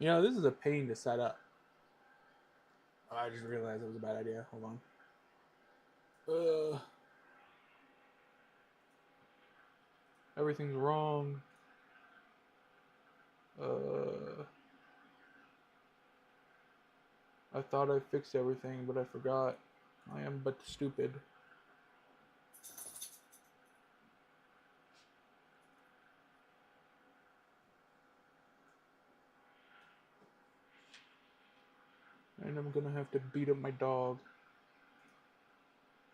You know, this is a pain to set up. Oh, I just realized it was a bad idea. Hold on. Everything's wrong. I thought I fixed everything, but I forgot. I am but stupid. And I'm gonna have to beat up my dog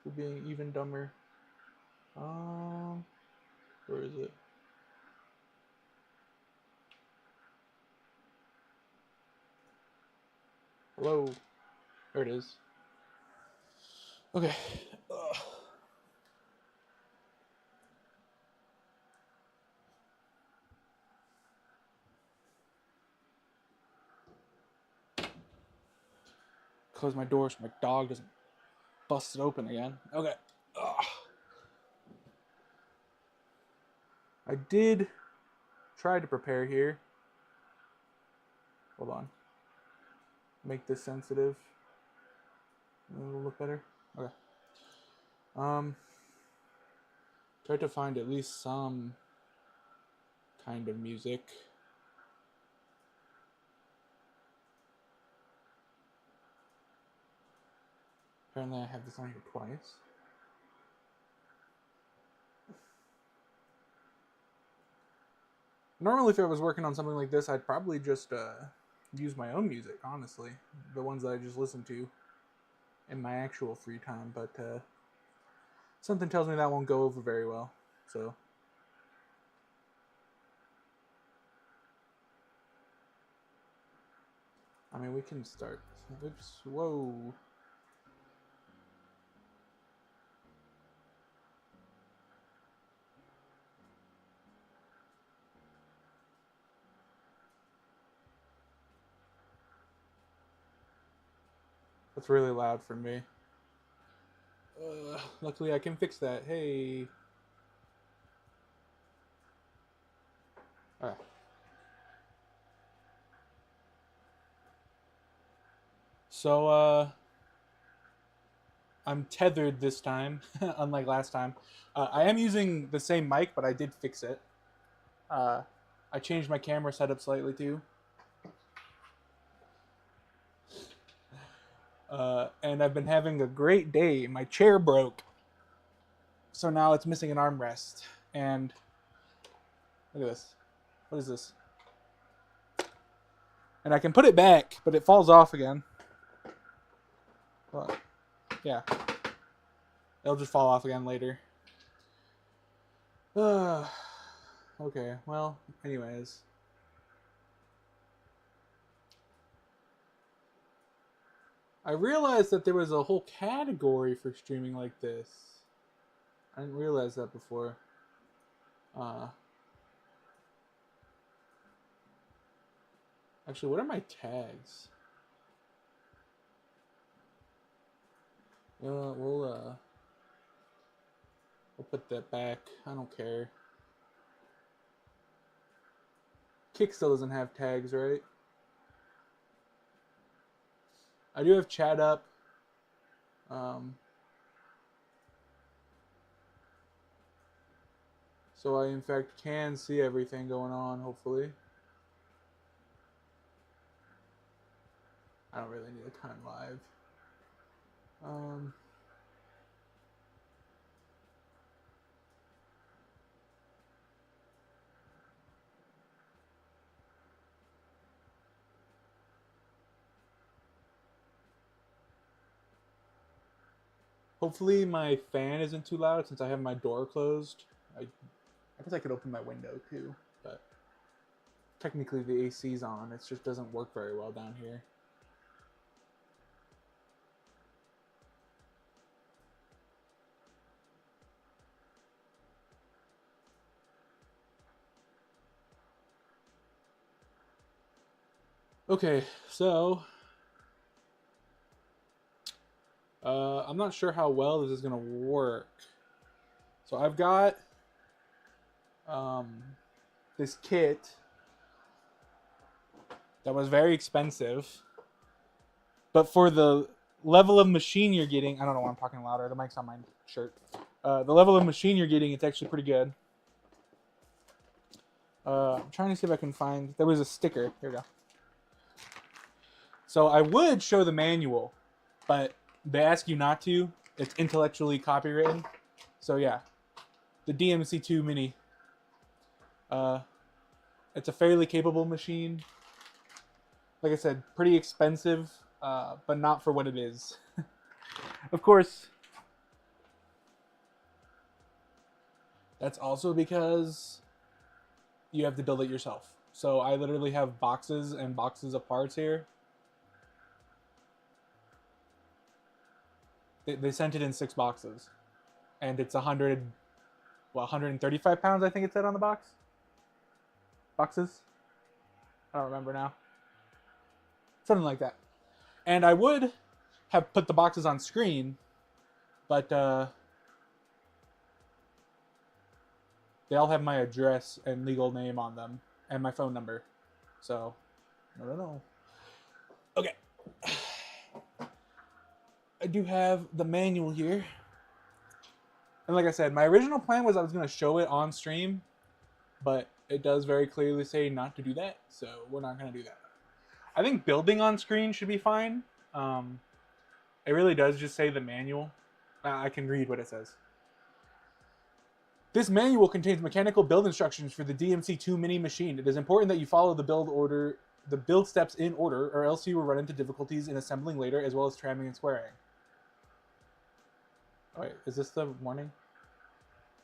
for being even dumber. Where is it? Hello. There it is. Okay. Ugh. Close my door so my dog doesn't bust it open again. Okay. Ugh. I did try to prepare here. Hold on. Make this sensitive. It'll look better. Okay. Try to find at least some kind of music. Apparently I have this on here twice. Normally if I was working on something like this, I'd probably just use my own music, honestly. The ones that I just listen to in my actual free time, but something tells me that won't go over very well, so. I mean, we can start. Oops, whoa. That's really loud for me. Luckily I can fix that. Hey. Alright. So, I'm tethered this time, unlike last time. I am using the same mic, but I did fix it. I changed my camera setup slightly too. And I've been having a great day. My chair broke. So now it's missing an armrest. And look at this. What is this? And I can put it back, but it falls off again. Well, yeah. It'll just fall off again later. Okay, well, anyways. I realized that there was a whole category for streaming like this. I didn't realize that before. Actually, what are my tags? We'll put that back. I don't care. Kick still doesn't have tags, right? I do have chat up. So I, in fact, can see everything going on, hopefully. I don't really need a time live. Hopefully my fan isn't too loud since I have my door closed. I guess I could open my window too, but technically the AC's on. It just doesn't work very well down here. Okay, so I'm not sure how well this is gonna work. So I've got this kit that was very expensive. But for the level of machine you're getting, I don't know why I'm talking louder. The mic's on my shirt. The level of machine you're getting, it's actually pretty good. I'm trying to see if I can find... There was a sticker. Here we go. So I would show the manual, but they ask you not to. It's intellectually copywritten. So yeah, the DMC2 Mini. It's a fairly capable machine. Like I said, pretty expensive, but not for what it is. Of course, that's also because you have to build it yourself. So I literally have boxes and boxes of parts here. They sent it in 6 boxes, and it's 135 pounds, I think it said on the boxes. I don't remember now. Something like that. And I would have put the boxes on screen, but they all have my address and legal name on them, and my phone number. So, no. Okay. I do have the manual here. And like I said, my original plan was I was going to show it on stream, but it does very clearly say not to do that, so we're not going to do that. I think building on screen should be fine. It really does just say the manual. I can read what it says. This manual contains mechanical build instructions for the DMC2 Mini machine. It is important that you follow the build steps in order, or else you will run into difficulties in assembling later, as well as tramming and squaring. Oh, wait, is this the warning?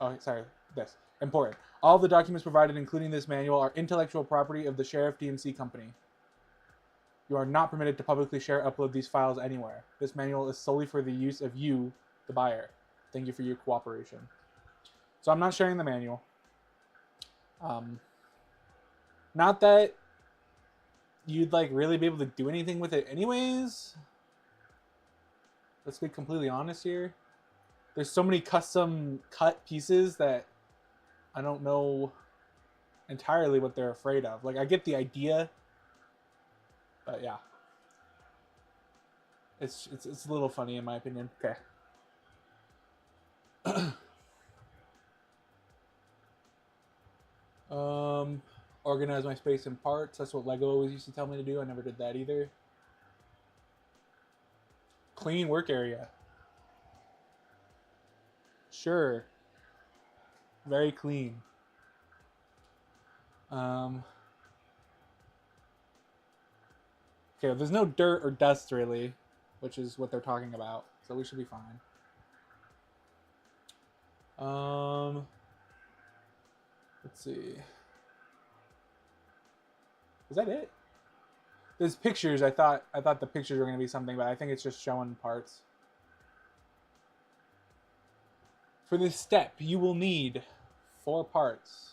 Oh, sorry, this. Important. All the documents provided, including this manual, are intellectual property of the Sheriff DMC Company. You are not permitted to publicly share or upload these files anywhere. This manual is solely for the use of you, the buyer. Thank you for your cooperation. So I'm not sharing the manual. Not that you'd like really be able to do anything with it anyways. Let's be completely honest here. There's so many custom cut pieces that I don't know entirely what they're afraid of. Like, I get the idea, but yeah. It's a little funny in my opinion. Okay. Organize my space in parts. That's what Lego always used to tell me to do. I never did that either. Clean work area. Sure. Very clean. Okay, there's no dirt or dust really, which is what they're talking about. So we should be fine. Let's see. Is that it? There's pictures. I thought the pictures were going to be something, but I think it's just showing parts. For this step, you will need 4 parts.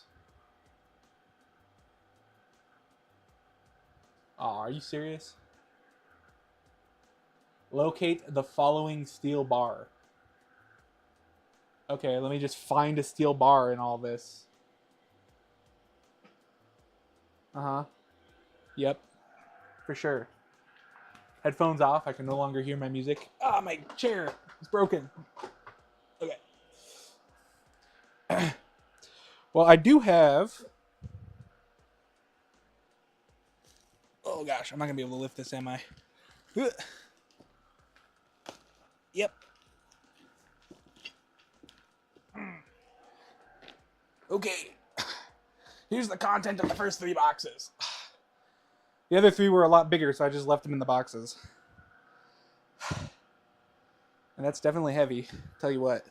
Oh, are you serious? Locate the following steel bar. Okay, let me just find a steel bar in all this. Uh-huh. Yep. For sure. Headphones off. I can no longer hear my music. Ah, my chair is broken. Okay. Well, I do have... Oh, gosh. I'm not going to be able to lift this, am I? Yep. Okay. Here's the content of the first 3 boxes. The other 3 were a lot bigger, so I just left them in the boxes. And that's definitely heavy, tell you what.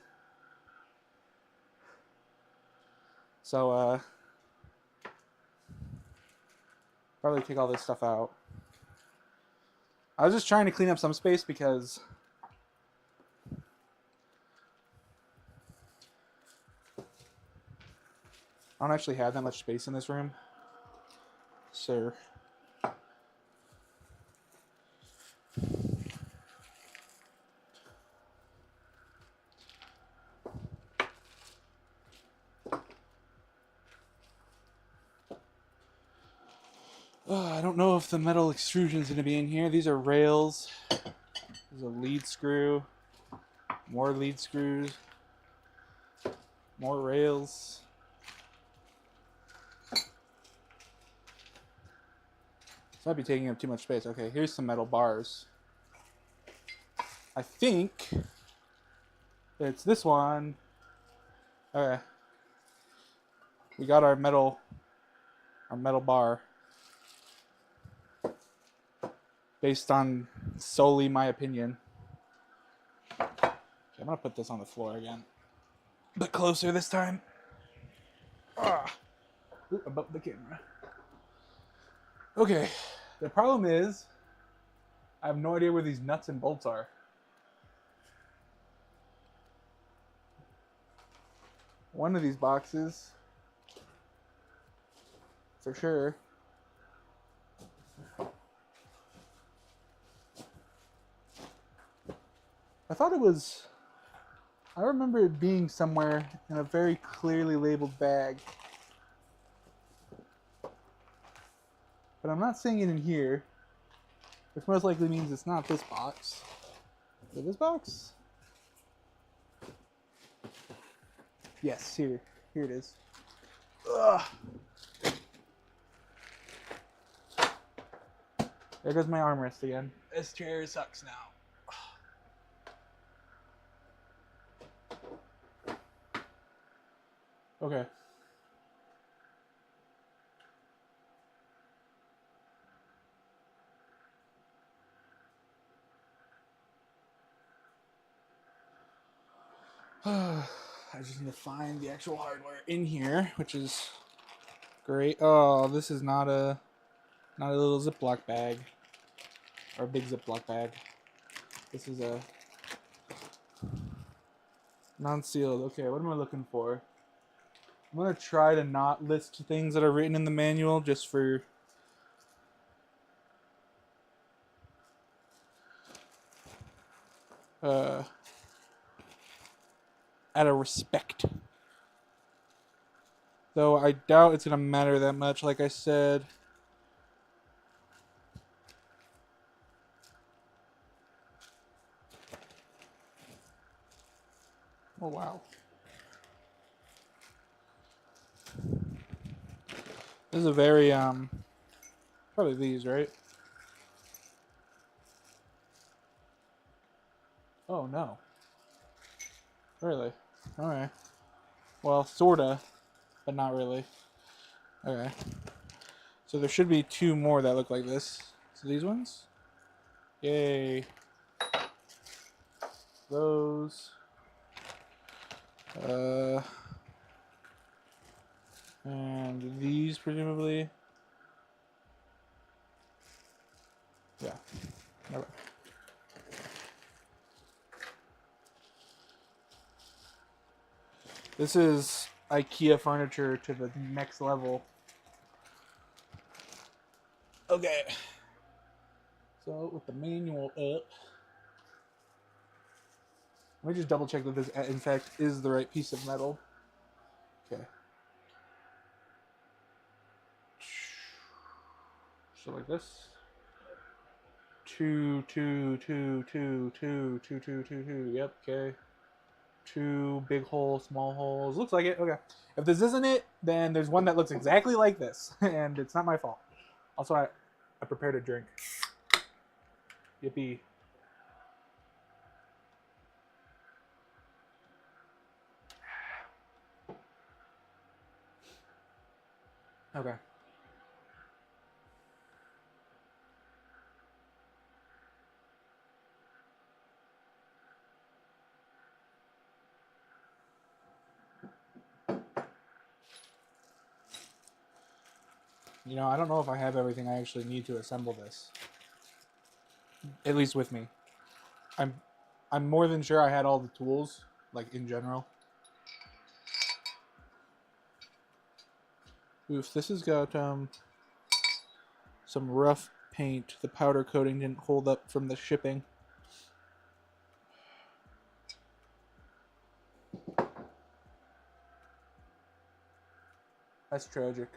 So, probably take all this stuff out. I was just trying to clean up some space because I don't actually have that much space in this room. So I don't know if the metal extrusion is going to be in here. These are rails. There's a lead screw. More lead screws. More rails. This might be taking up too much space. Okay, here's some metal bars. I think it's this one. Okay. We got our metal bar. Based on solely my opinion. Okay, I'm gonna put this on the floor again. A bit closer this time. Ooh, above the camera. Okay. The problem is I have no idea where these nuts and bolts are. One of these boxes, for sure. I remember it being somewhere in a very clearly labeled bag. But I'm not seeing it in here, which most likely means it's not this box. Is it this box? Yes, here it is. Ugh. There goes my armrest again. This chair sucks now. Okay. I just need to find the actual hardware in here, which is great. Oh, this is not a little Ziploc bag or a big Ziploc bag. This is a non-sealed. Okay, what am I looking for? I'm gonna try to not list things that are written in the manual just for out of respect. Though I doubt it's gonna matter that much, like I said. Oh wow. This is a very probably these, right? Oh no. Really? Alright. Well, sorta, but not really. Okay. So there should be two more that look like this. So these ones? Yay. Those. And these presumably. Yeah. Okay. This is IKEA furniture to the next level. Okay. So with the manual up, let me just double check that this in fact is the right piece of metal. Okay. So like this. Two. Yep. Okay. Two big holes, small holes. Looks like it. Okay. If this isn't it, then there's one that looks exactly like this, and it's not my fault. Also, I prepared a drink. Yippee. Okay. You know, I don't know if I have everything I actually need to assemble this. At least with me. I'm more than sure I had all the tools, like in general. Oof, this has got some rough paint. The powder coating didn't hold up from the shipping. That's tragic.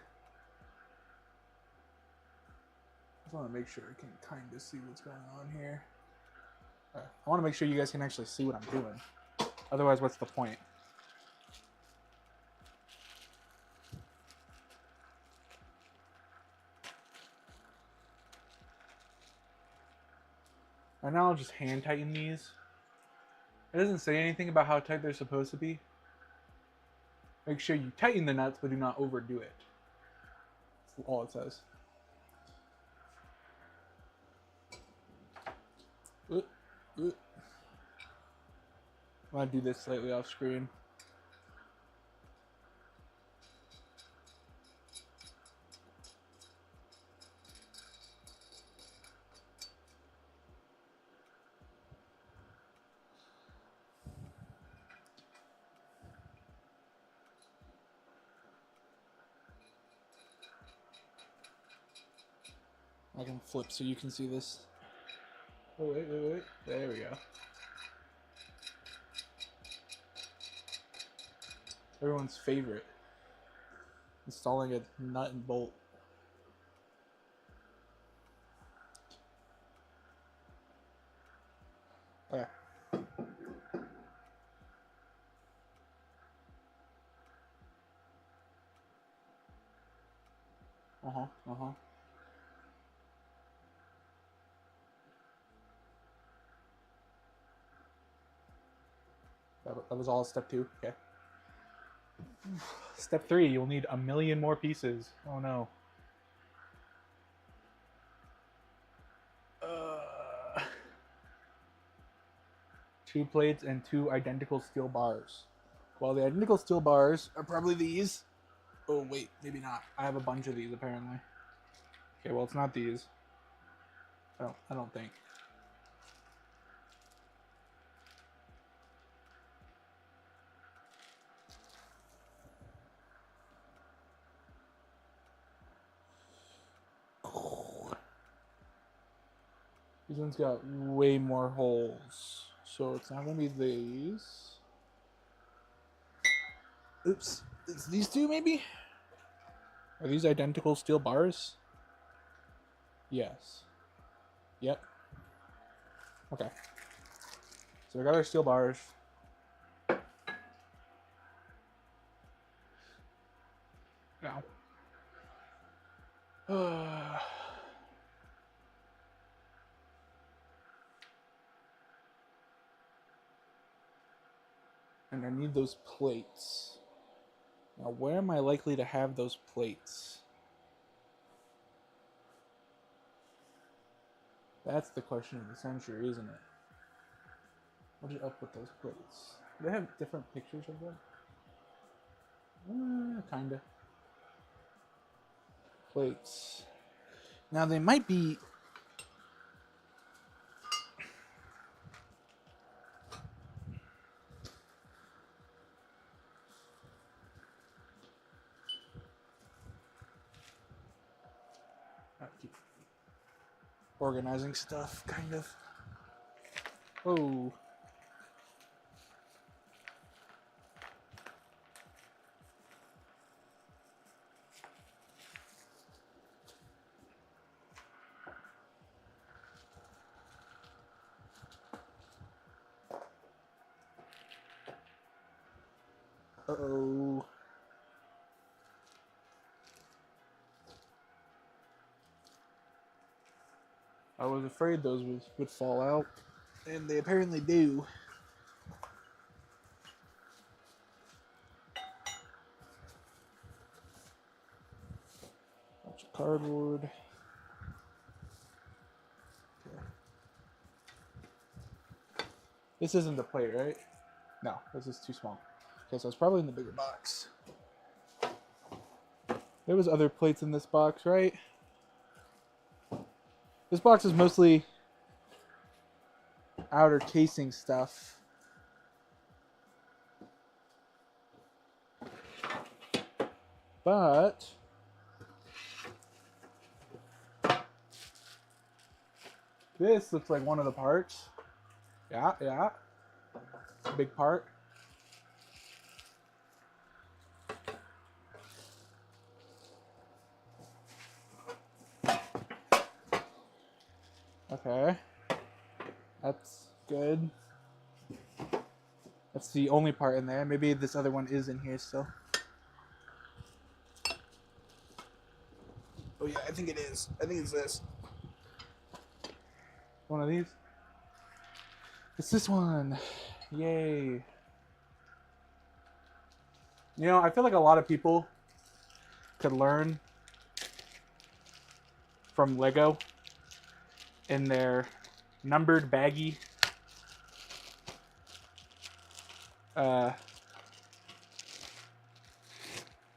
just want to make sure I can kind of see what's going on here. I want to make sure you guys can actually see what I'm doing. Otherwise, what's the point? Right now, I'll just hand tighten these. It doesn't say anything about how tight they're supposed to be. Make sure you tighten the nuts, but do not overdo it. That's all it says. I'm gonna do this slightly off screen. I can flip so you can see this. Oh, wait. There we go. Everyone's favorite. Installing a nut and bolt. Okay. That was all step 2. Okay. Step 3, you'll need 1,000,000 more pieces. Oh no. 2 plates and 2 identical steel bars. Well, the identical steel bars are probably these. Oh wait, maybe not. I have a bunch of these apparently. Okay, well it's not these. I don't think. These ones got way more holes. So it's not going to be these. Oops. It's these 2 maybe? Are these identical steel bars? Yes. Yep. Okay. So we got our steel bars. Now. And I need those plates. Now, where am I likely to have those plates? That's the question of the century, isn't it? What's up with those plates? Do they have different pictures of them? Kinda. Plates. Now, they might be... keep organizing stuff, kind of. Oh. Uh-oh. I was afraid those would fall out, and they apparently do. Bunch of cardboard. Okay. This isn't the plate, right? No, this is too small. Okay, so it's probably in the bigger box. There was other plates in this box, right? This box is mostly outer casing stuff. But this looks like one of the parts. Yeah. Big part. Okay. That's good. That's the only part in there. Maybe this other one is in here still. Oh yeah, I think it is. I think it's this. One of these? It's this one. Yay. You know, I feel like a lot of people could learn from Lego in their numbered baggie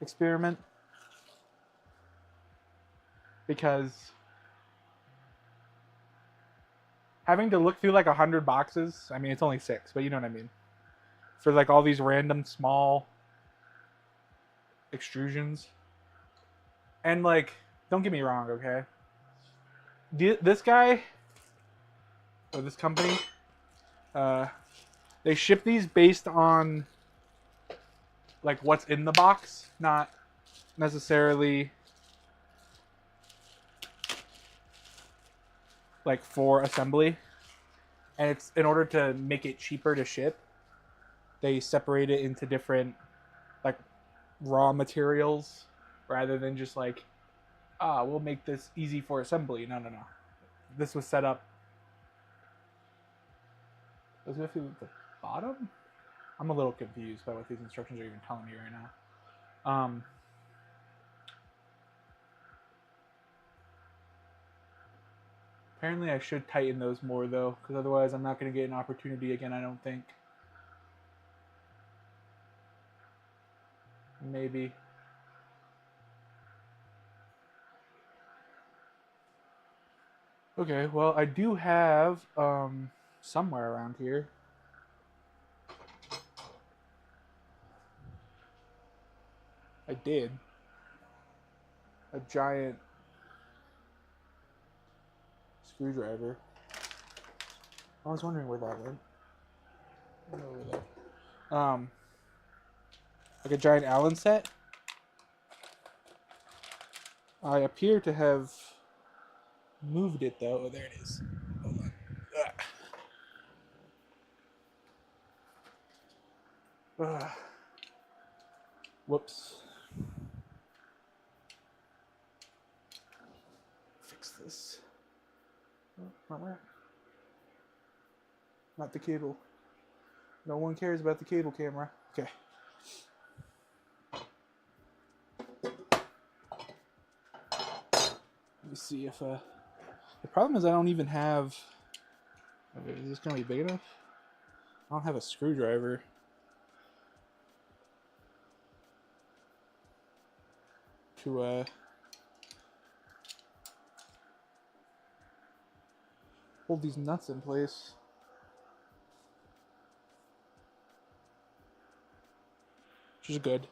experiment, because having to look through like 100 boxes, I mean it's only 6, but you know what I mean, for like all these random small extrusions, and like, don't get me wrong, okay, this guy or this company, they ship these based on like what's in the box, not necessarily like for assembly. And it's in order to make it cheaper to ship, they separate it into different like raw materials rather than just like, we'll make this easy for assembly. No. This was set up. Does it go through the bottom? I'm a little confused by what these instructions are even telling me right now. Apparently I should tighten those more though, because otherwise I'm not going to get an opportunity again, I don't think. Maybe. Okay, well I do have somewhere around here I did a giant screwdriver. I was wondering where that went. Over there. Like a giant Allen set. I appear to have moved it though. Oh, there it is. Hold on. Whoops. Fix this. Oh, not right. Not the cable. No one cares about the cable camera. Okay. Let me see if the problem is I don't even have. Is this gonna be big enough? I don't have a screwdriver. To hold these nuts in place. Which is good.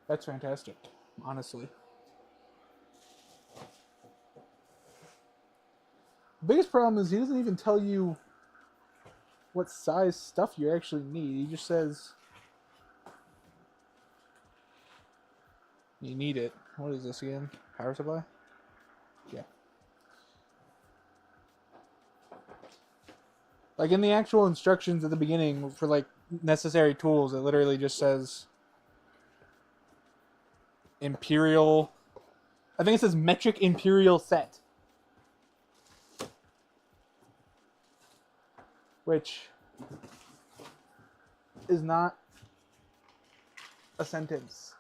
That's fantastic, honestly. The biggest problem is he doesn't even tell you what size stuff you actually need. He just says you need it. What is this again? Power supply? Yeah. Like in the actual instructions at the beginning for like necessary tools, it literally just says Imperial. I think it says metric Imperial set. Which is not a sentence.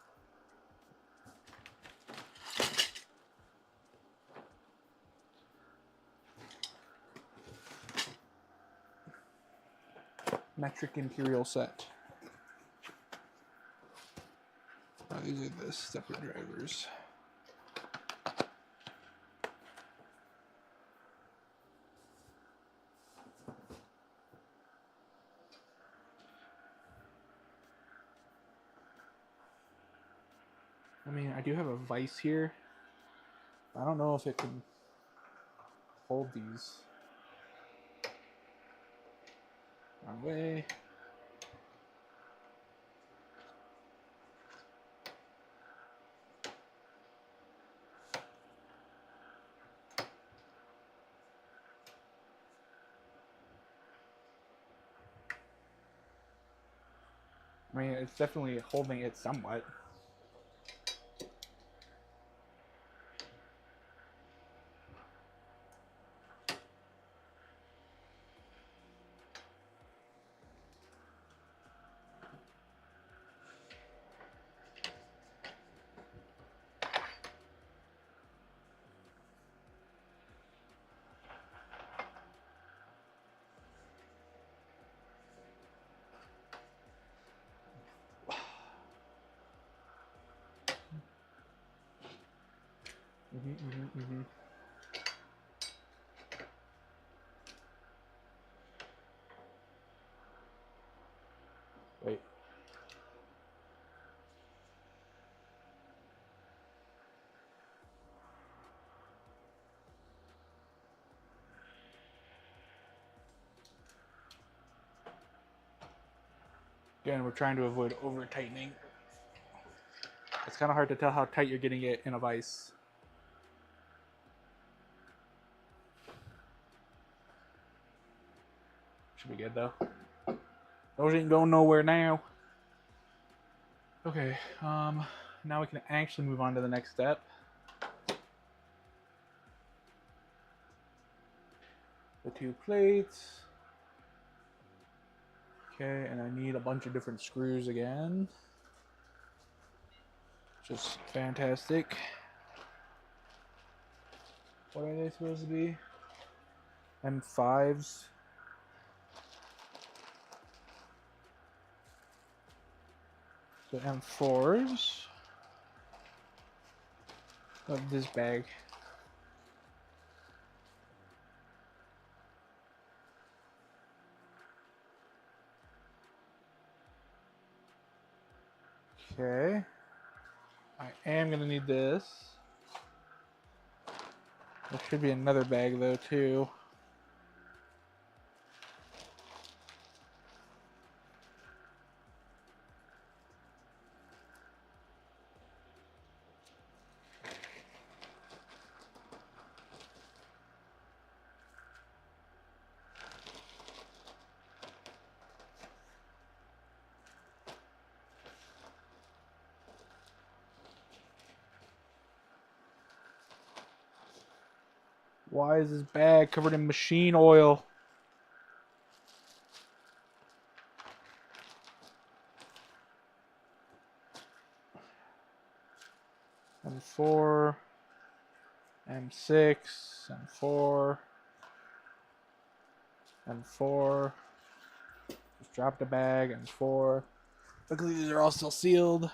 Metric Imperial set. Oh, these are the stepper drivers. I mean, I do have a vise here. I don't know if it can hold these. Wrong way. I mean, it's definitely holding it somewhat. Wait. Again, we're trying to avoid over tightening. It's kind of hard to tell how tight you're getting it in a vise. Should be good though. Those ain't going nowhere now. Okay, now we can actually move on to the next step. The 2 plates. Okay, and I need a bunch of different screws again. Just fantastic. What are they supposed to be? M5s. So M4s of this bag. Okay. I am gonna need this. There should be another bag though too. Why is this bag covered in machine oil? M4, M6, M4, M4. Just dropped a bag, M4. Luckily these are all still sealed.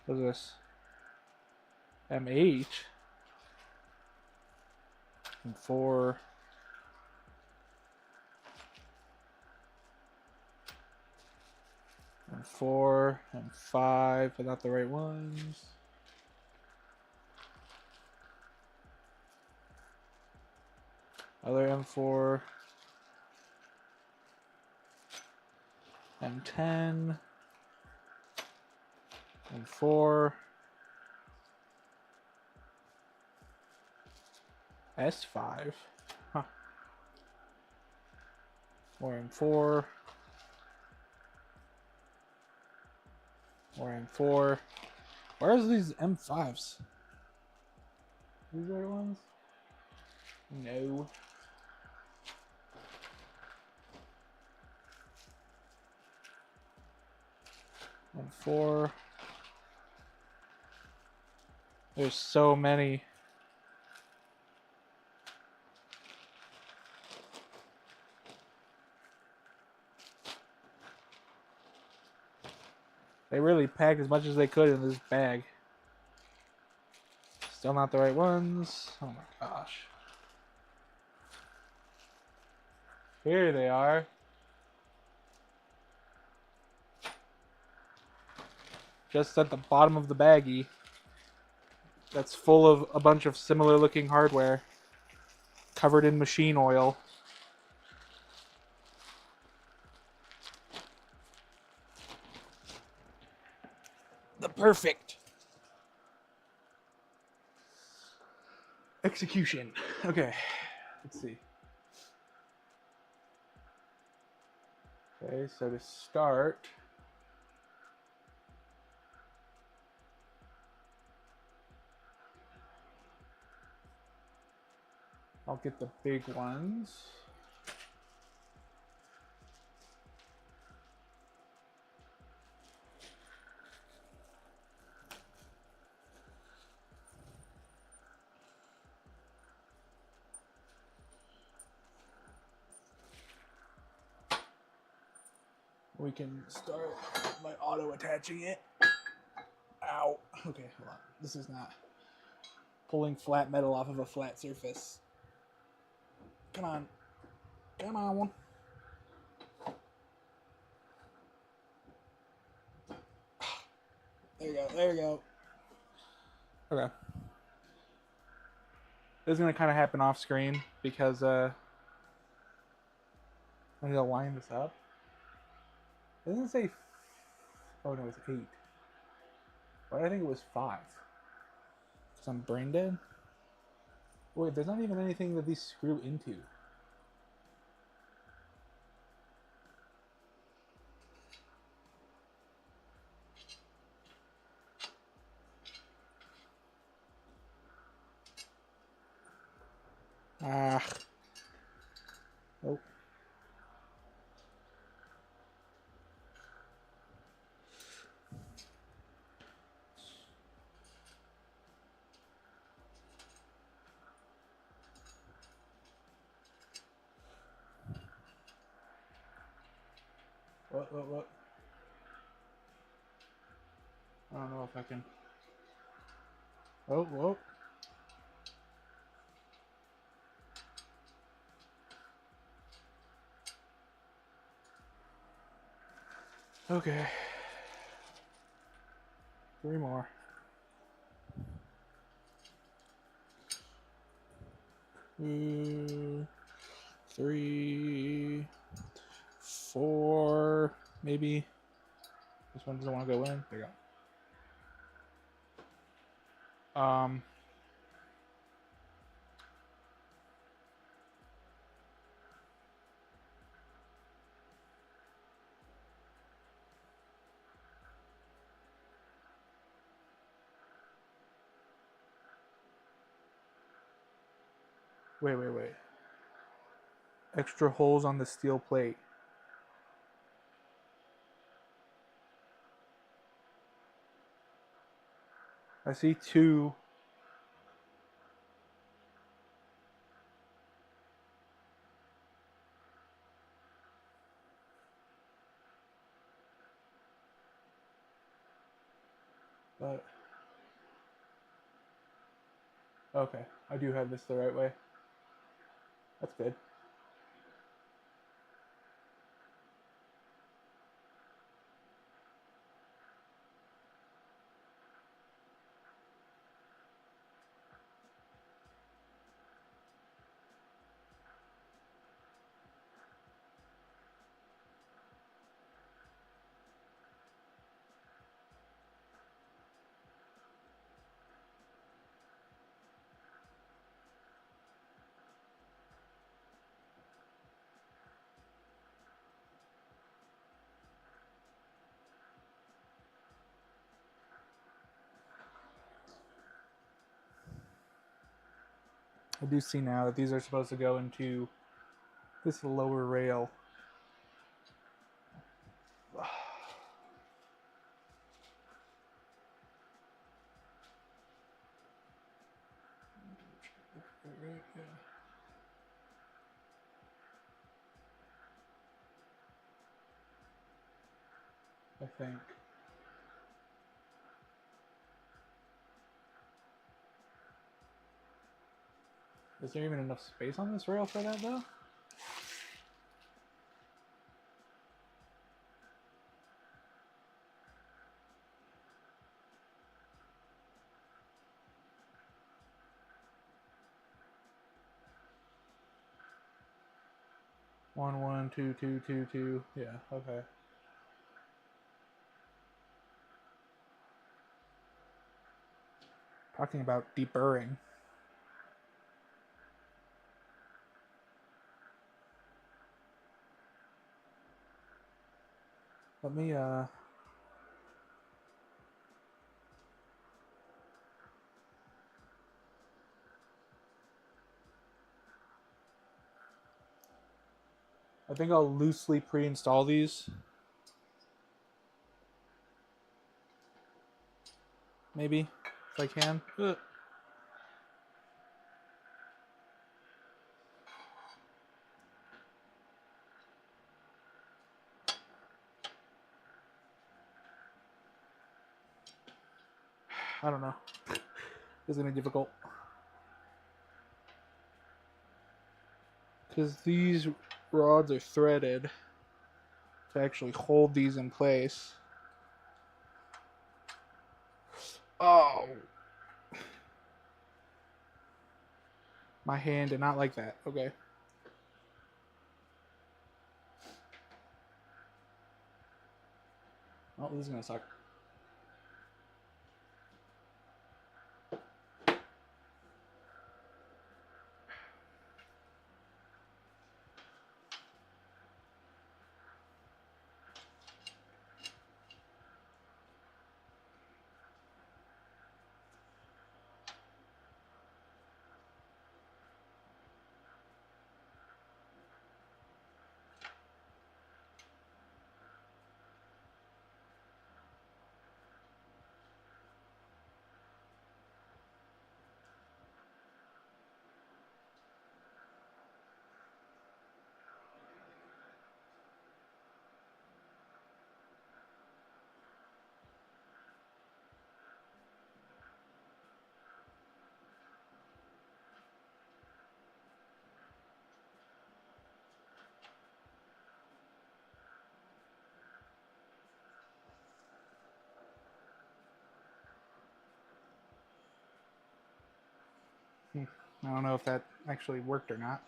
What is this? M8. M4. M4, M5, but not the right ones. Other M4. M10. M4. S5. Huh. More M4. More M4. Where's these M5s? These are the ones? No. M4. There's so many. They really packed as much as they could in this bag. Still not the right ones. Oh my gosh. Here they are. Just at the bottom of the baggie. that's full of a bunch of similar looking hardware covered in machine oil. The perfect execution. Okay, let's see. Okay, so to start, I'll get the big ones. We can start by auto attaching it. Ow. Okay, hold on. This is not pulling flat metal off of a flat surface. Come on. Come on. There you go. There you go. Okay. This is going to kind of happen off screen because I need to line this up. It doesn't say. Oh no, it's 8. But I think it was 5. Because I'm brain dead. Wait, there's not even anything that these screw into. Ah. Nope. What? I don't know if I can. Oh, whoa. Okay. 3 more. 2, 3, 4. Maybe. This one doesn't want to go in. There you go. Wait. Extra holes on the steel plate. I see 2. But okay, I do have this the right way. That's good. I do see now that these are supposed to go into this lower rail. I think. Is there even enough space on this rail for that though? 1, 1, 2, 2, 2, 2. Yeah, okay. Talking about deburring. Let me, I think I'll loosely pre-install these. Maybe, if I can. I don't know. It's gonna be difficult. Because these rods are threaded to actually hold these in place. Oh! My hand did not like that. Okay. Oh, this is gonna suck. I don't know if that actually worked or not.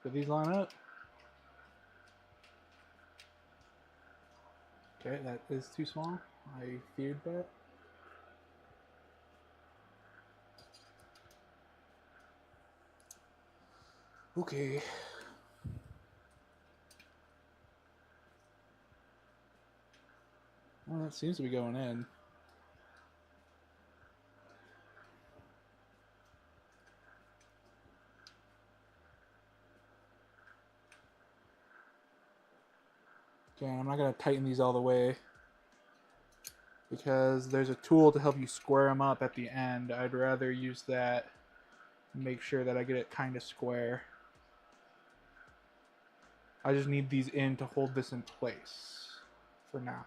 Did these line up? Okay, that is too small. I feared that. Okay. Well, that seems to be going in. Okay, I'm not going to tighten these all the way because there's a tool to help you square them up at the end. I'd rather use that and make sure that I get it kind of square. I just need these in to hold this in place for now.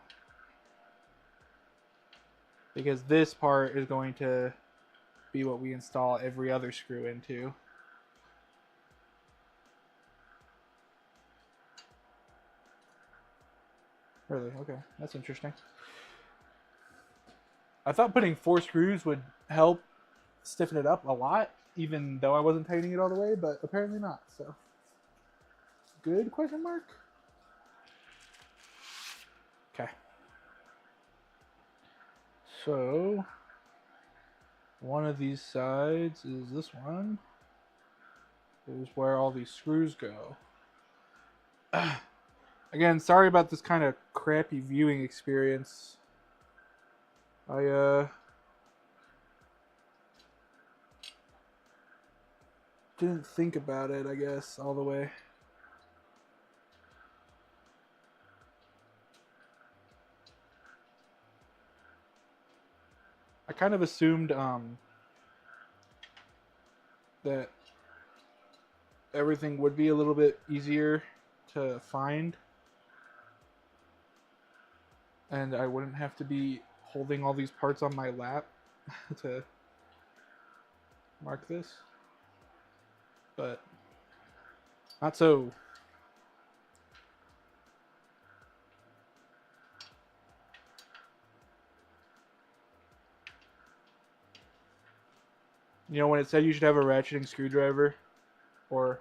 Because this part is going to be what we install every other screw into. Really? Okay, that's interesting. I thought putting 4 screws would help stiffen it up a lot, even though I wasn't tightening it all the way, but apparently not, so. Good, question mark? Okay. So, one of these sides is this one. Is where all these screws go. Again, sorry about this kind of crappy viewing experience. I didn't think about it, I guess, all the way. I kind of assumed that everything would be a little bit easier to find, and I wouldn't have to be holding all these parts on my lap to mark this, but not so. You know, when it said you should have a ratcheting screwdriver or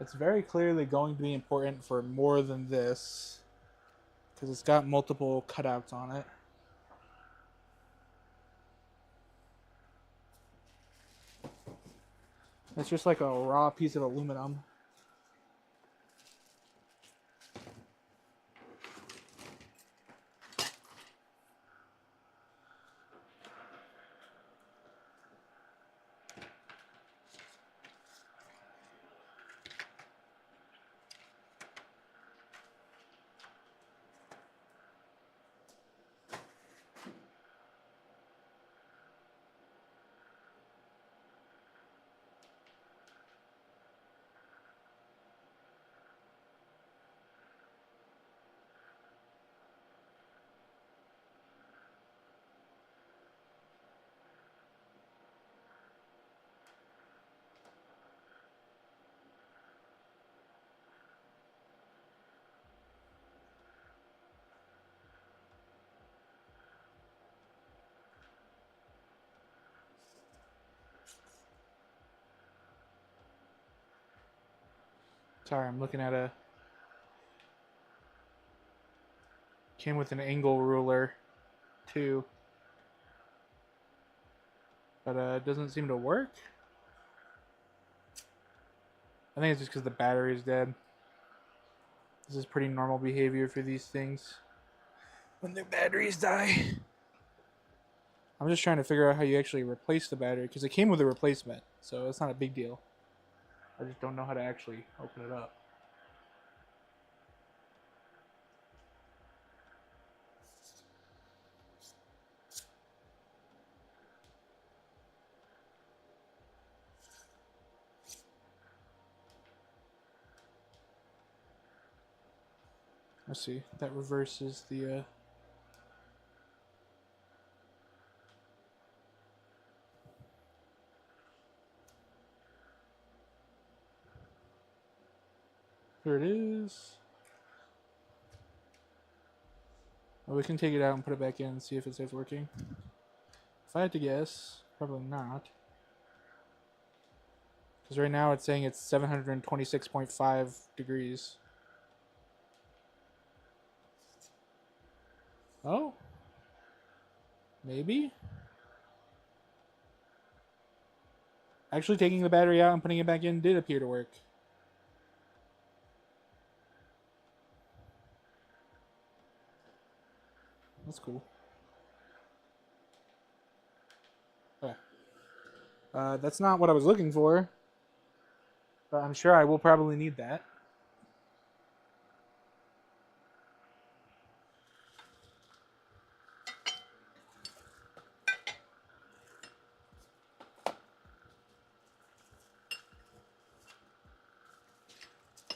It's very clearly going to be important for more than this, because it's got multiple cutouts on it. It's just like a raw piece of aluminum. Sorry, I'm looking at a... Came with an angle ruler, too. But it doesn't seem to work. I think it's just because the battery is dead. This is pretty normal behavior for these things when their batteries die. I'm just trying to figure out how you actually replace the battery, because it came with a replacement, so it's not a big deal. I just don't know how to actually open it up. Let's see, that reverses the... Here it is. Well, we can take it out and put it back in and see if it starts working. If I had to guess, probably not. Because right now it's saying it's 726.5 degrees. Oh? Maybe? Actually taking the battery out and putting it back in did appear to work. That's cool. Okay. That's not what I was looking for. But I'm sure I will probably need that.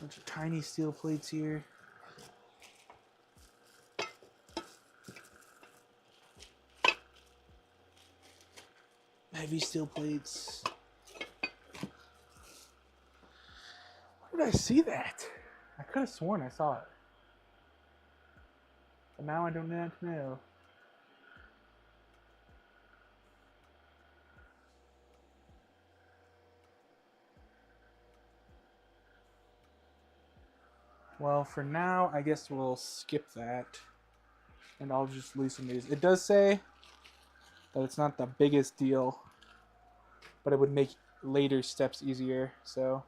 Bunch of tiny steel plates here. Heavy steel plates. Where did I see that? I could have sworn I saw it. But now I don't know. Well, for now, I guess we'll skip that. And I'll just loosen these. It does say that it's not the biggest deal, but it would make later steps easier, so...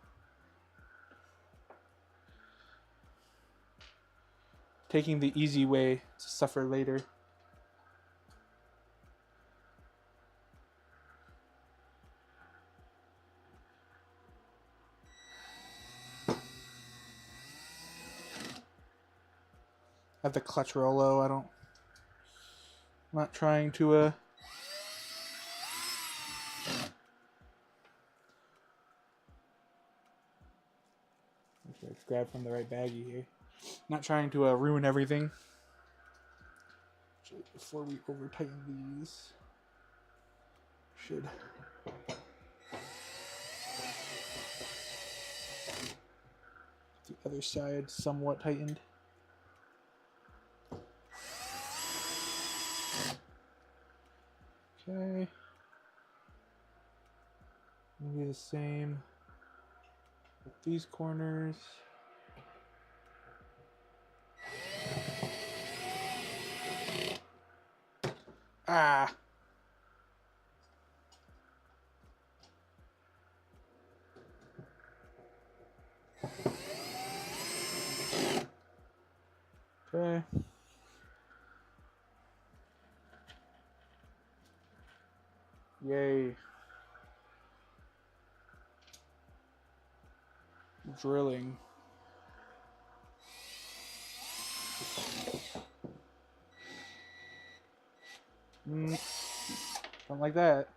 Taking the easy way to suffer later. I have the clutch Rollo. I'm not trying to okay, grab from the right baggie here. Not trying to ruin everything. Actually, before we over tighten these, should the other side somewhat tightened. Okay. Maybe the same. with these corners. Ah! Okay. Yay. Drilling. Don't like that.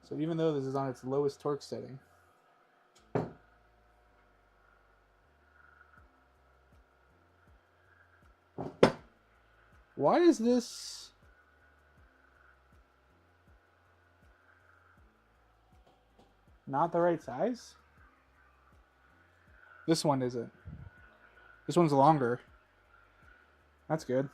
So even though this is on its lowest torque setting, why is this not the right size? This one isn't. This one's longer. That's good.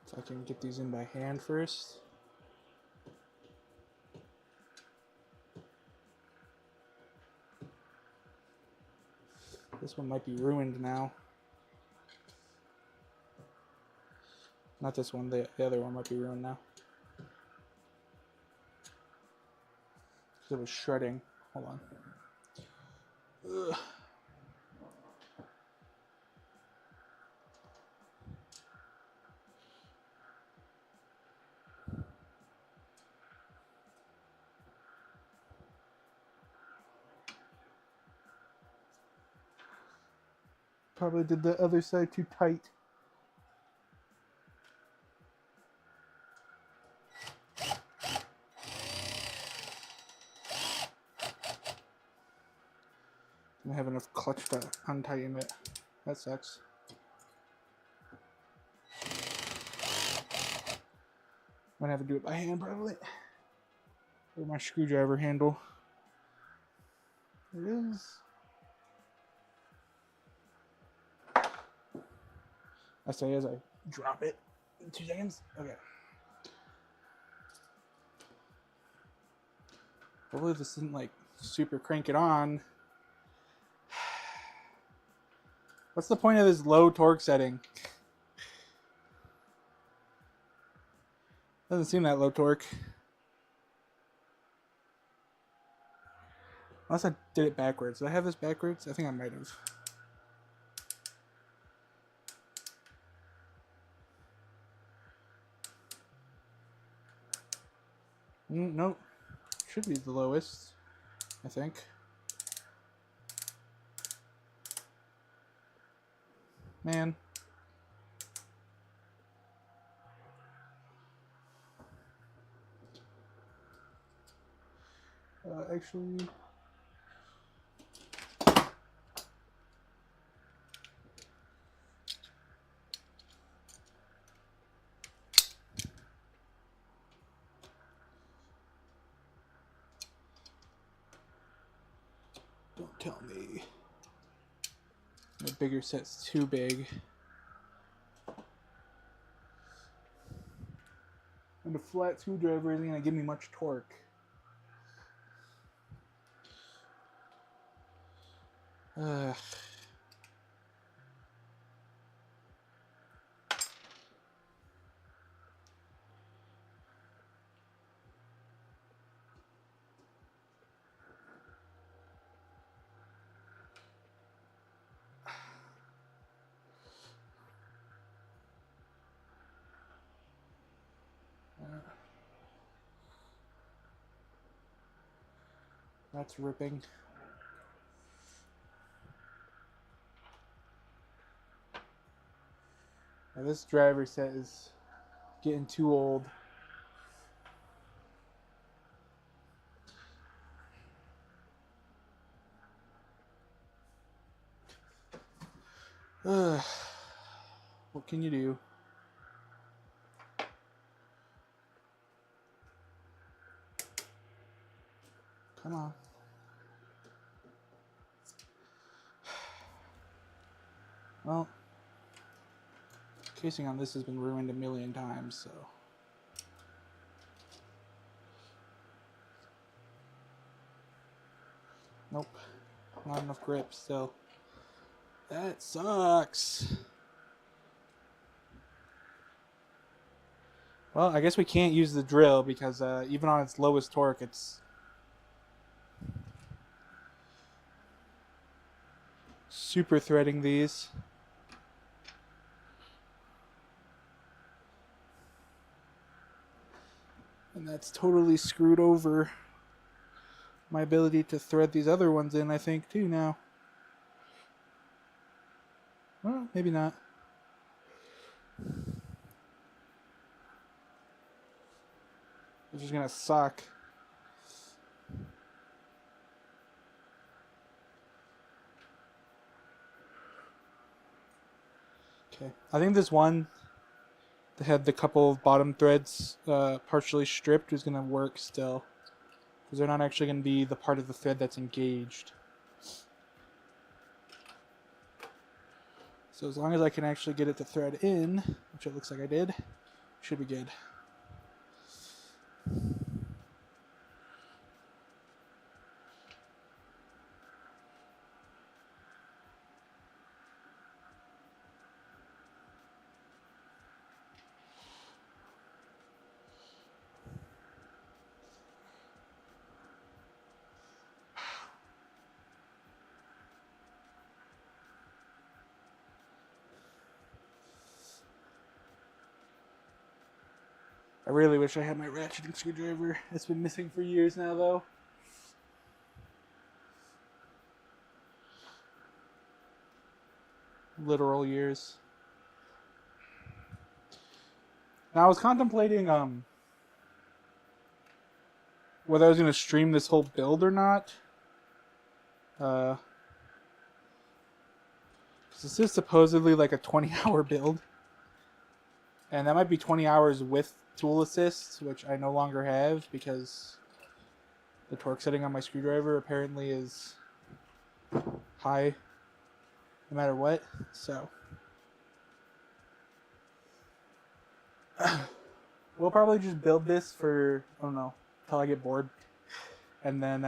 So I can get these in by hand first. This one might be ruined now. Not this one, the other one might be ruined now. Because it was shredding. Hold on. Ugh. Probably did the other side too tight. I don't have enough clutch to untighten it. That sucks. I'm gonna have to do it by hand probably. Where's my screwdriver handle? There it is. I say as I drop it in 2 seconds. Okay. Hopefully this isn't like super crank it on. What's the point of this low torque setting? Doesn't seem that low torque. Unless I did it backwards. Did I have this backwards? I think I might have. Nope. Should be the lowest, I think. Man. Actually... Don't tell me the bigger set's too big. And the flat screwdriver isn't going to give me much torque. Ugh. That's ripping. Now this driver set is getting too old. What can you do? Come on. Well, casing on this has been ruined a million times, so. Nope. Not enough grip still. That sucks. Well, I guess we can't use the drill because even on its lowest torque, it's super threading these. And that's totally screwed over my ability to thread these other ones in, I think, too, now. Well, maybe not. Which is gonna suck. Okay, I think this one that had the couple of bottom threads partially stripped is gonna work still, because they're not actually gonna be the part of the thread that's engaged. So as long as I can actually get it to thread in, which it looks like I did, should be good. I really wish I had my ratcheting screwdriver. It's been missing for years now, though. Literal years. Now I was contemplating whether I was going to stream this whole build or not. Because this is supposedly like a 20-hour build. And that might be 20 hours with tool assist, which I no longer have because the torque setting on my screwdriver apparently is high no matter what. So we'll probably just build this for, I don't know, until I get bored. And then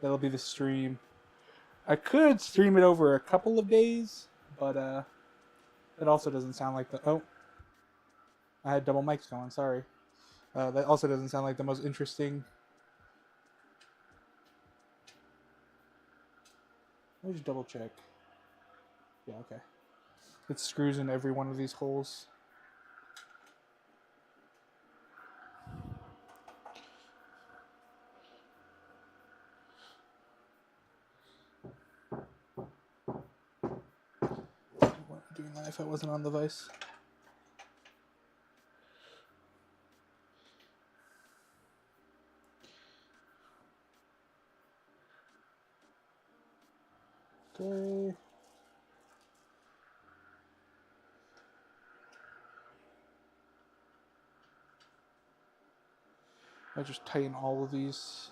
that'll be the stream. I could stream it over a couple of days, but it also doesn't sound like the... Oh, I had double mics going, sorry. That also doesn't sound like the most interesting... Let me just double check. Yeah, okay. It screws in every one of these holes. I wouldn't be doing that if I wasn't on the vise. Okay. I just tighten all of these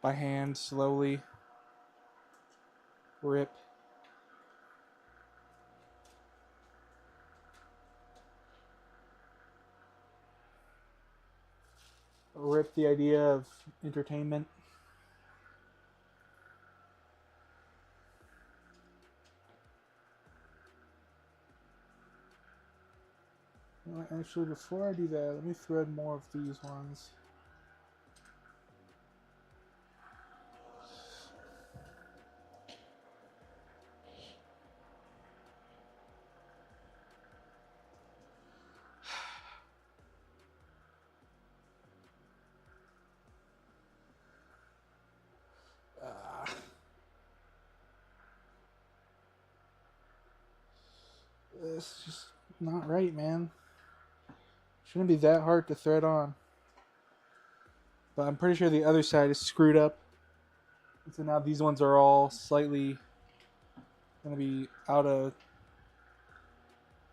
by hand slowly. Rip. Rip the idea of entertainment. Actually, before I do that, let me thread more of these ones. It's just not right, man. Shouldn't be that hard to thread on. But I'm pretty sure the other side is screwed up. So now these ones are all slightly gonna be out of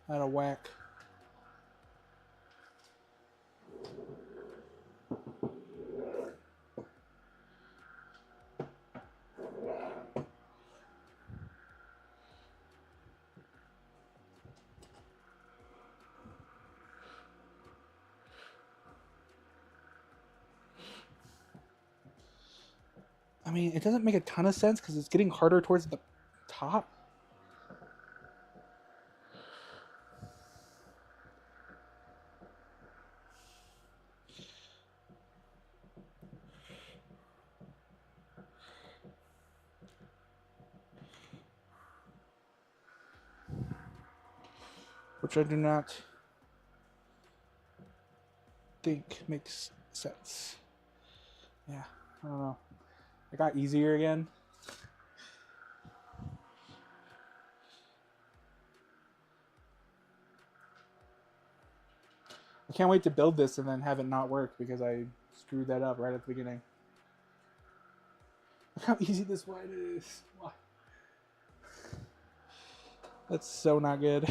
whack. I mean, it doesn't make a ton of sense because it's getting harder towards the top. Which I do not think makes sense. Yeah, I don't know. It got easier again. I can't wait to build this and then have it not work because I screwed that up right at the beginning. Look how easy this wide is. Why? That's so not good.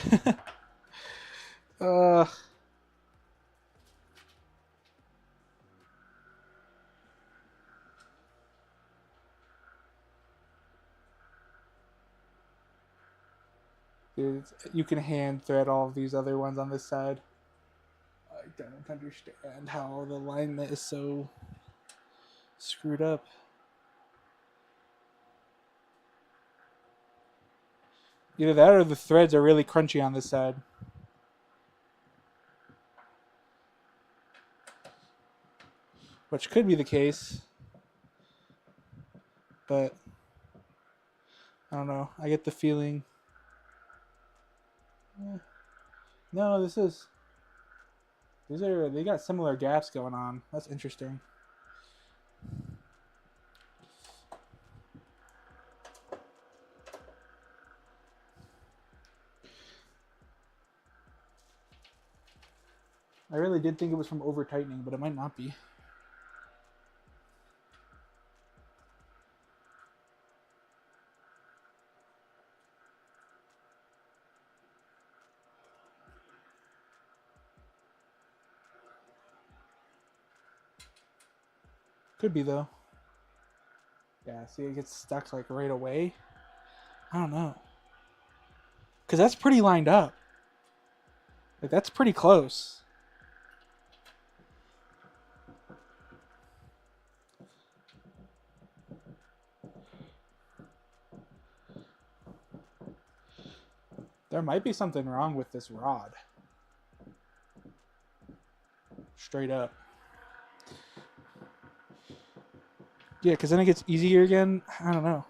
Dude, you can hand thread all of these other ones on this side. I don't understand how the alignment is so screwed up. Either that or the threads are really crunchy on this side. Which could be the case. But I don't know. I get the feeling. No, they got similar gaps going on. That's interesting. I really did think it was from over tightening, but it might not be. Could be though. Yeah, see it gets stuck like right away. I don't know. Cause that's pretty lined up. Like that's pretty close. There might be something wrong with this rod. Straight up. Yeah, because then it gets easier again. I don't know.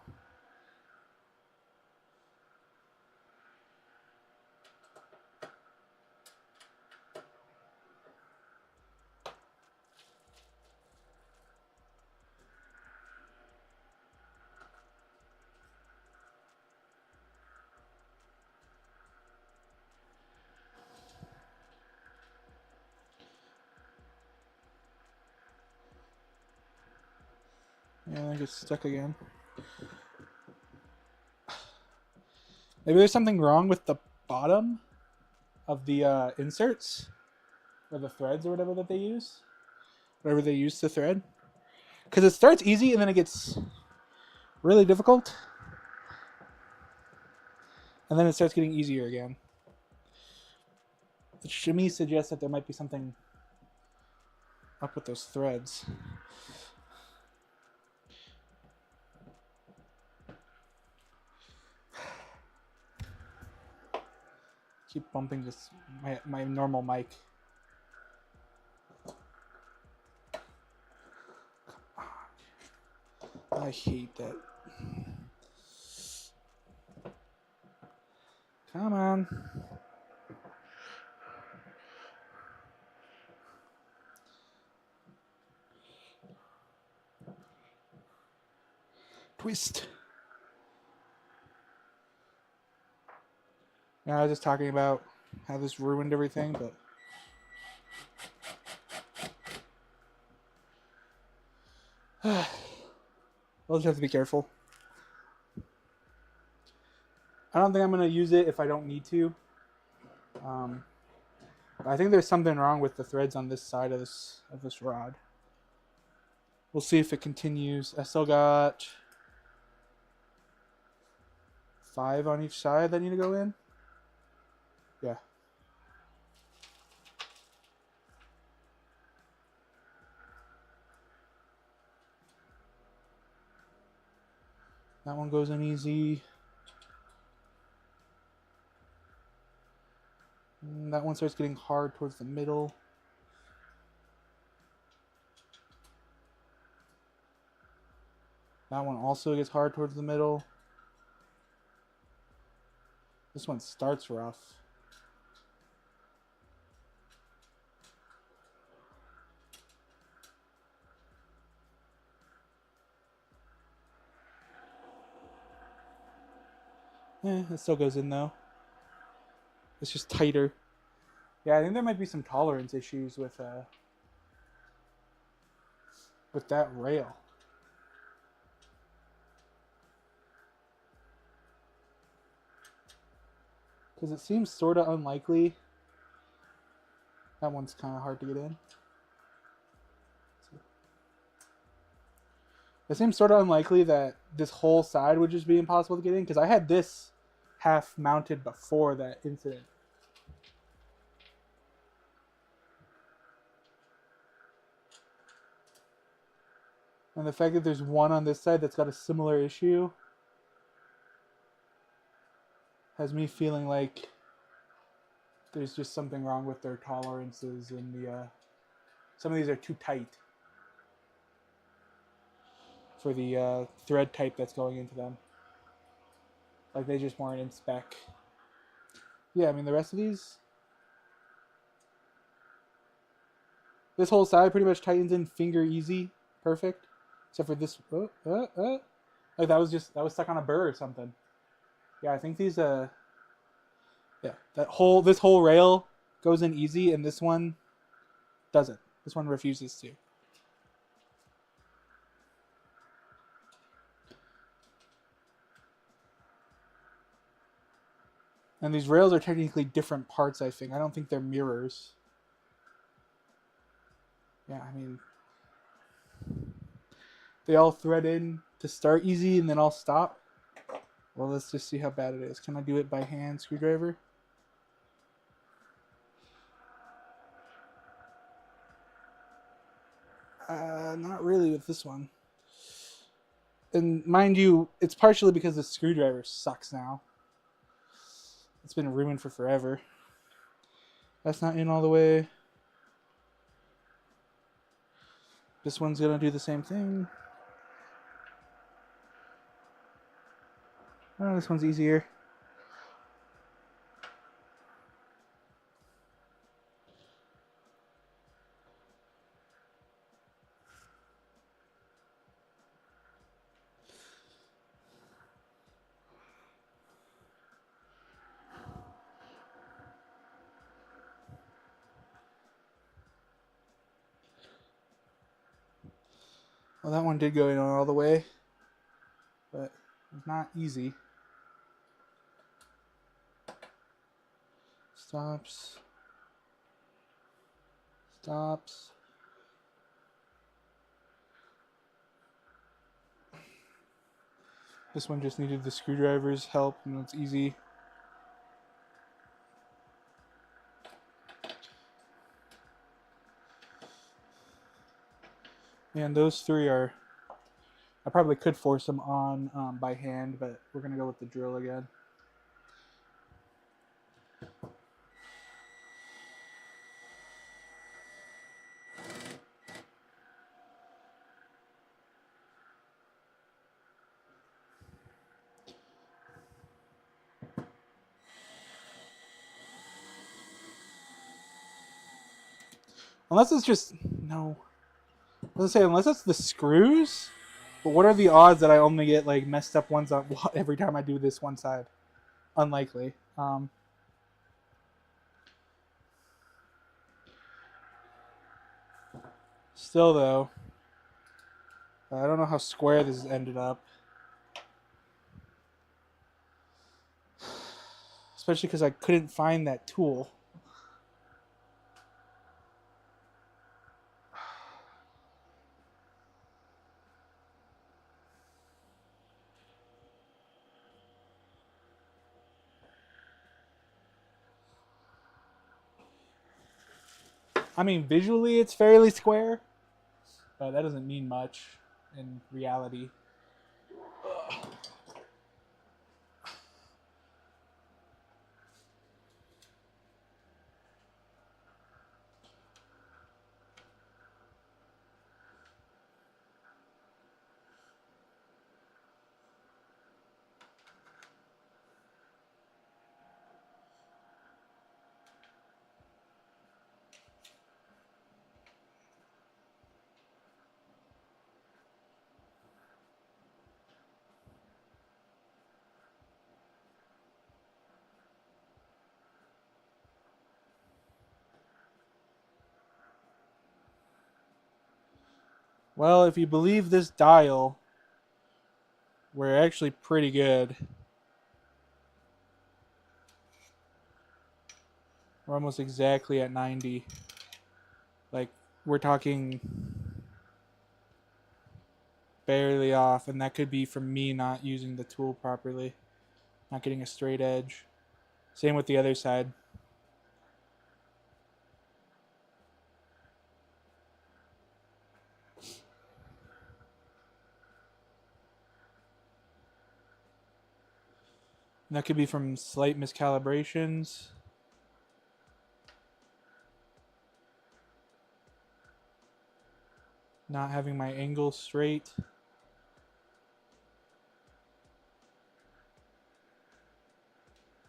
Yeah, it gets stuck again. Maybe there's something wrong with the bottom of the inserts or the threads or whatever that they use. Whatever they use to thread. Because it starts easy and then it gets really difficult. And then it starts getting easier again. Which to me suggests that there might be something up with those threads. Keep bumping this my normal mic. I hate that. Come on. Twist. Yeah, I was just talking about how this ruined everything, but we'll just have to be careful. I don't think I'm going to use it if I don't need to. I think there's something wrong with the threads on this side of this rod. We'll see if it continues. I still got 5 on each side that need to go in. Yeah. That one goes in easy. And that one starts getting hard towards the middle. That one also gets hard towards the middle. This one starts rough. It still goes in though. It's just tighter. Yeah, I think there might be some tolerance issues with that rail. Because it seems sort of unlikely. That one's kind of hard to get in. It seems sort of unlikely that this whole side would just be impossible to get in, because I had this half mounted before that incident. And the fact that there's one on this side that's got a similar issue has me feeling like there's just something wrong with their tolerances, and some of these are too tight for the thread type that's going into them. Like they just weren't in spec. Yeah, I mean the rest of these, this whole side pretty much tightens in finger easy, perfect, except for this. Like that was stuck on a burr or something. Yeah, I think these yeah, this whole rail goes in easy, and this one doesn't. This one refuses to. And these rails are technically different parts, I think. I don't think they're mirrors. Yeah, I mean, they all thread in to start easy and then all stop. Well, let's just see how bad it is. Can I do it by hand screwdriver? Not really with this one. And mind you, it's partially because the screwdriver sucks now. It's been ruined for forever. That's not in all the way. This one's gonna do the same thing. Oh, this one's easier. Well, that one did go in all the way, but it's not easy. Stops. Stops. This one just needed the screwdriver's help, and it's easy. And those three are, I probably could force them on by hand, but we're going to go with the drill again. Unless it's just, no. I was going to say, unless it's the screws, but what are the odds that I only get like messed up ones on every time I do this one side? Unlikely. Still though, I don't know how square this ended up. especially because I couldn't find that tool. I mean, visually it's fairly square, but that doesn't mean much in reality. Well, if you believe this dial, we're actually pretty good. We're almost exactly at 90. Like, we're talking barely off, and that could be from me not using the tool properly, not getting a straight edge. Same with the other side. And that could be from slight miscalibrations. Not having my angle straight.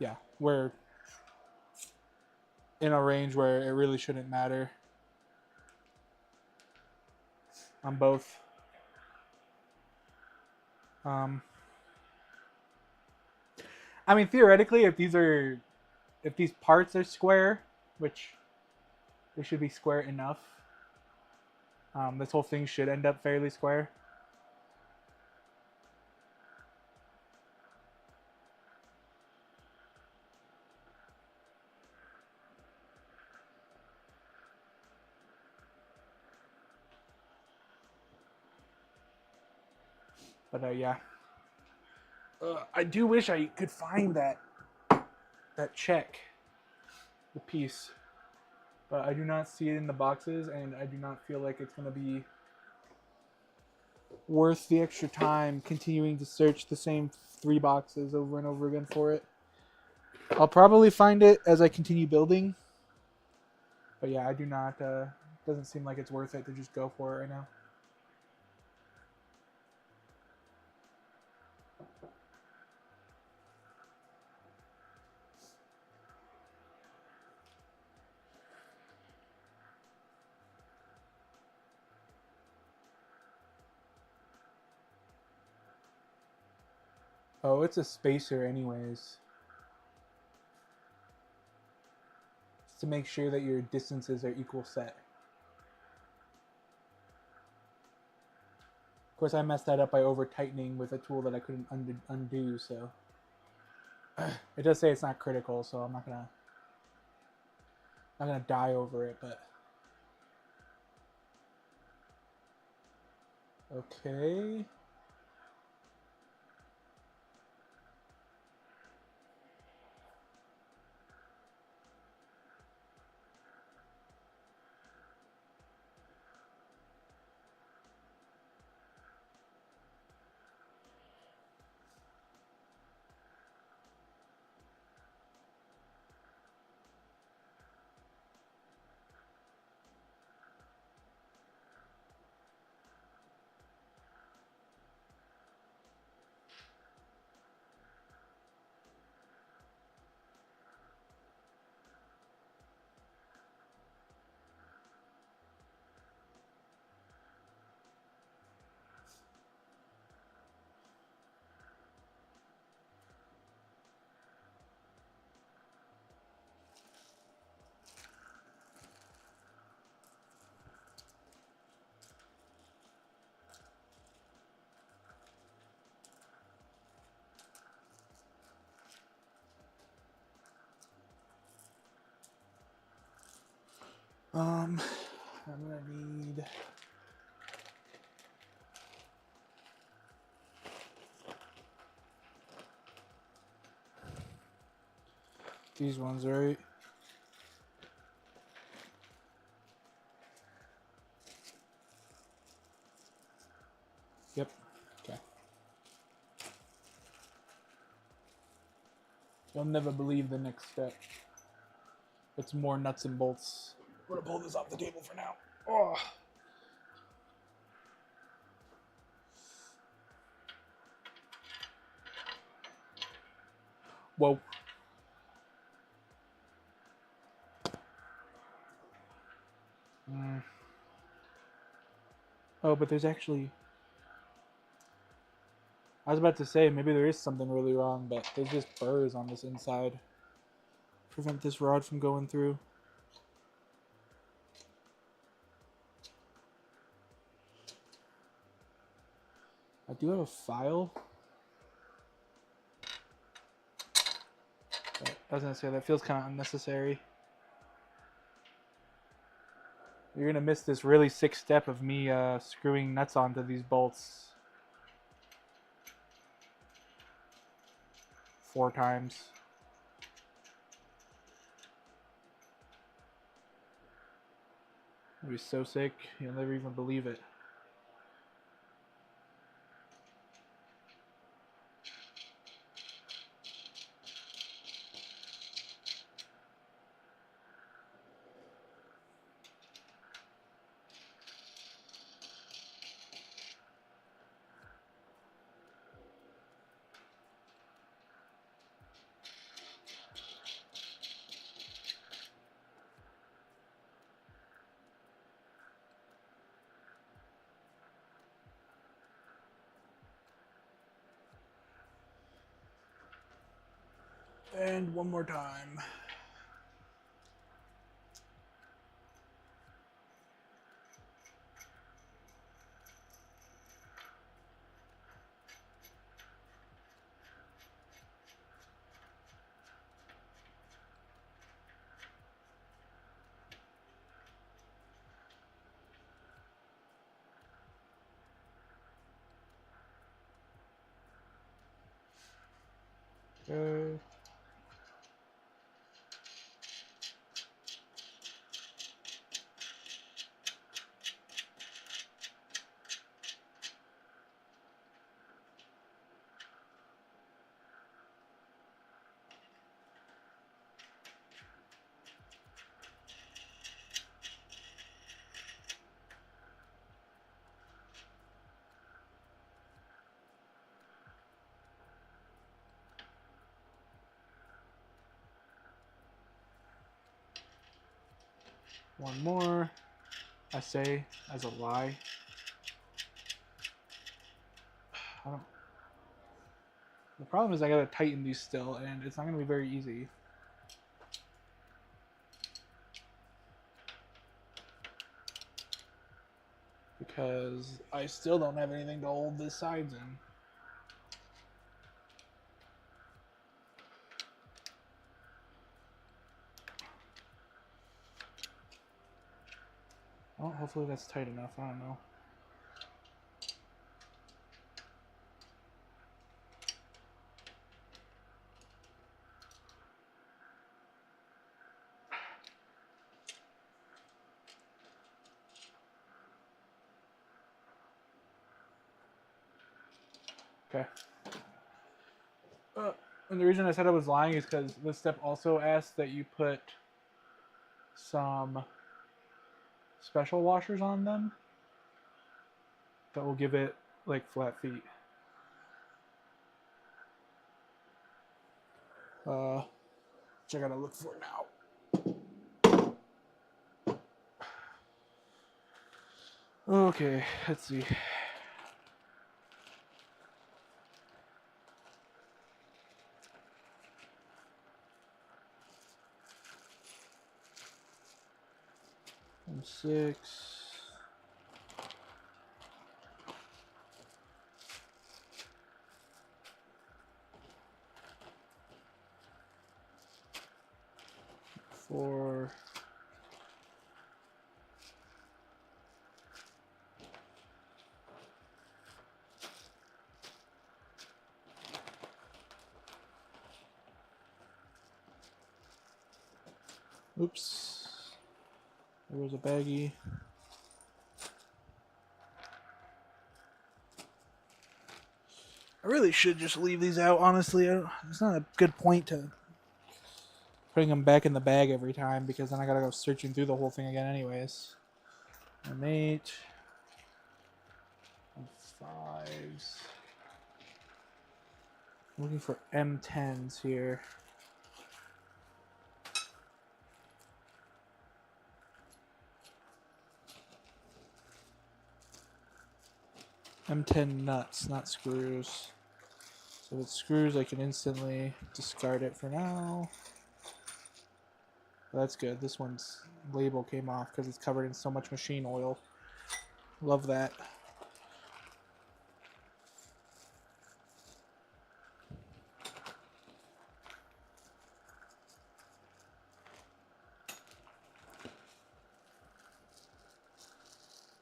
Yeah, we're in a range where it really shouldn't matter on both. I mean, theoretically, if these parts are square, which they should be square enough, this whole thing should end up fairly square. But yeah, I do wish I could find that check, the piece, but I do not see it in the boxes, and I do not feel like it's gonna be worth the extra time continuing to search the same 3 boxes over and over again for it. I'll probably find it as I continue building, but yeah, I do not. Doesn't seem like it's worth it to just go for it right now. Oh, it's a spacer anyways. Just to make sure that your distances are equal set. Of course, I messed that up by over tightening with a tool that I couldn't undo, so it does say it's not critical, so I'm not gonna die over it, but okay. I'm gonna need these ones, right? Yep. Okay. You'll never believe the next step. It's more nuts and bolts. I'm gonna pull this off the table for now. Oh. Whoa. Oh, but there's actually... I was about to say, maybe there is something really wrong, but there's just burrs on this inside. Prevent this rod from going through. I do have a file. But I was going to say, that feels kind of unnecessary. You're going to miss this really sick step of me screwing nuts onto these bolts 4 times. It'll be so sick, you'll never even believe it. And one more time. Okay. One more, I say, as a lie. The problem is I gotta tighten these still, and it's not gonna be very easy. Because I still don't have anything to hold the sides in. Well, hopefully that's tight enough. I don't know. Okay. And the reason I said I was lying is because this step also asks that you put some special washers on them that will give it like flat feet. Which I gotta look for now. Okay, let's see. And 6. Four. Oops. There was a baggie. I really should just leave these out, honestly. It's not a good point to putting them back in the bag every time because then I gotta go searching through the whole thing again anyways. M8. M5s. I'm looking for M10s here. M10 nuts, not screws. So if it's screws, I can instantly discard it for now. But that's good. This one's label came off because it's covered in so much machine oil. Love that.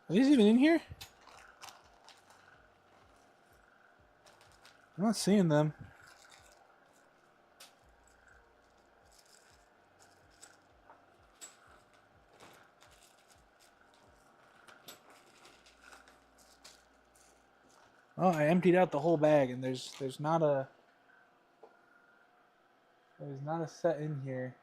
Are these even in here? I'm not seeing them. Oh, I emptied out the whole bag, and there's not a set in here.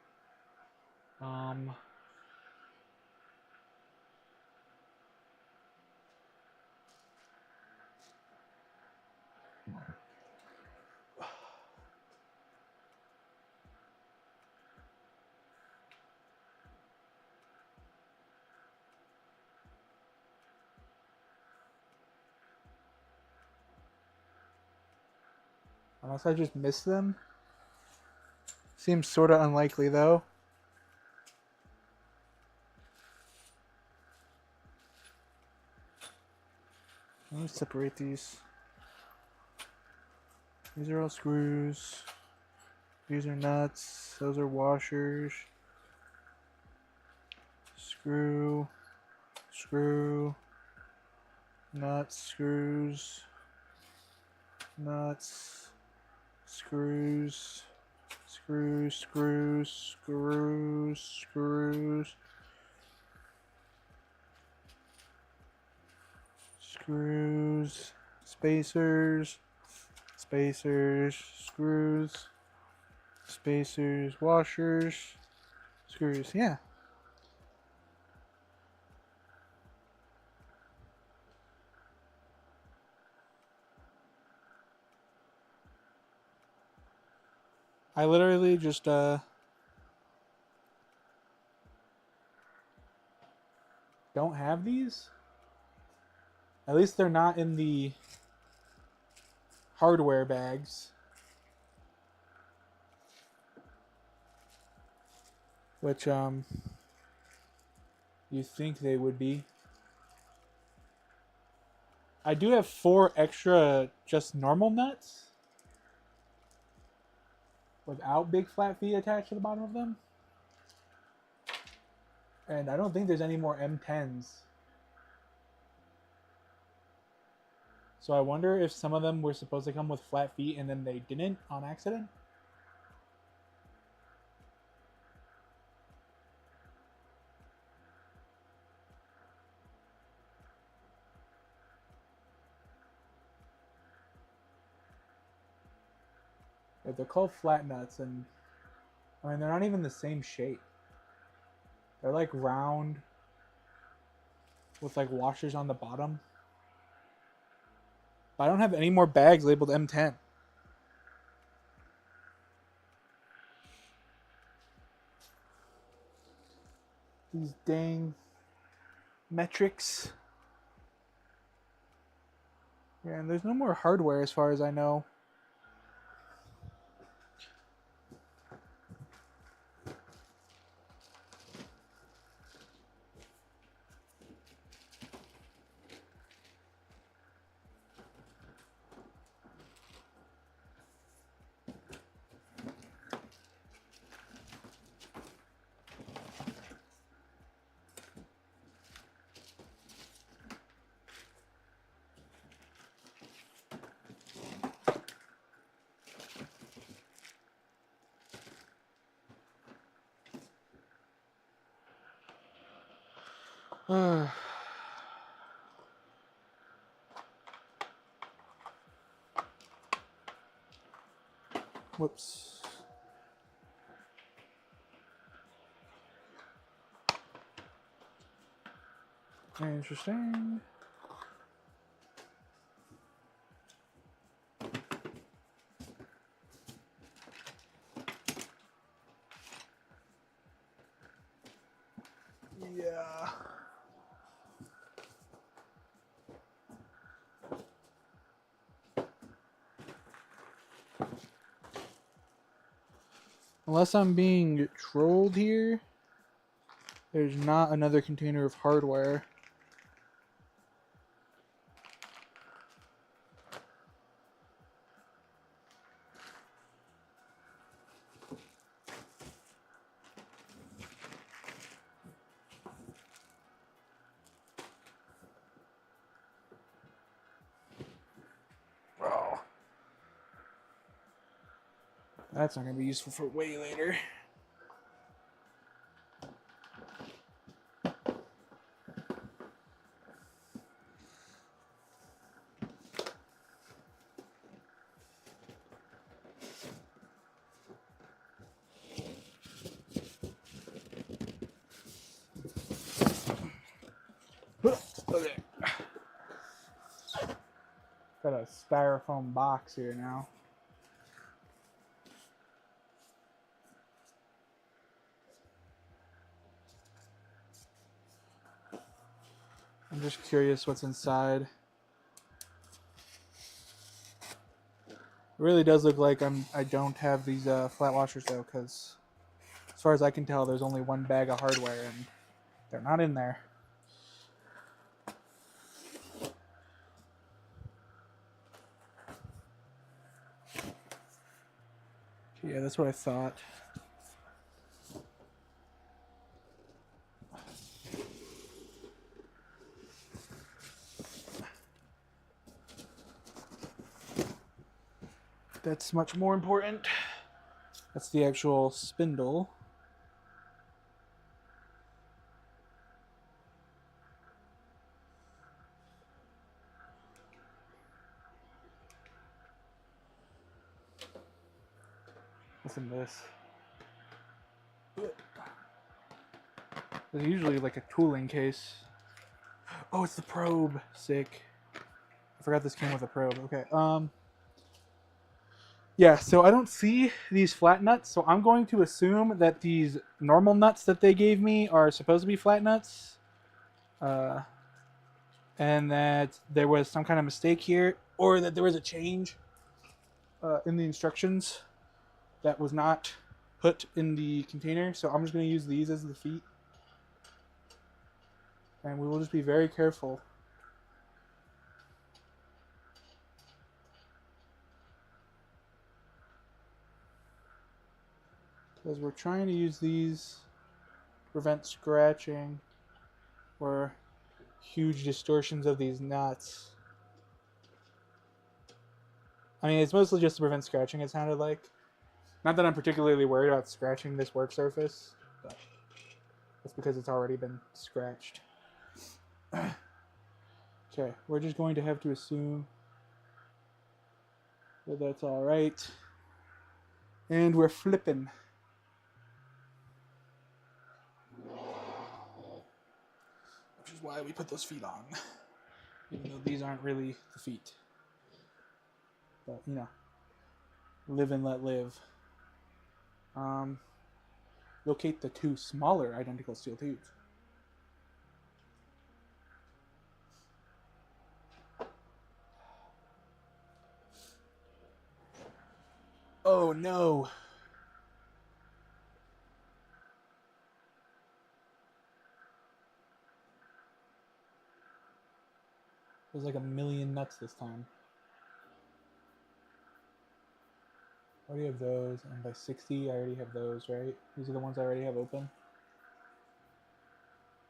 Unless I just missed them. Seems sort of unlikely, though. Let me separate these. These are all screws. These are nuts. Those are washers. Screw. Screw. Nuts. Screws. Nuts. Screws. Screws. Screws. Screws. Screws. Screws. Spacers. Spacers. Screws. Spacers. Washers. Screws. Yeah. I literally just don't have these. At least they're not in the hardware bags. Which you think they would be. I do have 4 extra just normal nuts without big flat feet attached to the bottom of them. And I don't think there's any more M10s. So I wonder if some of them were supposed to come with flat feet and then they didn't on accident. If they're called flat nuts, and I mean they're not even the same shape. They're like round with like washers on the bottom. But I don't have any more bags labeled M10. These dang metrics. Yeah, and there's no more hardware as far as I know. Whoops. Interesting. Yeah. Unless I'm being trolled here, there's not another container of hardware. Oh. That's not going to be useful for way later. Okay. Got a styrofoam box here now. I'm just curious what's inside. It really does look like I don't have these flat washers though, because as far as I can tell, there's only one bag of hardware and they're not in there. Yeah, that's what I thought. That's much more important. That's the actual spindle. Listen to this. There's usually like a tooling case. Oh, it's the probe. Sick. I forgot this came with a probe. Okay. Yeah, so I don't see these flat nuts, so I'm going to assume that these normal nuts that they gave me are supposed to be flat nuts. And that there was some kind of mistake here, or that there was a change in the instructions that was not put in the container. So I'm just going to use these as the feet. And we will just be very careful. Because we're trying to use these to prevent scratching or huge distortions of these nuts. I mean, it's mostly just to prevent scratching, it sounded like. Not that I'm particularly worried about scratching this work surface, but that's because it's already been scratched. Okay, we're just going to have to assume that that's all right. And we're flipping. Which is why we put those feet on. Even though these aren't really the feet. But, you know, live and let live. Locate the two smaller identical steel tubes. Oh no! There's like a million nuts this time. I already have those, and by 60 I already have those, right? These are the ones I already have open.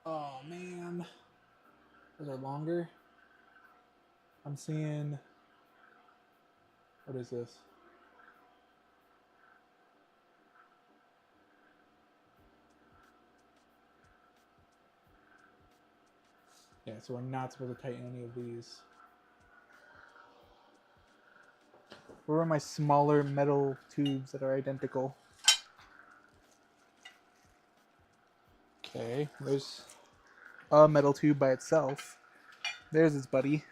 Oh man. Those are longer. I'm seeing... What is this? Yeah, so we're not supposed to tighten any of these. Where are my smaller metal tubes that are identical? Okay, there's a metal tube by itself. There's its buddy.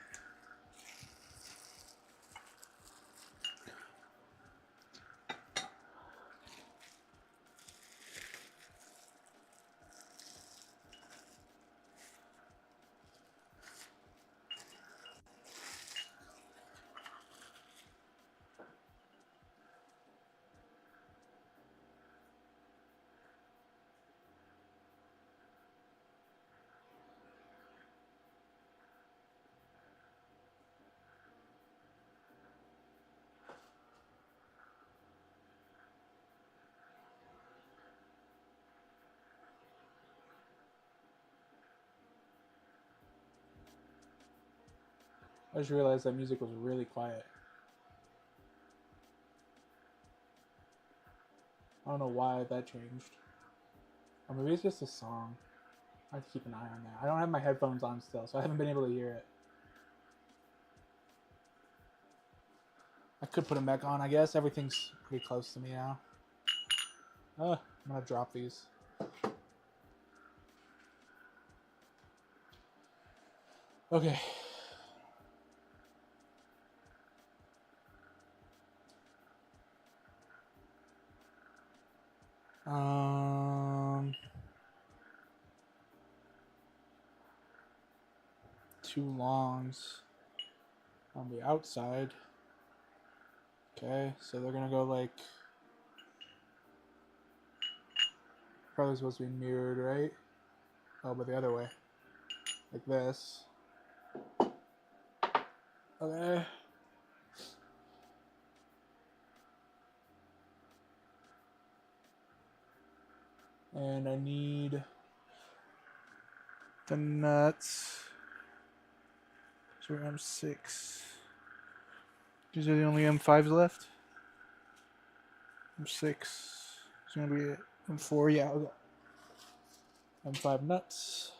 I just realized that music was really quiet. I don't know why that changed. Or maybe it's just a song. I have to keep an eye on that. I don't have my headphones on still, so I haven't been able to hear it. I could put them back on, I guess. Everything's pretty close to me now. I'm gonna drop these. Okay. Two longs on the outside. Okay, so they're gonna go like, probably supposed to be mirrored, right? Oh, but the other way, like this. Okay. And I need the nuts. So we're M6. These are the only M5s left. M6 is gonna be it. M4, yeah. Okay. M5 nuts.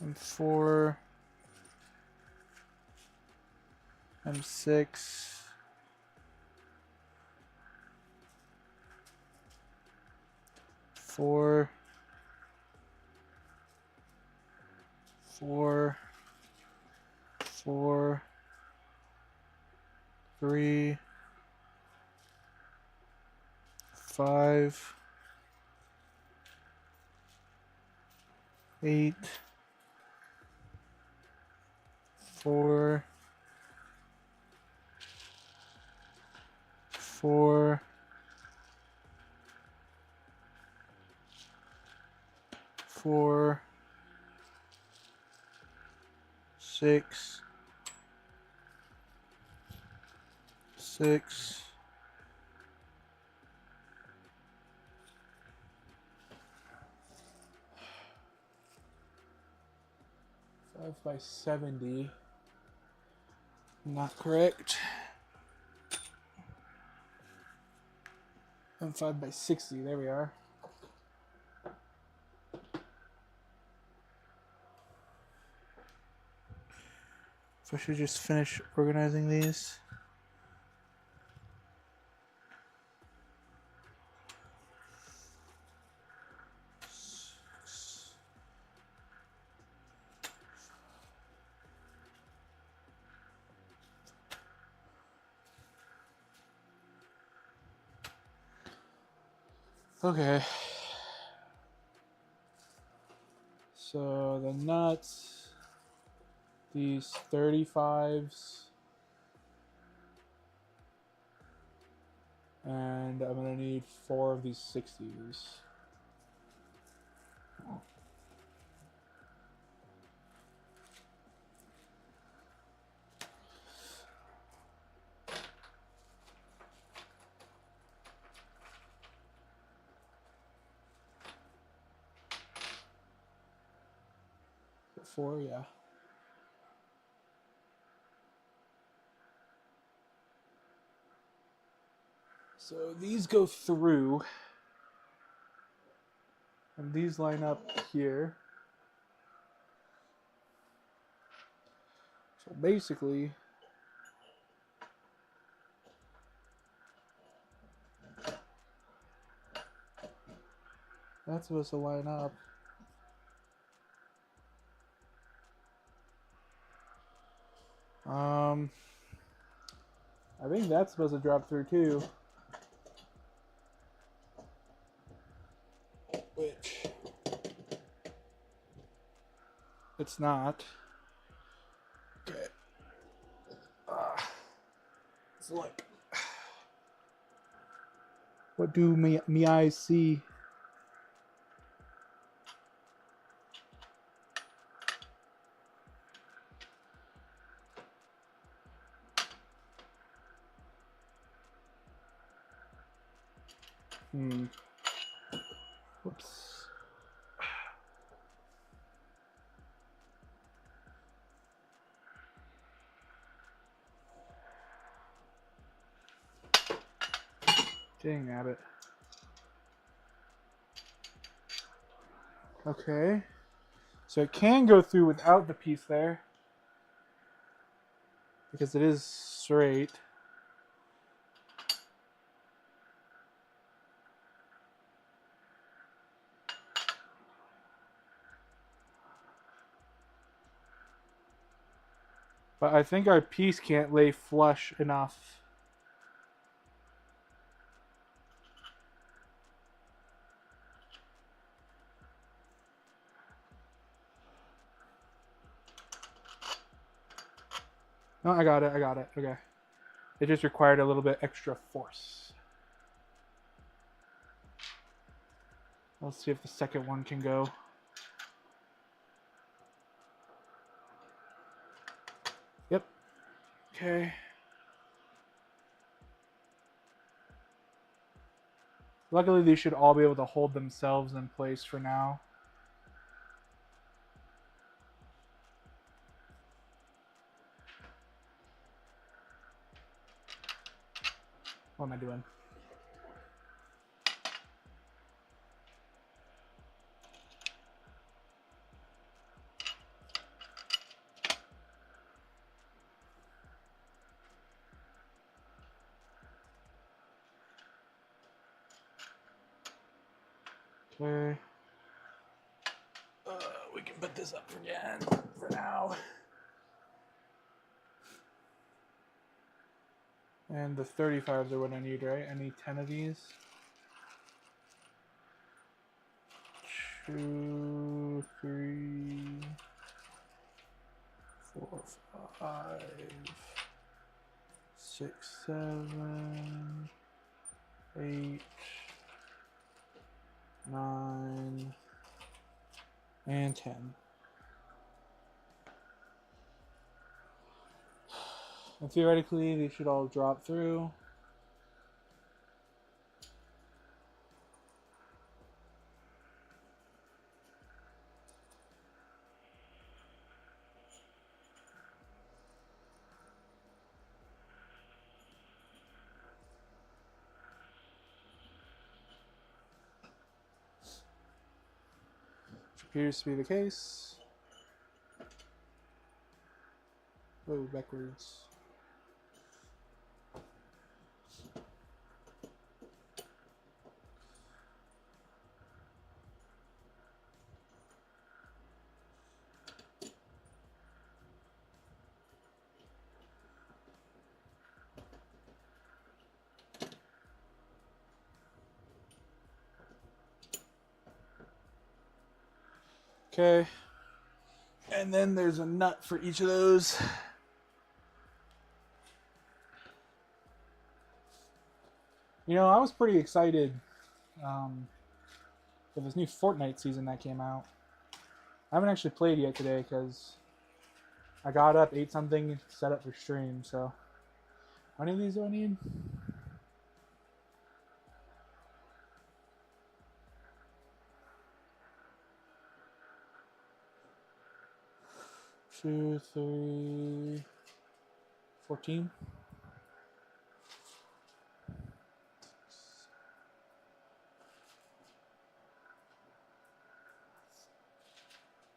M4. M6. Four. 4. 4. 3. 5. 8. 4. 4. 4. 6. 6. 5x70. Not correct. And 5x60. There we are. So I should just finish organizing these. Okay. So the nuts, these 35s, and I'm gonna need 4 of these 60s. 4, yeah. So these go through, and these line up here. So basically, that's supposed to line up. I think that's supposed to drop through too. Which it's not. Okay. It's like, what do me eyes see? Whoops. Dang at it. Okay. So it can go through without the piece there, because it is straight. But I think our piece can't lay flush enough. No, I got it. Okay. It just required a little bit extra force. Let's see if the second one can go. Yep. Okay. Luckily, these should all be able to hold themselves in place for now. What am I doing? Okay. We can put this up again for now. And the 35s are what I need, right? I need 10 of these. 2, 3, 4, 5, 6, 7, 8, 9, and 10. And theoretically, they should all drop through. Which appears to be the case. Oh, backwards. Okay. And then there's a nut for each of those. You know, I was pretty excited for this new Fortnite season that came out. I haven't actually played yet today because I got up, ate something, set up for stream. So, how many of these do I need? 2, 3, 14.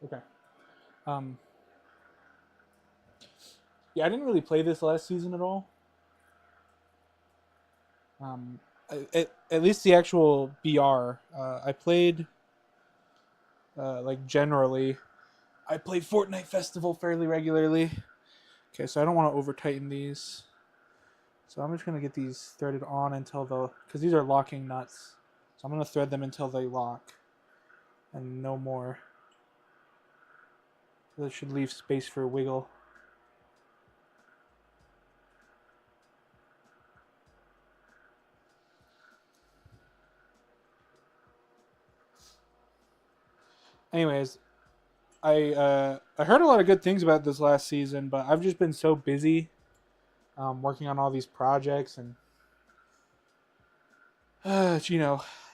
Okay. Yeah, I didn't really play this last season at all. At least the actual BR. I played, like, generally. I played Fortnite Festival fairly regularly. Okay, so I don't want to over tighten these. So I'm just going to get these threaded on until because these are locking nuts. So I'm going to thread them until they lock. And no more. So that should leave space for wiggle. Anyways, I heard a lot of good things about this last season, but I've just been so busy working on all these projects and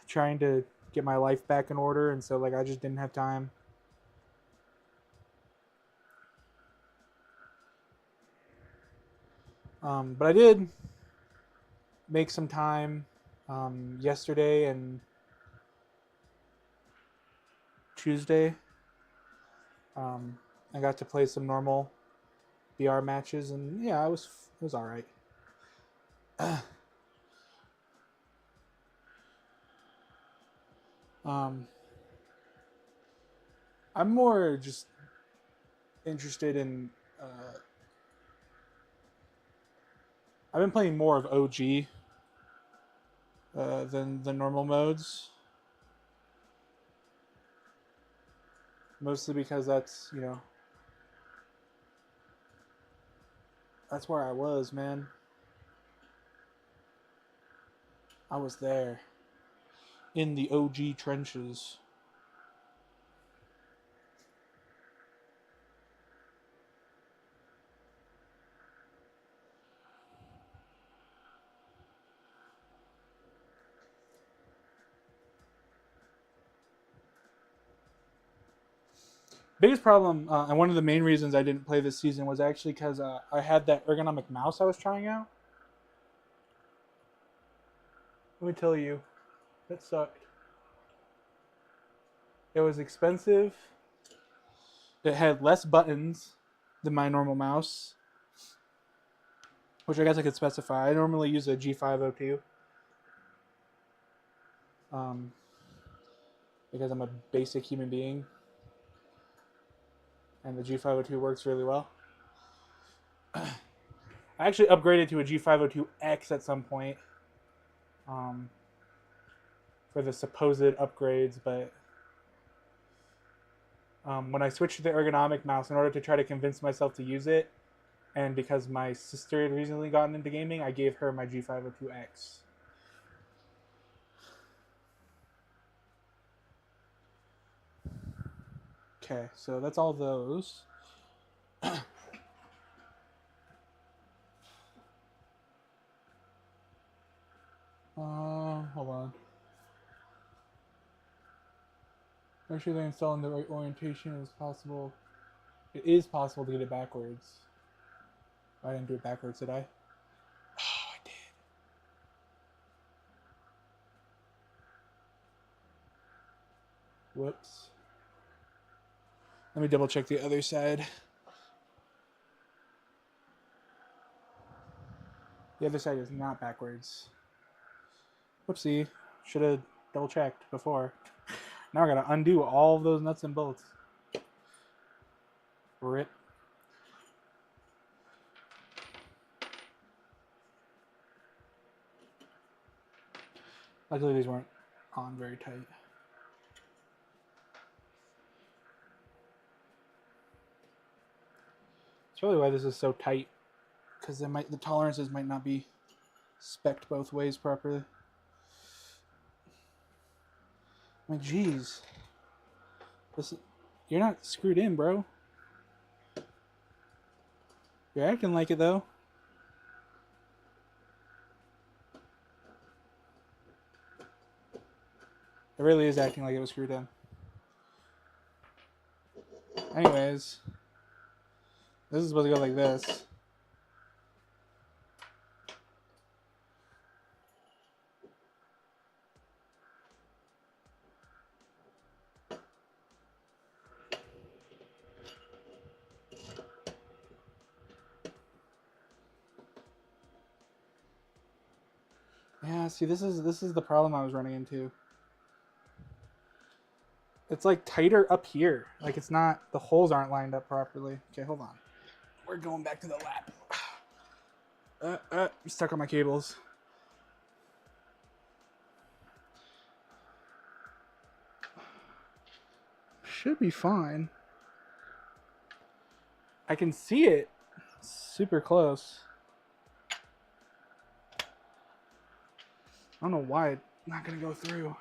trying to get my life back in order, and so like I just didn't have time. But I did make some time yesterday and Tuesday. I got to play some normal BR matches, and yeah, it was all right. I'm more just interested in. I've been playing more of OG than the normal modes, mostly because that's where I was, man. I was there in the OG trenches. Biggest problem, and one of the main reasons I didn't play this season was actually because I had that ergonomic mouse I was trying out. Let me tell you, that sucked. It was expensive. It had less buttons than my normal mouse, which I guess I could specify. I normally use a G502 because I'm a basic human being, and the G502 works really well. I actually upgraded to a G502X at some point for the supposed upgrades, but when I switched to the ergonomic mouse in order to try to convince myself to use it, and because my sister had recently gotten into gaming, I gave her my G502X. Okay, so that's all those. Hold on. Make sure they install in the right orientation as possible. It is possible to get it backwards. I didn't do it backwards, did I? Oh, I did. Whoops. Let me double check the other side. The other side is not backwards. Whoopsie. Should have double checked before. Now I gotta undo all of those nuts and bolts. Rip. Luckily these weren't on very tight. That's probably why this is so tight, because the tolerances might not be spec'd both ways properly. I'm like, geez, you're not screwed in, bro. You're acting like it though. It really is acting like it was screwed in. Anyways, This is supposed to go like this. Yeah, see, this is the problem I was running into. It's like tighter up here. Like it's not, the holes aren't lined up properly. Okay, hold on. We're going back to the lab. I'm stuck on my cables. Should be fine. I can see it super close. I don't know why it's not gonna go through.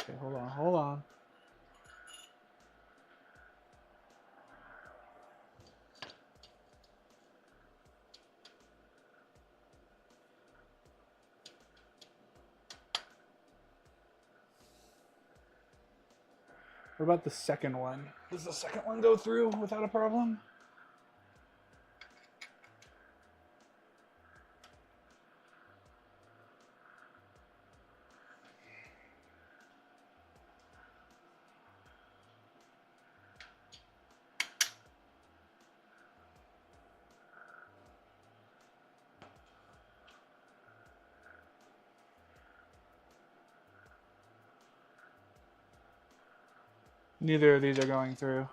Okay, hold on. What about the second one? Does the second one go through without a problem? Neither of these are going through.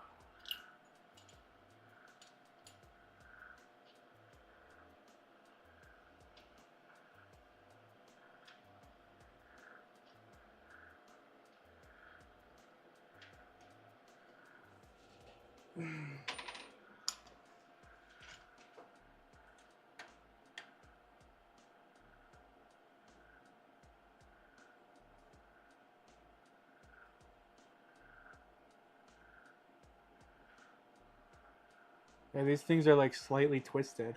Yeah, these things are like slightly twisted.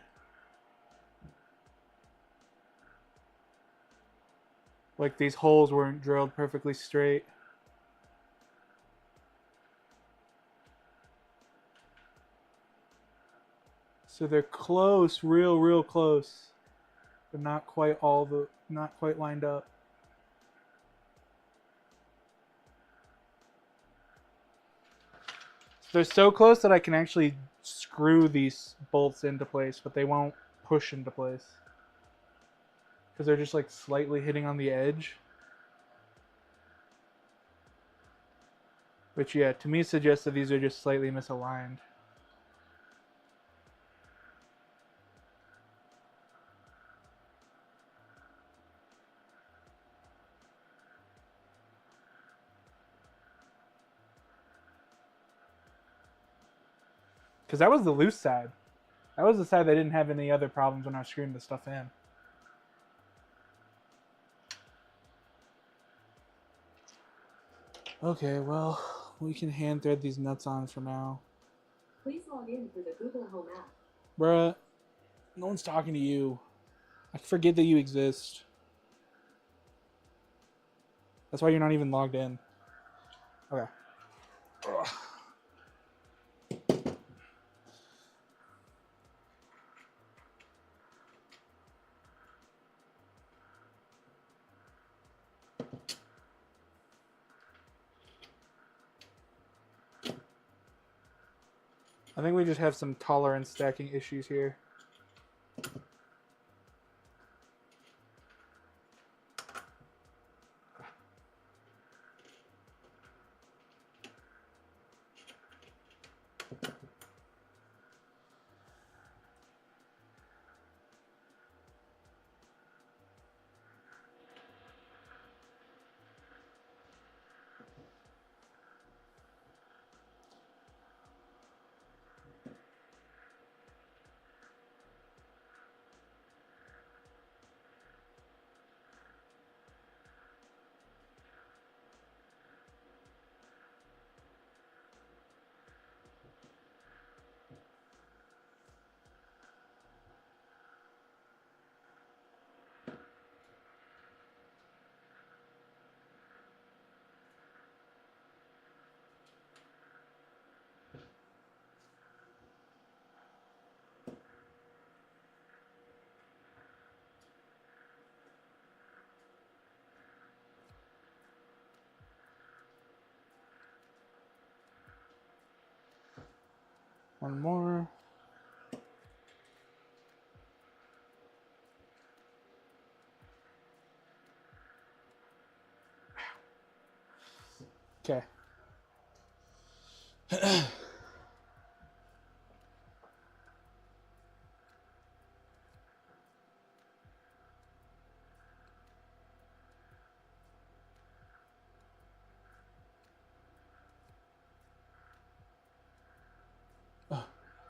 Like these holes weren't drilled perfectly straight. So they're close, real close, but not quite lined up. They're so close that I can actually screw these bolts into place, but they won't push into place because they're just like slightly hitting on the edge. Which, yeah, to me suggests that these are just slightly misaligned. Because that was the loose side. That was the side that didn't have any other problems when I was screwing the stuff in. Okay, well, we can hand thread these nuts on for now. Please log in for the Google Home app. Bruh, no one's talking to you. I forget that you exist. That's why you're not even logged in. Okay. Ugh. I think we just have some tolerance stacking issues here. One more. Okay.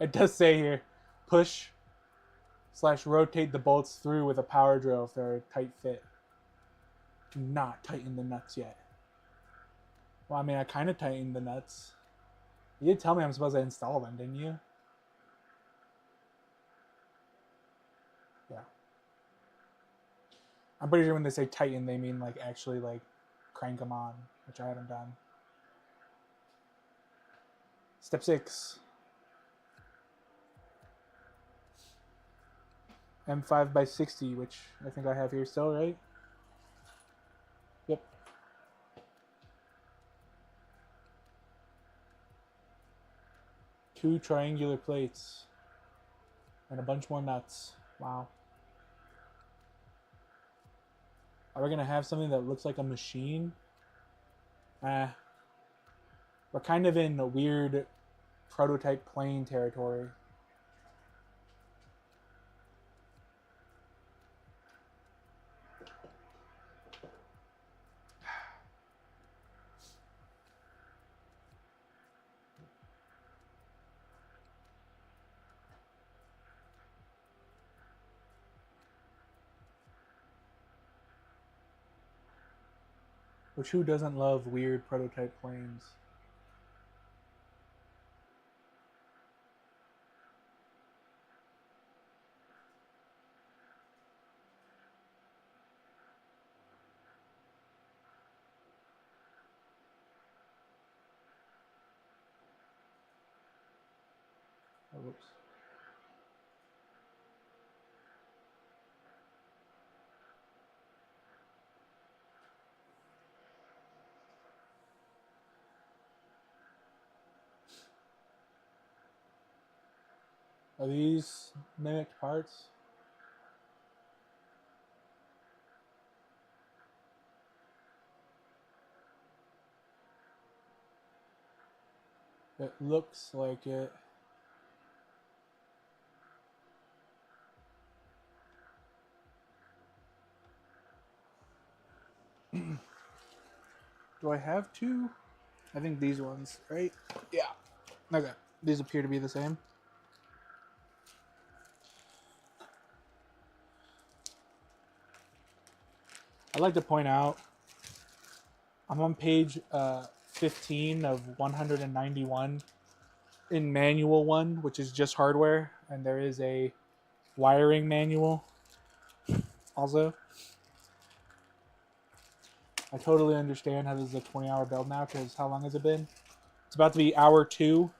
It does say here, push/rotate the bolts through with a power drill if they're a tight fit. Do not tighten the nuts yet. Well, I mean, I kind of tightened the nuts. You did tell me I'm supposed to install them, didn't you? Yeah. I'm pretty sure when they say tighten, they mean like actually like crank them on, which I haven't done. Step 6. M5x60, which I think I have here still, right? Yep. 2 triangular plates. And a bunch more nuts. Wow. Are we going to have something that looks like a machine? We're kind of in a weird prototype plane territory. Which who doesn't love weird prototype planes? Oh, whoops. Are these mimicked parts? It looks like it. Do I have 2? I think these ones, right? Yeah. Okay. These appear to be the same. I'd like to point out, I'm on page 15 of 191 in manual 1, which is just hardware, and there is a wiring manual also. I totally understand how this is a 20-hour build now, because how long has it been? It's about to be hour 2,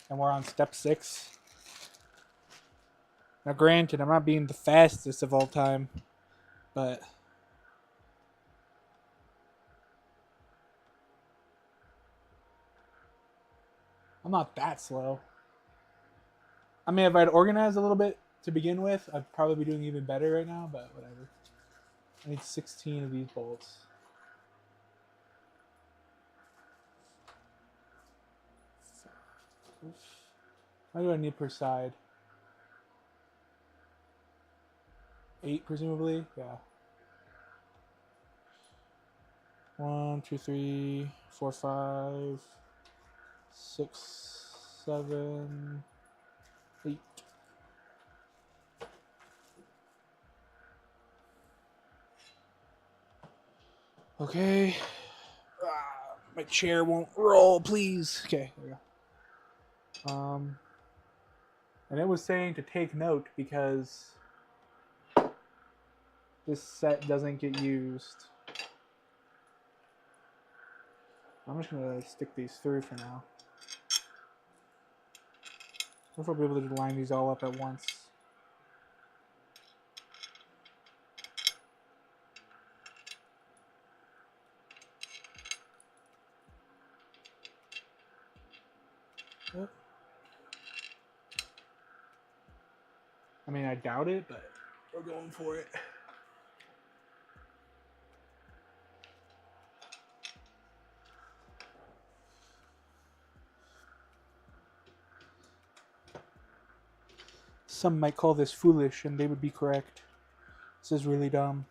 and we're on step 6. Now, granted, I'm not being the fastest of all time, but I'm not that slow. I mean, if I'd organized a little bit to begin with, I'd probably be doing even better right now, but whatever. I need 16 of these bolts. How do I need per side? 8, presumably? Yeah. 1, 2, 3, 4, 5, 6, 7, 8. Okay. My chair won't roll, please. Okay, there we go. And it was saying to take note because this set doesn't get used. I'm just gonna stick these through for now. If I'll be able to line these all up at once. Yep. mean, I doubt it, but we're going for it. Some might call this foolish, and they would be correct. This is really dumb.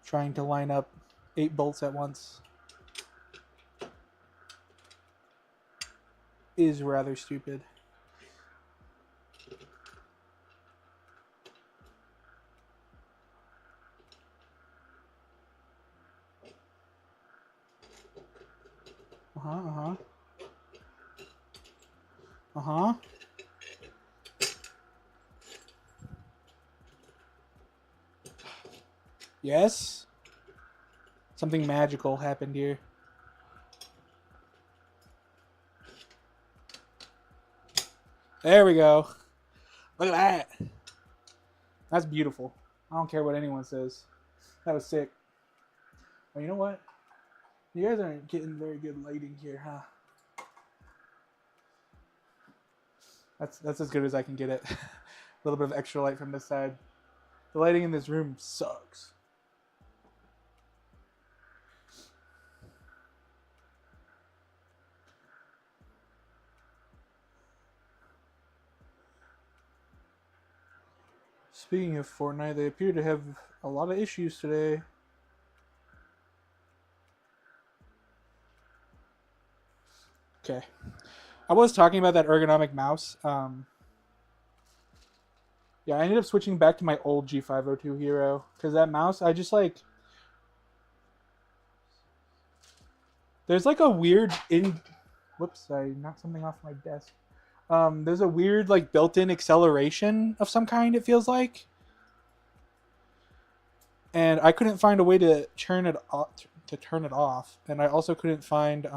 Trying to line up 8 bolts at once is rather stupid. Uh-huh. Yes? Something magical happened here. There we go. Look at that. That's beautiful. I don't care what anyone says. That was sick. Oh, you know what? You guys aren't getting very good lighting here, huh? That's as good as I can get it. A little bit of extra light from this side. The lighting in this room sucks. Speaking of Fortnite, they appear to have a lot of issues today. Okay. I was talking about that ergonomic mouse. Yeah, I ended up switching back to my old G502 Hero. Because that mouse, I just like... There's like a weird Whoops, I knocked something off my desk. There's a weird like built-in acceleration of some kind, it feels like. And I couldn't find a way to turn it off. And I also couldn't find...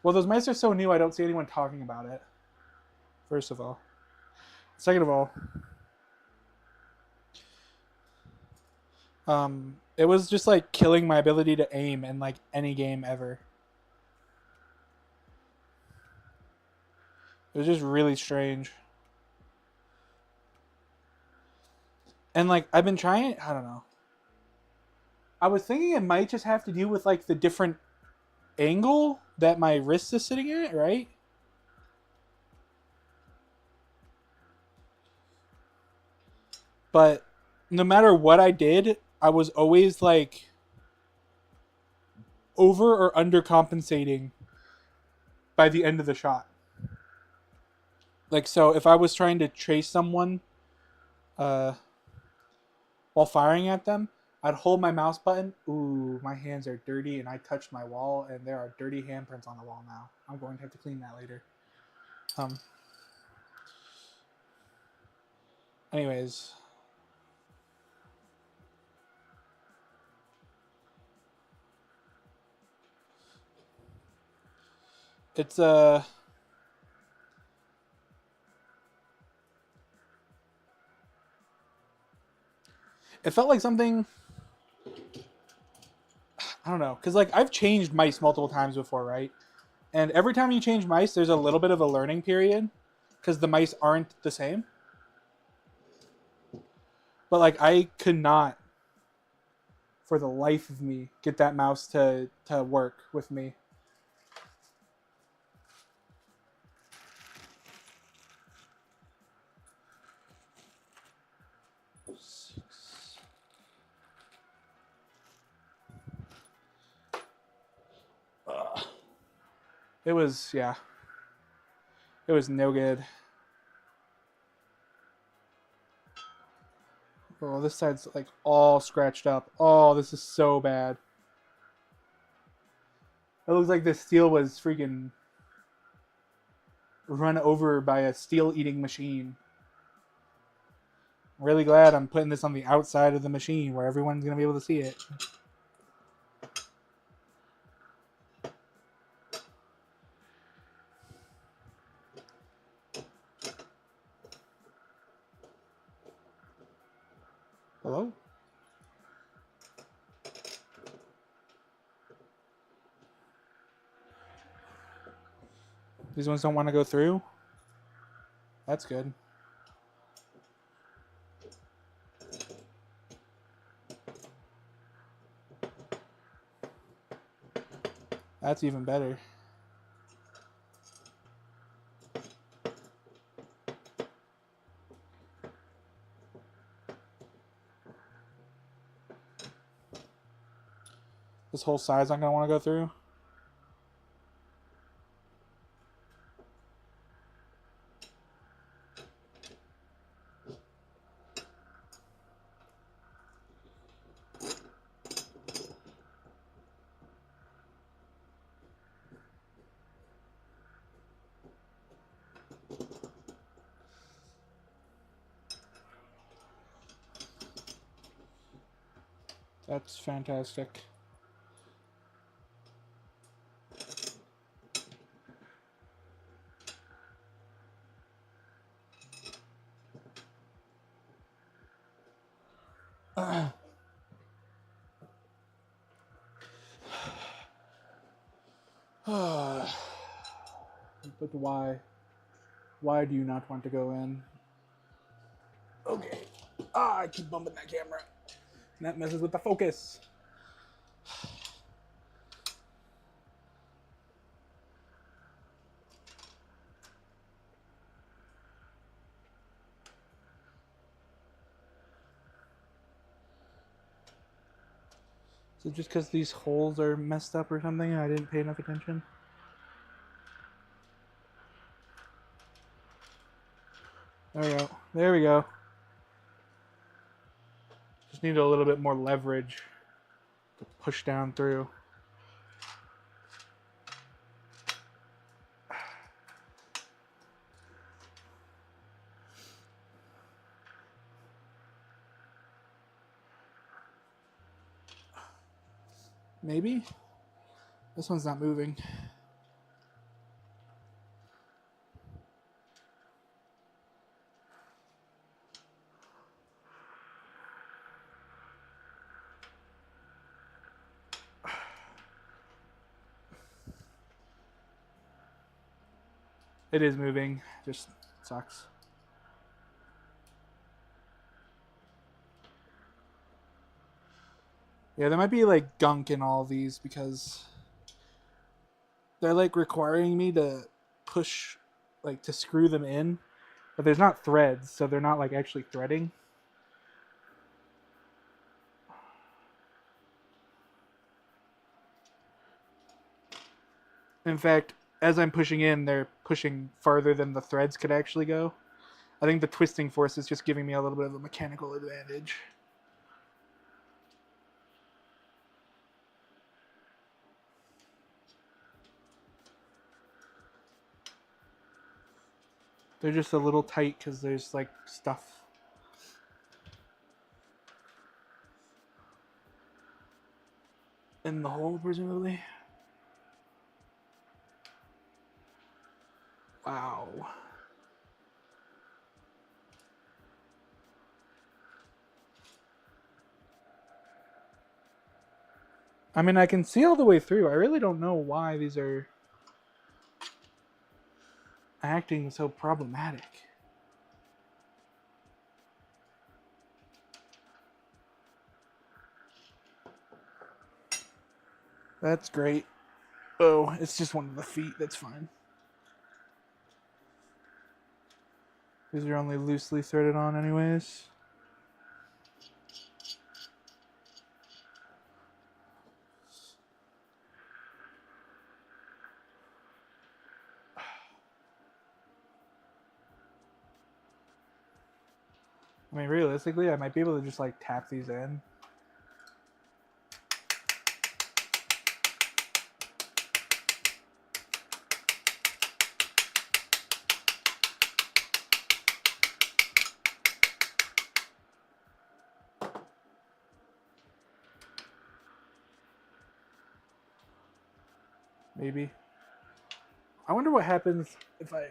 Well, those mice are so new, I don't see anyone talking about it. First of all. Second of all, it was just like killing my ability to aim in like any game ever. It was just really strange. And like I've been trying, I don't know. I was thinking it might just have to do with like the different angle that my wrist is sitting at, right? But no matter what I did, I was always like over or undercompensating by the end of the shot. Like, so if I was trying to chase someone while firing at them, I'd hold my mouse button. Ooh, my hands are dirty, and I touched my wall, and there are dirty handprints on the wall now. I'm going to have to clean that later. Anyways. It's, it felt like something... I don't know, because like I've changed mice multiple times before, right? And every time you change mice, there's a little bit of a learning period because the mice aren't the same. But like I could not, for the life of me, get that mouse to work with me. It was, yeah. It was no good. Oh, this side's like all scratched up. Oh, this is so bad. It looks like this steel was freaking run over by a steel eating machine. I'm really glad I'm putting this on the outside of the machine where everyone's going to be able to see it. Hello? These ones don't want to go through? That's good. That's even better. This whole side's not going to want to go through. That's fantastic. But why? Why do you not want to go in? Okay. I keep bumping that camera. And that messes with the focus. Is it just because these holes are messed up or something and I didn't pay enough attention? There we go. There we go. Just need a little bit more leverage to push down through. Maybe? This one's not moving. It is moving, just sucks. Yeah, there might be like gunk in all these because they're like requiring me to push, like to screw them in, but there's not threads, so they're not like actually threading. In fact, as I'm pushing in, they're pushing farther than the threads could actually go. I think the twisting force is just giving me a little bit of a mechanical advantage. They're just a little tight because there's like stuff in the hole, presumably. Wow. I mean, I can see all the way through. I really don't know why these are acting so problematic. That's great. Oh, it's just one of the feet. That's fine. These are only loosely threaded on anyways. I mean, realistically, I might be able to just like tap these in. Maybe. I wonder what happens if I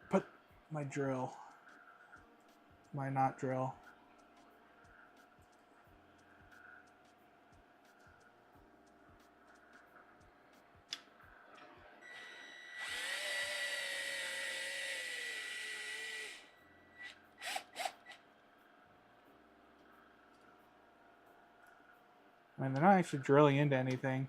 put my drill, my not drill. I mean, they're not actually drilling into anything.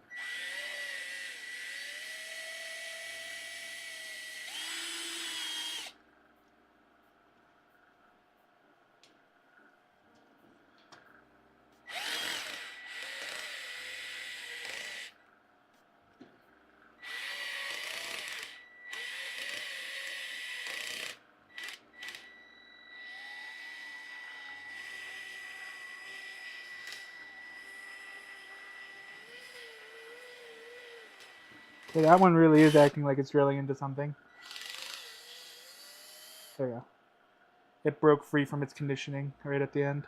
So that one really is acting like it's drilling into something. There we go. It broke free from its conditioning right at the end.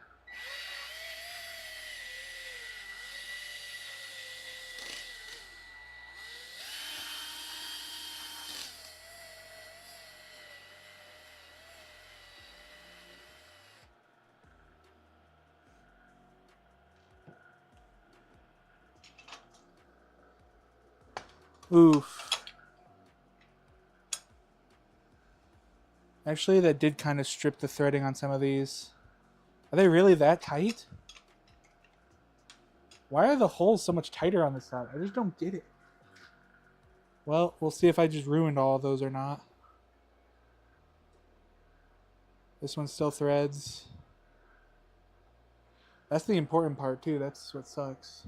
Oof. Actually, that did kind of strip the threading on some of these. Are they really that tight? Why are the holes so much tighter on this side? I just don't get it. Well, we'll see if I just ruined all of those or not. This one still threads. That's the important part, too. That's what sucks.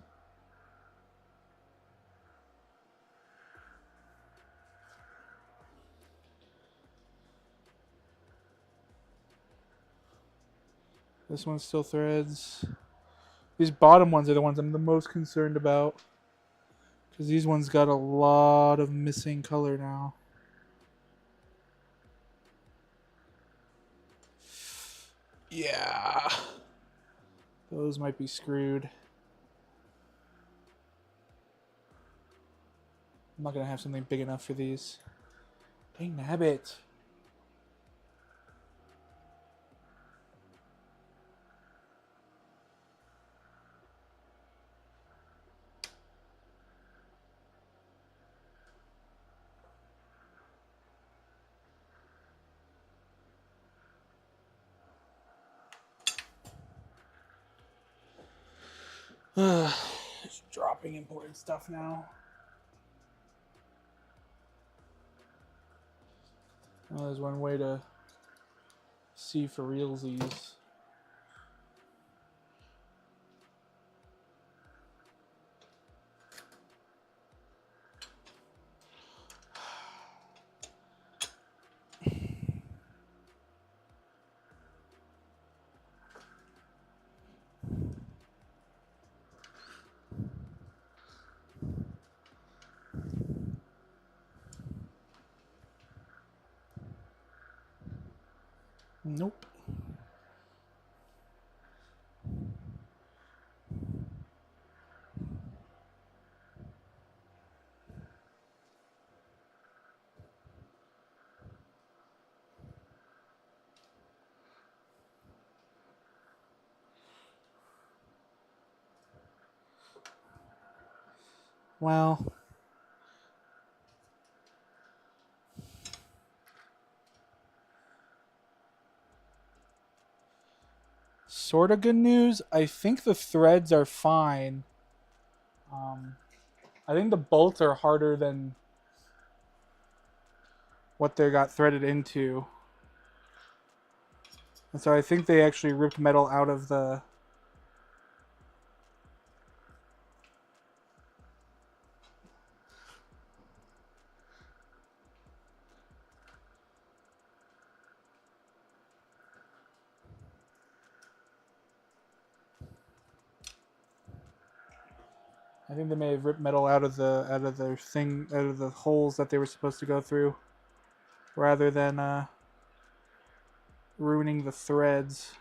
This one still threads. These bottom ones are the ones I'm the most concerned about. Because these ones got a lot of missing color now. Yeah. Those might be screwed. I'm not going to have something big enough for these. Dang nabbit. Just dropping important stuff now. Well, there's one way to see for realsies. Nope. Well, sort of good news. I think the threads are fine. I think the bolts are harder than what they got threaded into. And so I think they actually ripped metal out of the... I think they may have ripped metal out of the holes that they were supposed to go through, rather than ruining the threads.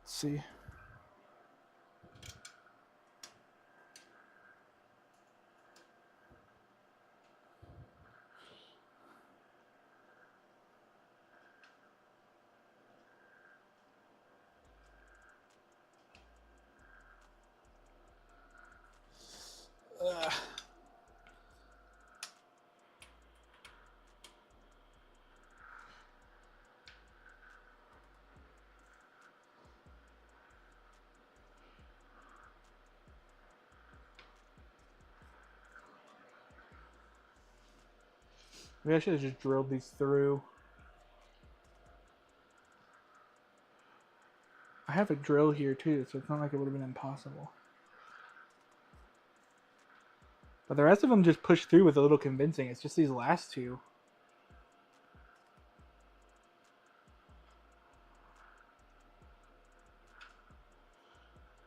Let's see. Ugh. Maybe I should have just drilled these through. I have a drill here too, so it's not like it would have been impossible. But the rest of them just push through with a little convincing. It's just these last two.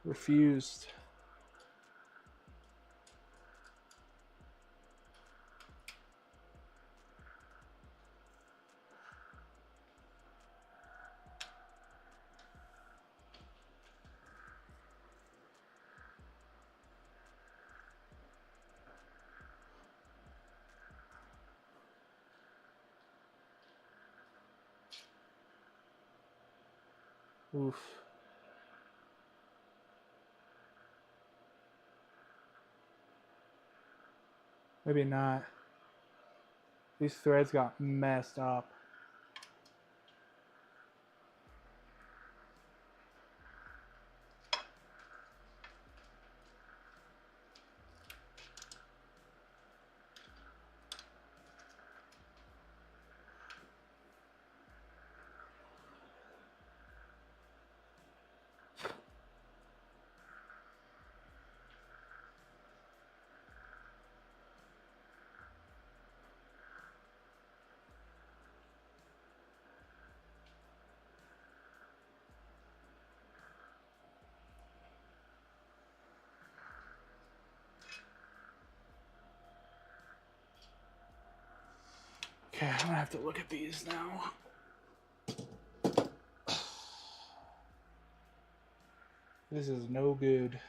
Refused. Oof. Maybe not. These threads got messed up. Okay, I'm gonna have to look at these now. This is no good.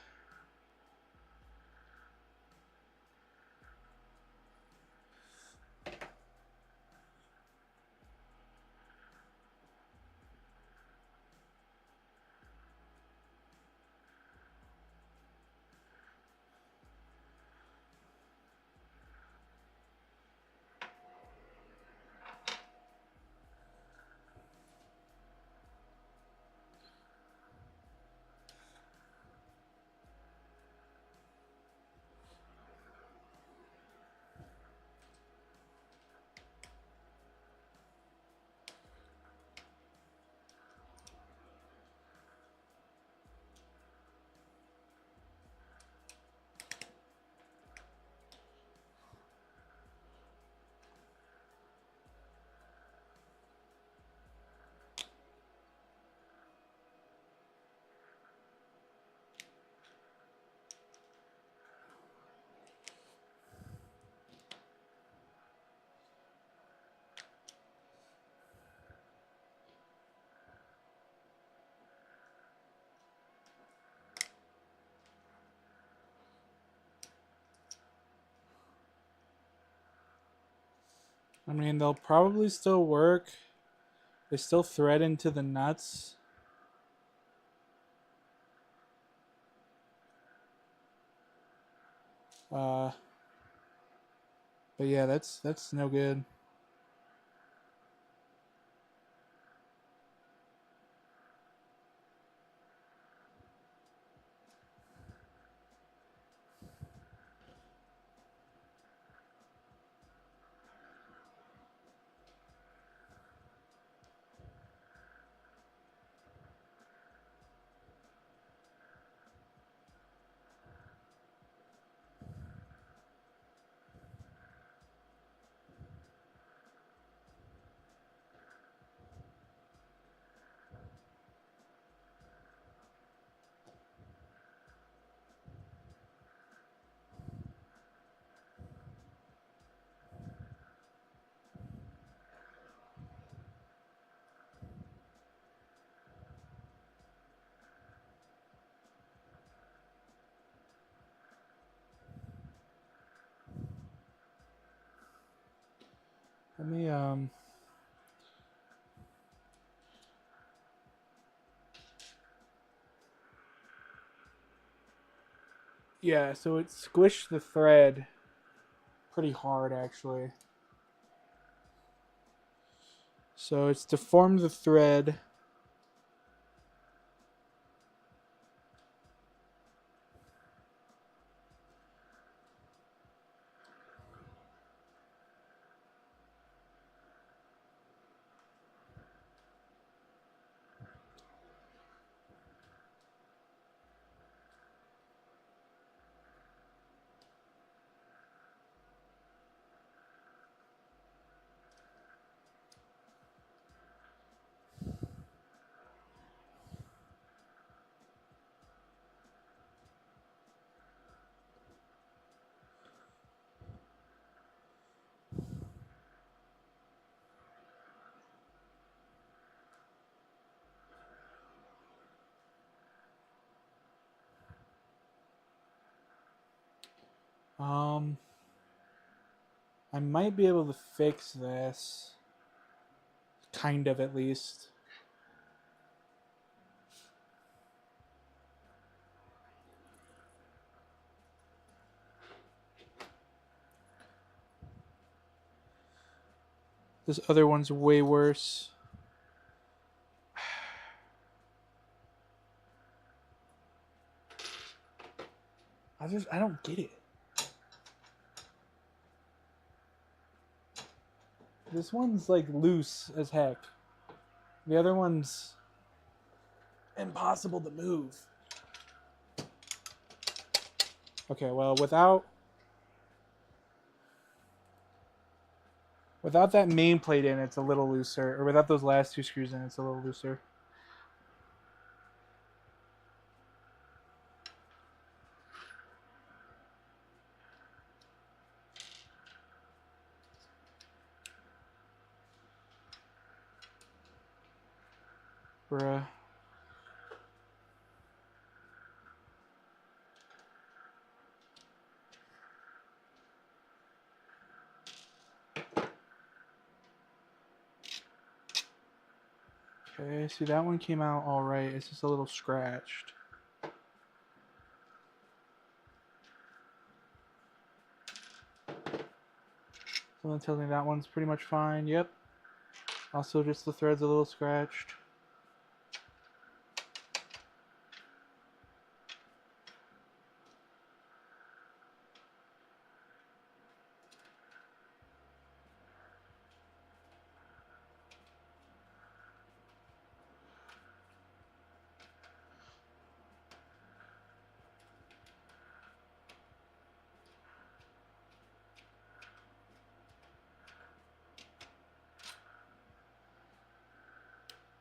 I mean, they'll probably still work. They still thread into the nuts. But yeah, that's no good. Let me Yeah, so it squished the thread pretty hard, actually. So it's deformed the thread. Um, I might be able to fix this. Kind of, at least. This other one's way worse. I don't get it. This one's like loose as heck. The other one's impossible to move. Okay, well, without that main plate in, it's a little looser. Or without those last two screws in, it's a little looser. Bruh. Okay, see, that one came out alright. It's just a little scratched. Someone tells me that one's pretty much fine. Yep. Also, just the thread's a little scratched.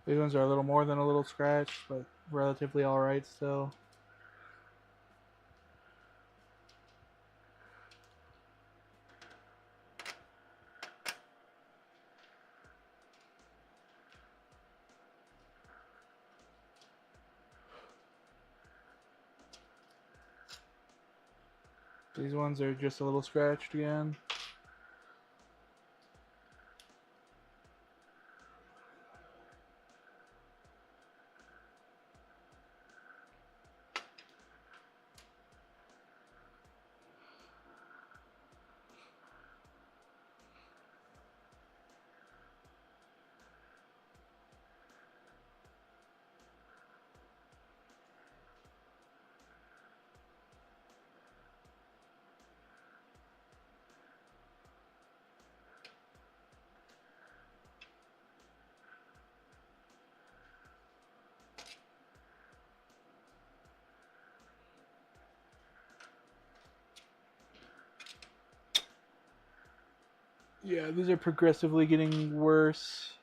These ones are a little more than a little scratched, but relatively alright still. These ones are just a little scratched again. Yeah, these are progressively getting worse.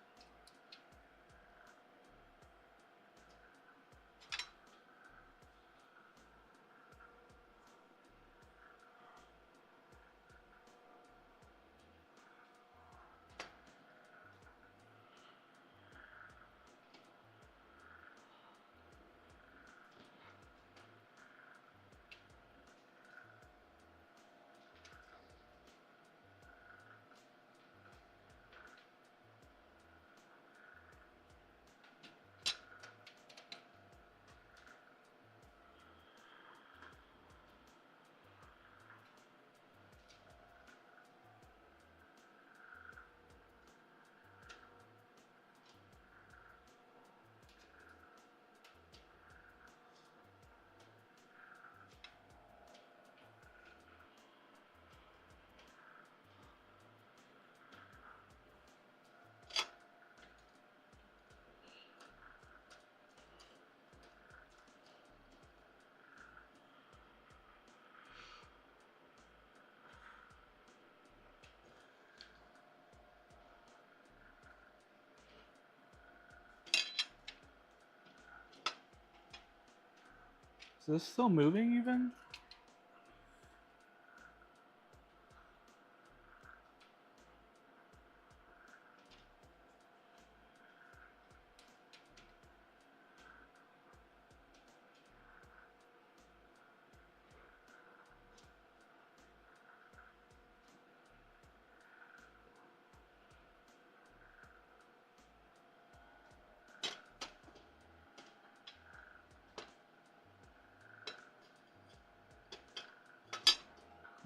Is this still moving even?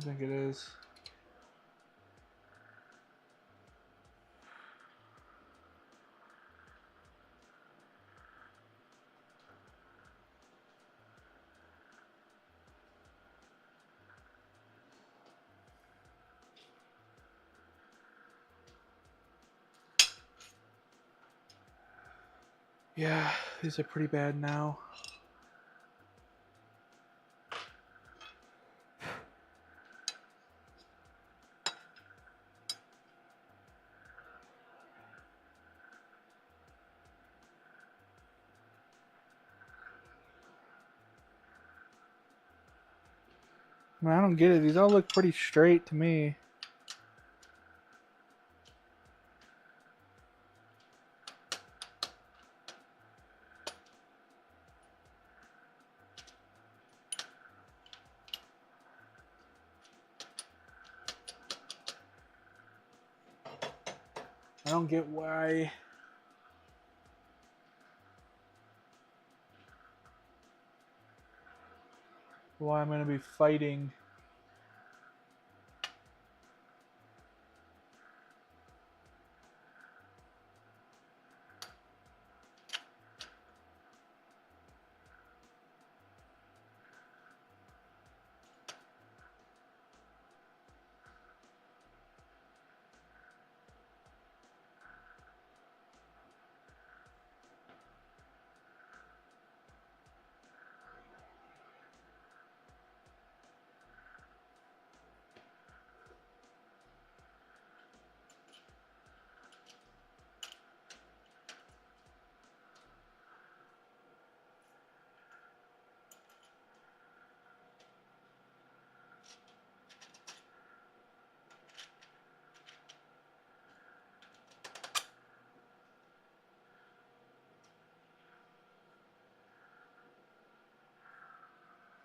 I think it is. Yeah, these are pretty bad now. I mean, I don't get it. These all look pretty straight to me. I don't get why I'm going to be fighting.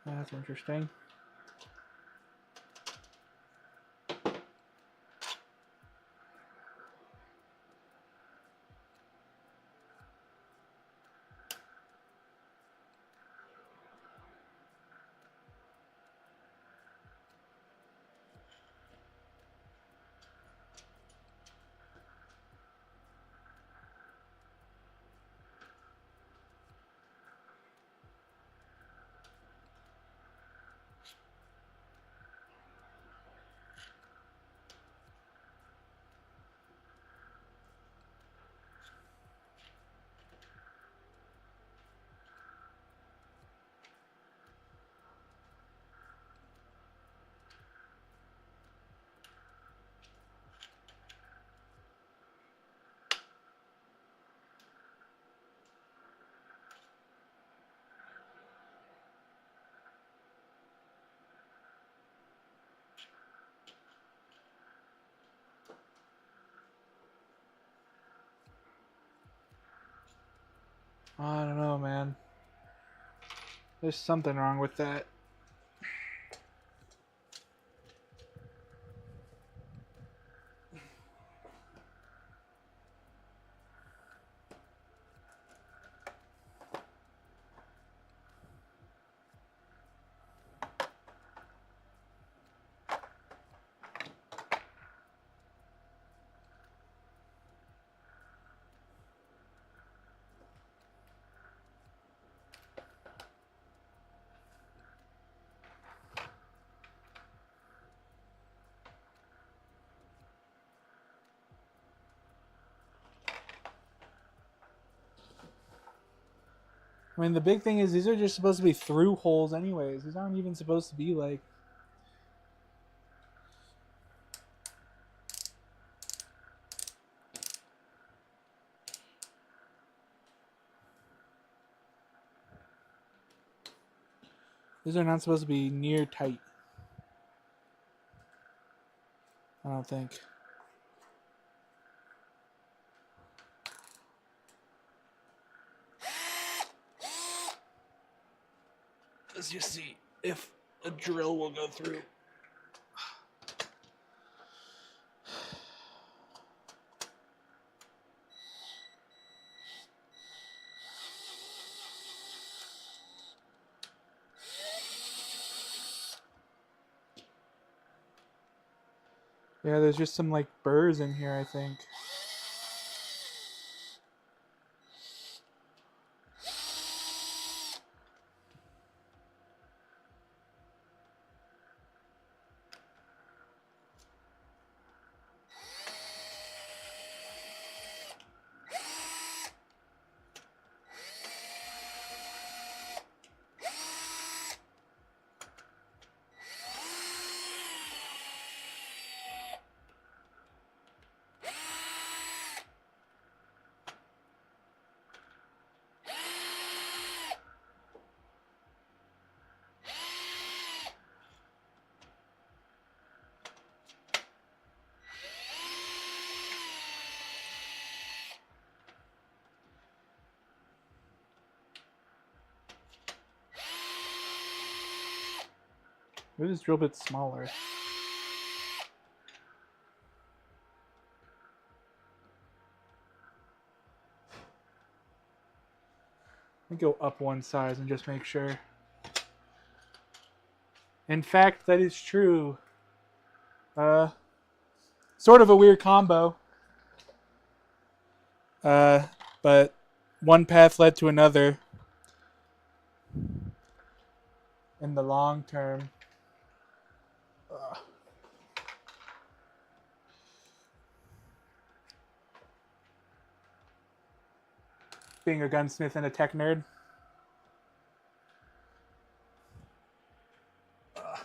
That's interesting. I don't know, man. There's something wrong with that. I mean, the big thing is these are just supposed to be through holes anyways. These aren't even supposed to be like... These are not supposed to be near tight. I don't think. Let's just see if a drill will go through. Yeah, there's just some like burrs in here, I think. Maybe this drill bit's smaller. Let me go up one size and just make sure. In fact, that is true. Sort of a weird combo. But one path led to another in the long term. Being a gunsmith and a tech nerd. Let's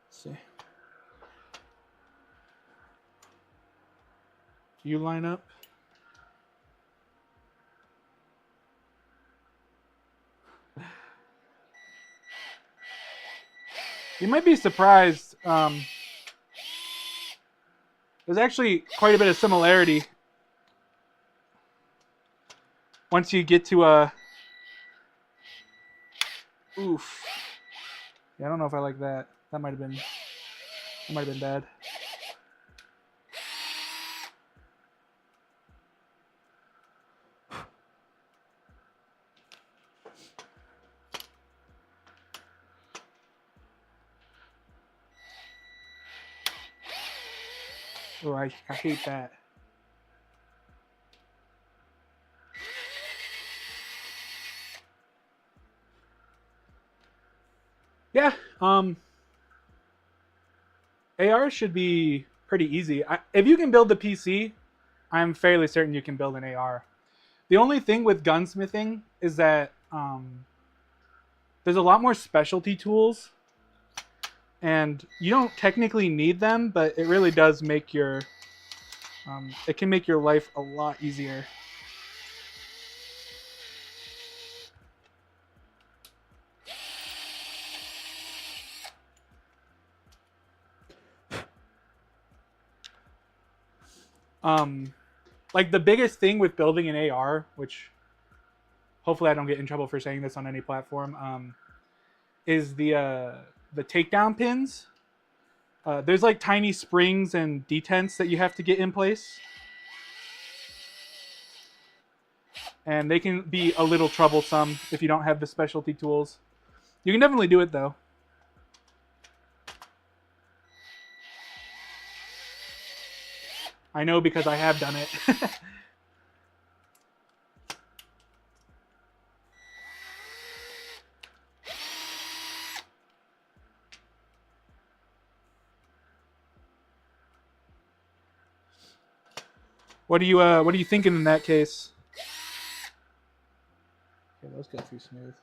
see. Do you line up? You might be surprised. There's actually quite a bit of similarity once you get to a... Oof. Yeah, I don't know if I like that. That might have been bad. Oh, I hate that. Yeah, AR should be pretty easy. If you can build the PC, I'm fairly certain you can build an AR. The only thing with gunsmithing is that there's a lot more specialty tools, and you don't technically need them, but it really does make your it can make your life a lot easier. Like the biggest thing with building an AR, which hopefully I don't get in trouble for saying this on any platform, is the takedown pins. There's like tiny springs and detents that you have to get in place, and they can be a little troublesome if you don't have the specialty tools. You can definitely do it though. I know because I have done it. What are you thinking in that case? Okay, those go too smooth.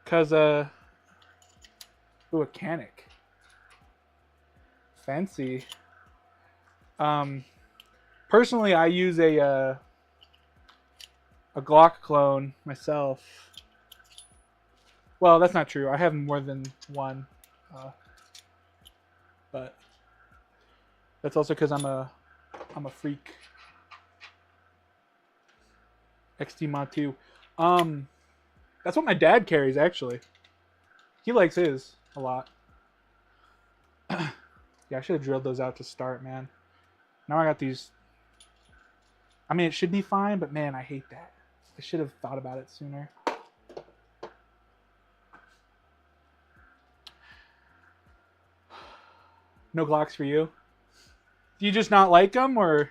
Cause ooh, a canic. Fancy. Personally, I use a Glock clone myself. Well, that's not true. I have more than one, but that's also because I'm a freak. XT Mod 2. That's what my dad carries actually. He likes his a lot. Yeah, I should have drilled those out to start, man. Now I got these. I mean, it should be fine, but man, I hate that. I should have thought about it sooner. No Glocks for you? Do you just not like them, or?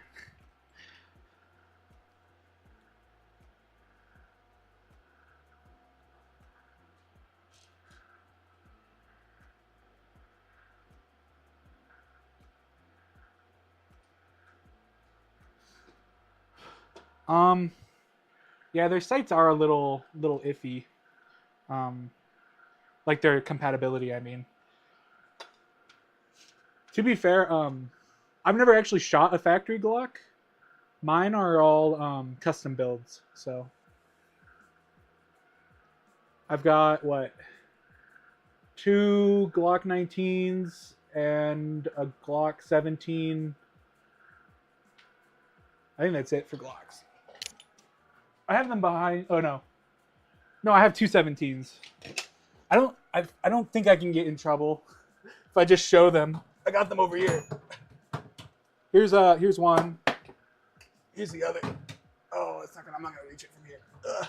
Yeah, their sights are a little iffy. Like their compatibility, I mean. To be fair, I've never actually shot a factory Glock. Mine are all custom builds, so I've got what, 2 Glock 19s and a Glock 17. I think that's it for Glocks. I have them behind. Oh no, I have 2 17s. I don't think I can get in trouble if I just show them. I got them over here. Here's one. Here's the other. Oh, I'm not gonna reach it from here. Ugh.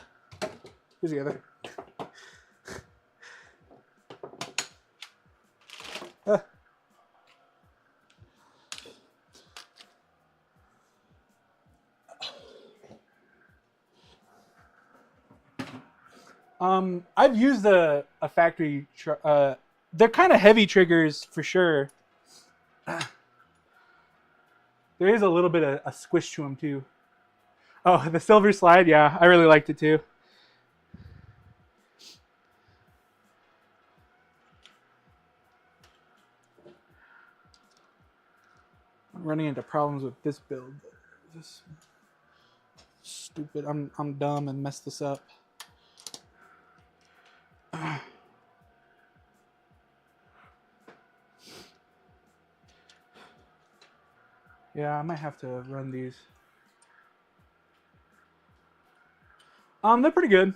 Here's the other. I've used a factory. They're kind of heavy triggers for sure. There is a little bit of a squish to them too. Oh, the silver slide, yeah, I really liked it too. I'm running into problems with this build. This stupid. I'm dumb and messed this up. Yeah, I might have to run these. They're pretty good.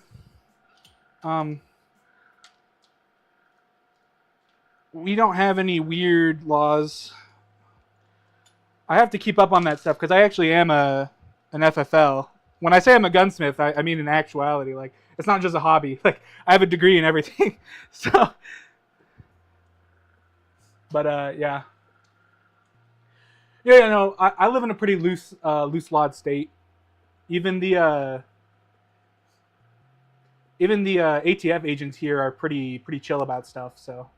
We don't have any weird laws. I have to keep up on that stuff because I actually am an FFL. When I say I'm a gunsmith, I mean in actuality. Like, it's not just a hobby. Like, I have a degree in everything. So, but yeah. Yeah, no, I live in a pretty loose lawed state. Even the ATF agents here are pretty chill about stuff. So.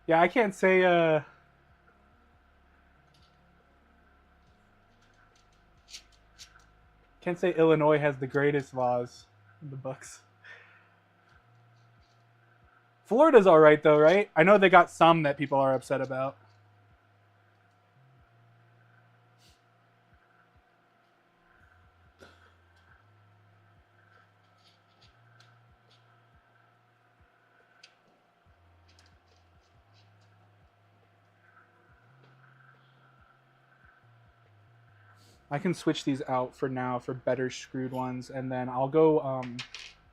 Yeah, I can't say Illinois has the greatest laws in the books. Florida's all right though, right? I know they got some that people are upset about. I can switch these out for now for better screwed ones, and then I'll go.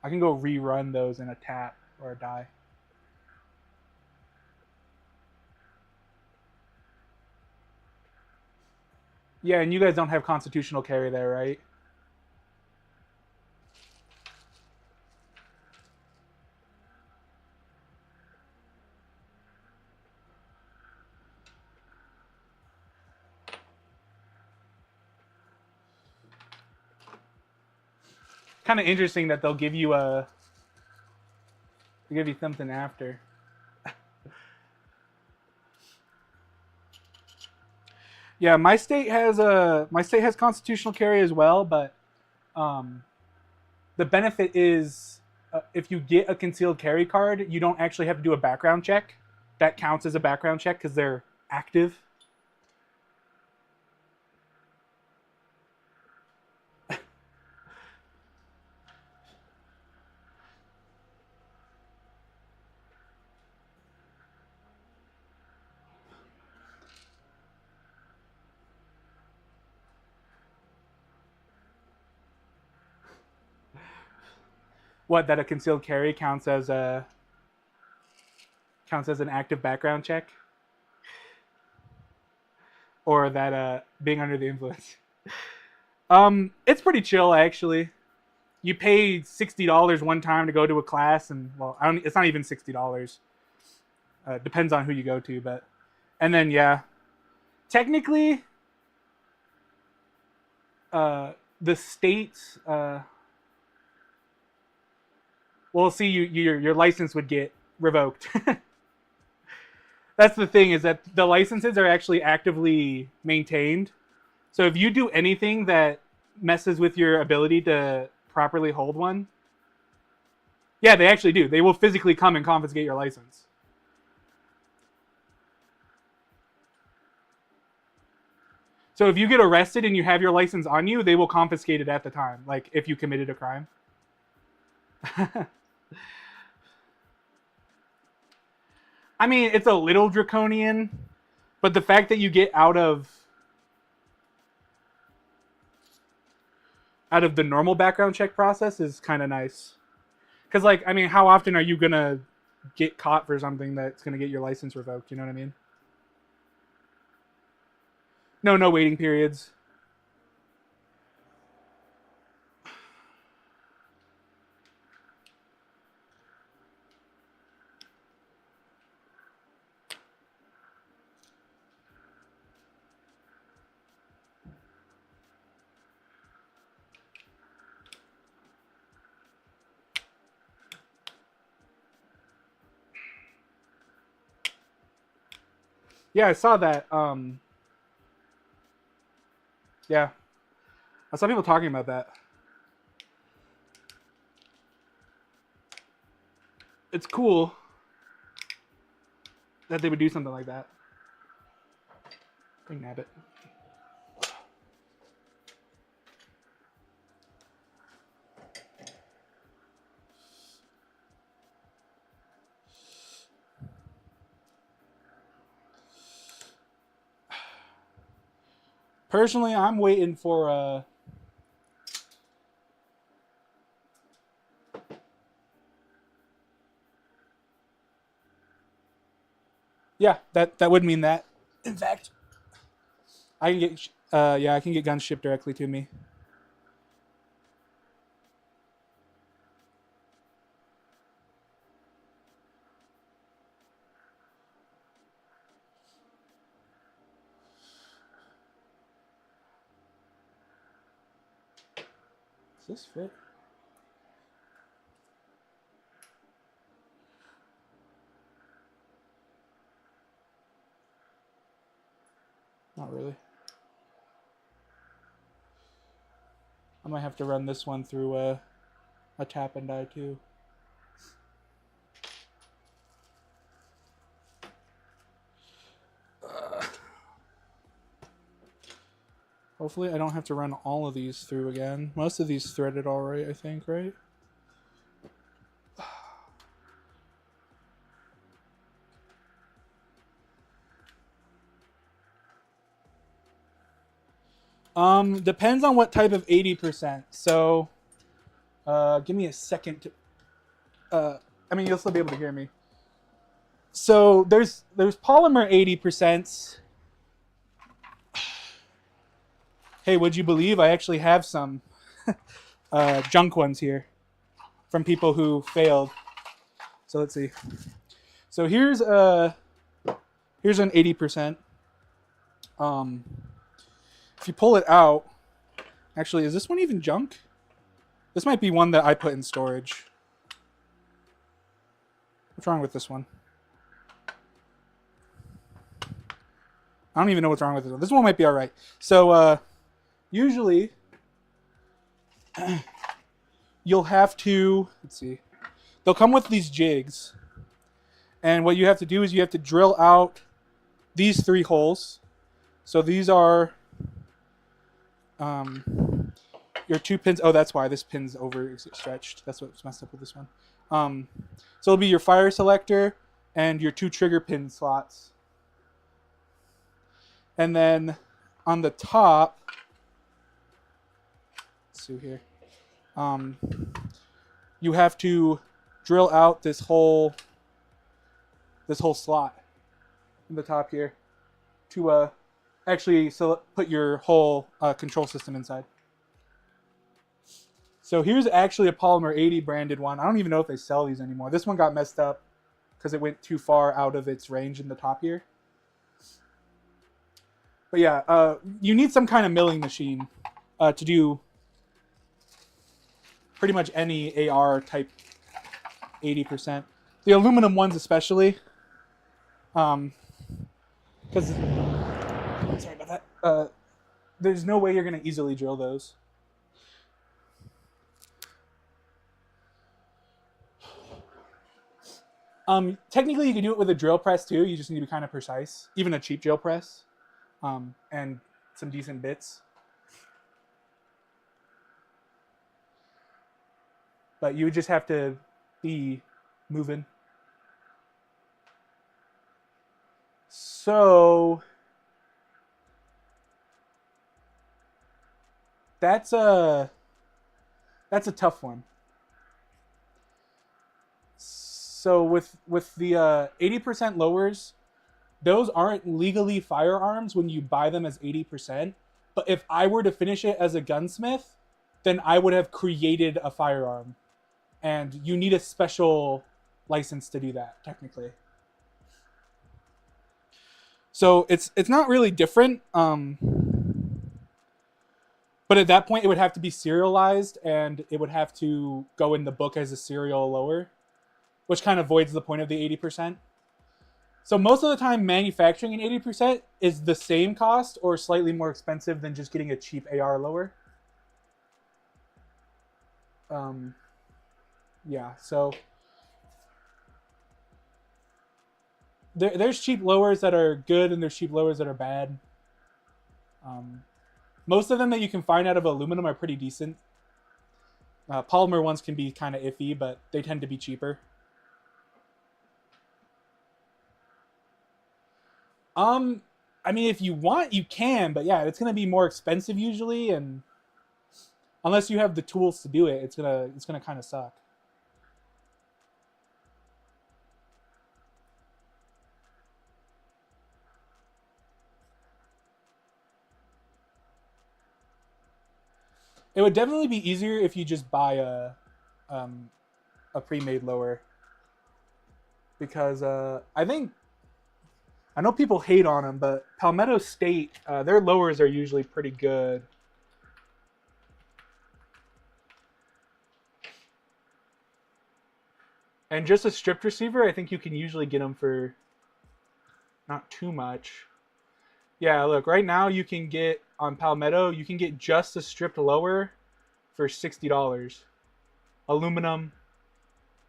I can go rerun those in a tap or a die. Yeah, and you guys don't have constitutional carry there, right? Kind of interesting that they'll give you something after. Yeah, my state has constitutional carry as well, but um, the benefit is if you get a concealed carry card, you don't actually have to do a background check. That counts as a background check because they're active. What, that a concealed carry counts as an active background check, or that being under the influence. It's pretty chill actually. You pay $60 one time to go to a class, and well, it's not even $60. Depends on who you go to, but and then yeah, technically, the states. Well, see, your license would get revoked. That's the thing, is that the licenses are actually actively maintained. So if you do anything that messes with your ability to properly hold one, yeah, they actually do. They will physically come and confiscate your license. So if you get arrested and you have your license on you, they will confiscate it at the time, like if you committed a crime. I mean, it's a little draconian, but the fact that you get out of the normal background check process is kind of nice. Because, like, I mean, how often are you gonna get caught for something that's gonna get your license revoked? You know what I mean? No waiting periods. Yeah, I saw that. Yeah, I saw people talking about that. It's cool that they would do something like that. Bring Nabbit. Personally, I'm waiting for yeah, that would mean that. In fact, I can get I can get guns shipped directly to me. Does this fit? Not really. I might have to run this one through a tap and die too. Hopefully I don't have to run all of these through again. Most of these threaded already, I think, right? Depends on what type of 80%. So, give me a second to. I mean, you'll still be able to hear me. So there's polymer 80%. Hey, would you believe I actually have some junk ones here from people who failed? So let's see. So here's an 80%. If you pull it out, actually, is this one even junk? This might be one that I put in storage. What's wrong with this one? I don't even know what's wrong with this one. This one might be all right. So usually you'll have to, let's see, they'll come with these jigs. And what you have to do is you have to drill out these 3 holes. So these are your 2 pins. Oh, that's why this pin's overstretched. That's what's messed up with this one. So it'll be your fire selector and your 2 trigger pin slots. And then on the top, let's see here, you have to drill out this whole slot in the top here to actually put your whole control system inside. So here's actually a Polymer 80 branded one. I don't even know if they sell these anymore. This one got messed up because it went too far out of its range in the top here. But yeah, you need some kind of milling machine to do pretty much any AR type 80%. The aluminum ones especially. Because, sorry about that. There's no way you're going to easily drill those. Technically, you can do it with a drill press too. You just need to be kind of precise. Even a cheap drill press. And some decent bits. But you would just have to be moving. So that's a tough one. So with the 80% lowers, those aren't legally firearms when you buy them as 80%. But if I were to finish it as a gunsmith, then I would have created a firearm. And you need a special license to do that, technically. So it's not really different. But at that point, it would have to be serialized, and it would have to go in the book as a serial lower, which kind of voids the point of the 80%. So most of the time, manufacturing an 80% is the same cost or slightly more expensive than just getting a cheap AR lower. Yeah, so there's cheap lowers that are good and there's cheap lowers that are bad. Most of them that you can find out of aluminum are pretty decent. Polymer ones can be kind of iffy, but they tend to be cheaper. I mean, if you want, you can, but yeah, it's gonna be more expensive usually, and unless you have the tools to do it, it's gonna kind of suck. It would definitely be easier if you just buy a pre-made lower, because I know people hate on them, but Palmetto State, their lowers are usually pretty good. And just a stripped receiver, I think you can usually get them for not too much. Yeah, look, right now you can get, on Palmetto, you can get just a stripped lower for $60. Aluminum.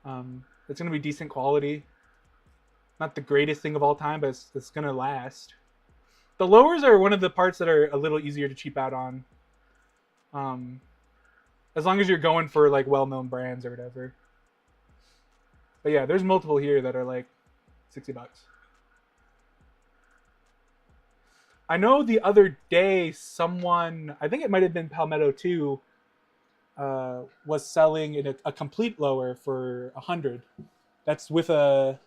It's going to be decent quality. Not the greatest thing of all time, but it's going to last. The lowers are one of the parts that are a little easier to cheap out on. As long as you're going for like well-known brands or whatever. But yeah, there's multiple here that are like $60. I know the other day someone, I think it might have been Palmetto too, was selling a complete lower for $100. That's with a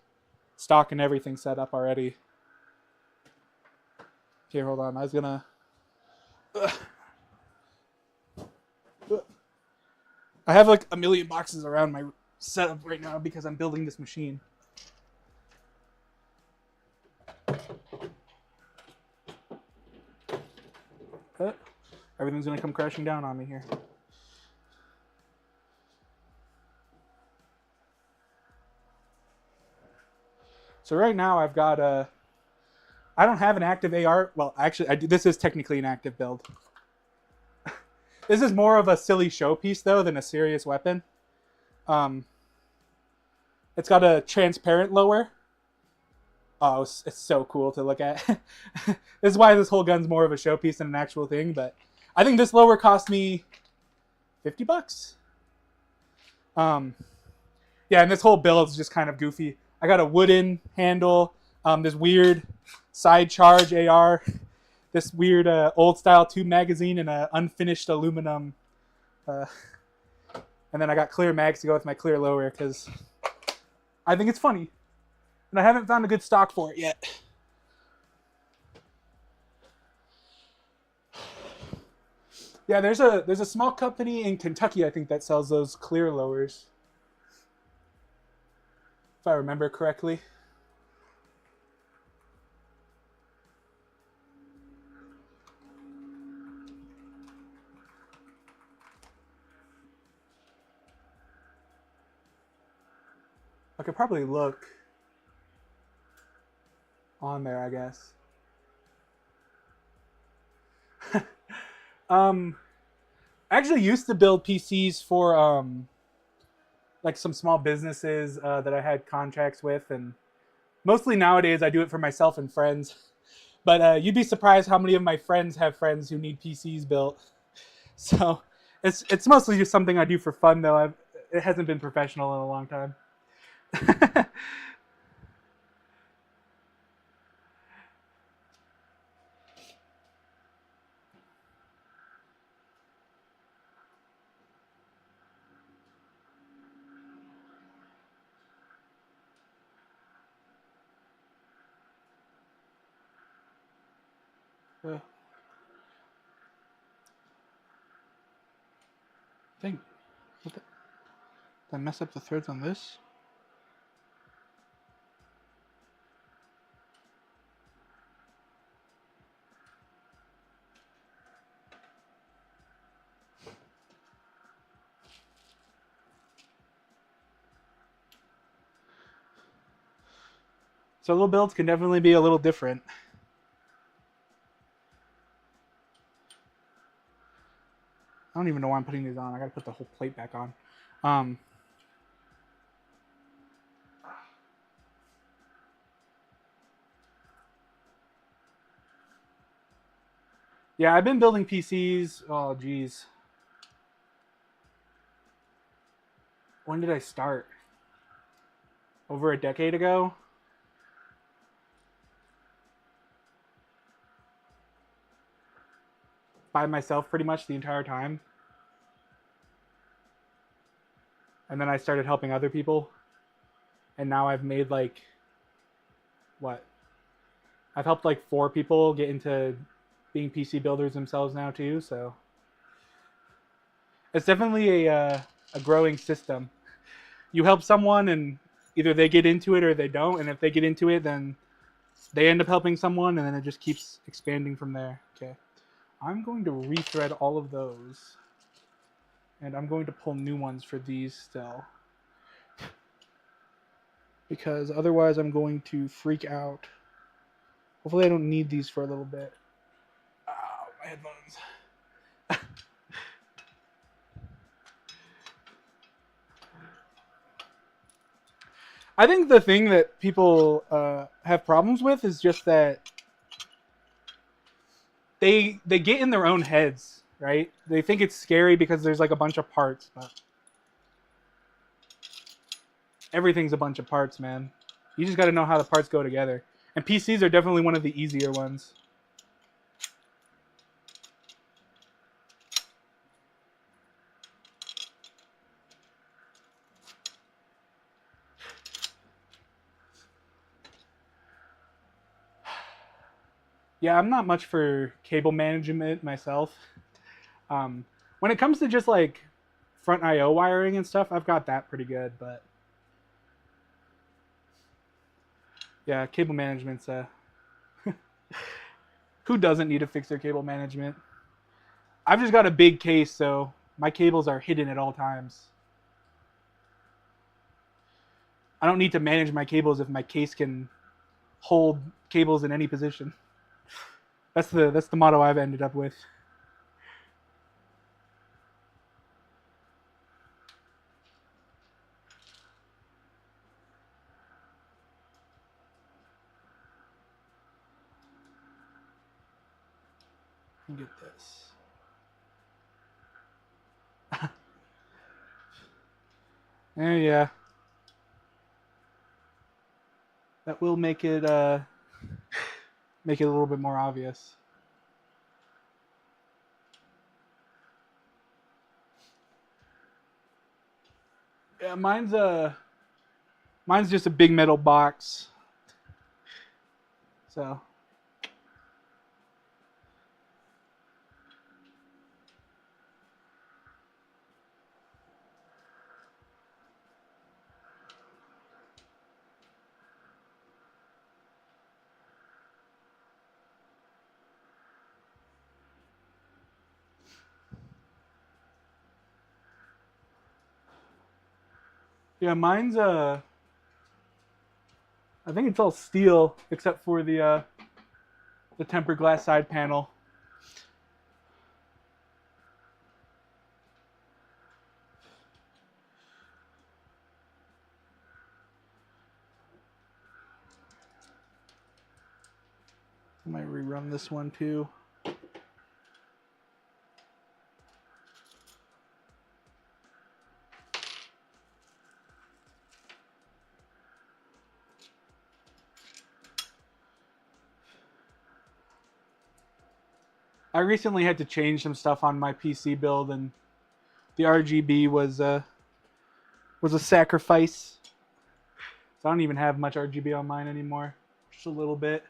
stock and everything set up already. Okay, hold on. I was gonna. I have like a million boxes around my setup right now because I'm building this machine. Everything's gonna come crashing down on me here. So right now I've got I don't have an active AR. Well, actually, I do. This is technically an active build. This is more of a silly showpiece, though, than a serious weapon. It's got a transparent lower. Oh, it's so cool to look at. This is why this whole gun's more of a showpiece than an actual thing, but I think this lower cost me $50. Yeah, and this whole build is just kind of goofy. I got a wooden handle, this weird side charge AR, this weird old style tube magazine, and an unfinished aluminum. And then I got clear mags to go with my clear lower because I think it's funny. And I haven't found a good stock for it yet. Yeah, there's a small company in Kentucky, I think, that sells those clear lowers. If I remember correctly. I could probably look on there, I guess. I actually used to build PCs for like some small businesses that I had contracts with, and mostly nowadays I do it for myself and friends. But you'd be surprised how many of my friends have friends who need PCs built. So it's mostly just something I do for fun, though. It hasn't been professional in a long time. I think, did I mess up the threads on this? Solo builds can definitely be a little different. I don't even know why I'm putting these on. I gotta put the whole plate back on. Yeah, I've been building PCs. Oh, geez. When did I start? Over a decade ago? By myself pretty much the entire time. And then I started helping other people. And now I've made like, what? I've helped like 4 people get into being PC builders themselves now too, so. It's definitely a growing system. You help someone and either they get into it or they don't, and if they get into it, then they end up helping someone, and then it just keeps expanding from there. Okay. I'm going to rethread all of those. And I'm going to pull new ones for these still. Because otherwise I'm going to freak out. Hopefully I don't need these for a little bit. Oh, my headphones. I think the thing that people have problems with is just that they get in their own heads, right? They think it's scary because there's like a bunch of parts, but everything's a bunch of parts, man. You just got to know how the parts go together. And PCs are definitely one of the easier ones. Yeah, I'm not much for cable management myself. When it comes to just like front I/O wiring and stuff, I've got that pretty good. But yeah, cable management's who doesn't need to fix their cable management? I've just got a big case, so my cables are hidden at all times. I don't need to manage my cables if my case can hold cables in any position. That's the motto I've ended up with. Get this. Yeah. That will make it a little bit more obvious. Yeah, mine's just a big metal box. So yeah, mine's I think it's all steel except for the tempered glass side panel. I might rerun this one too. I recently had to change some stuff on my PC build, and the RGB was a sacrifice. So I don't even have much RGB on mine anymore. Just a little bit.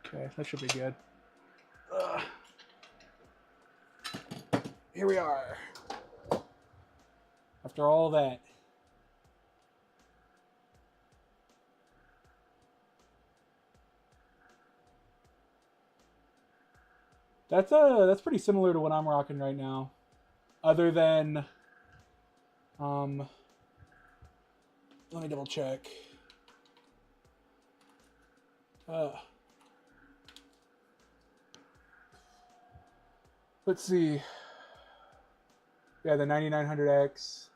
Okay, that should be good. Here we are. After all that. That's pretty similar to what I'm rocking right now. Other than let me double check. Let's see. Yeah, the 9900X,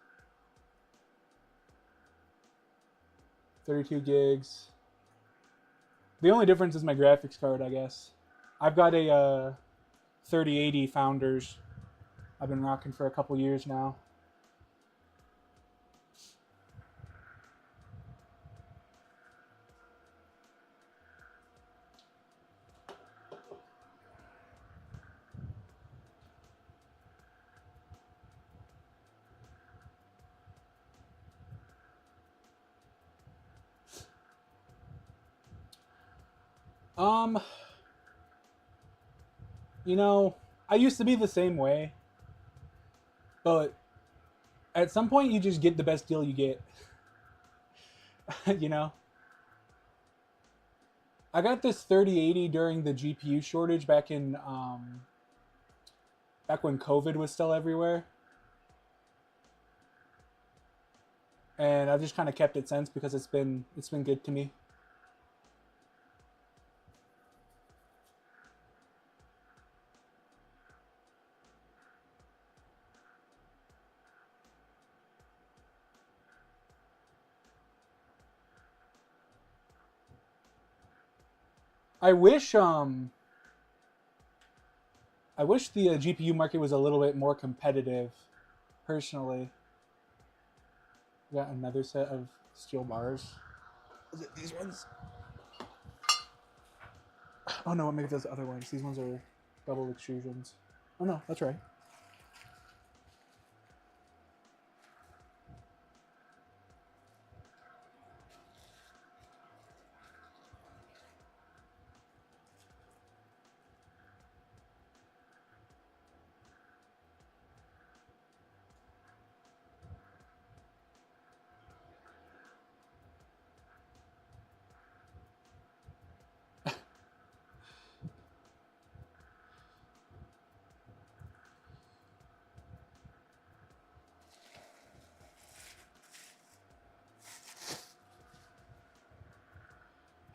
32 gigs. The only difference is my graphics card, I guess. I've got a 3080 Founders. I've been rocking for a couple years now. You know, I used to be the same way, but at some point you just get the best deal you get. You know, I got this 3080 during the GPU shortage back when COVID was still everywhere, and I've just kind of kept it since because it's been good to me. I wish the GPU market was a little bit more competitive. Personally, got another set of steel bars. Is it these ones? Oh no, maybe those other ones. These ones are double extrusions. Oh no, that's right.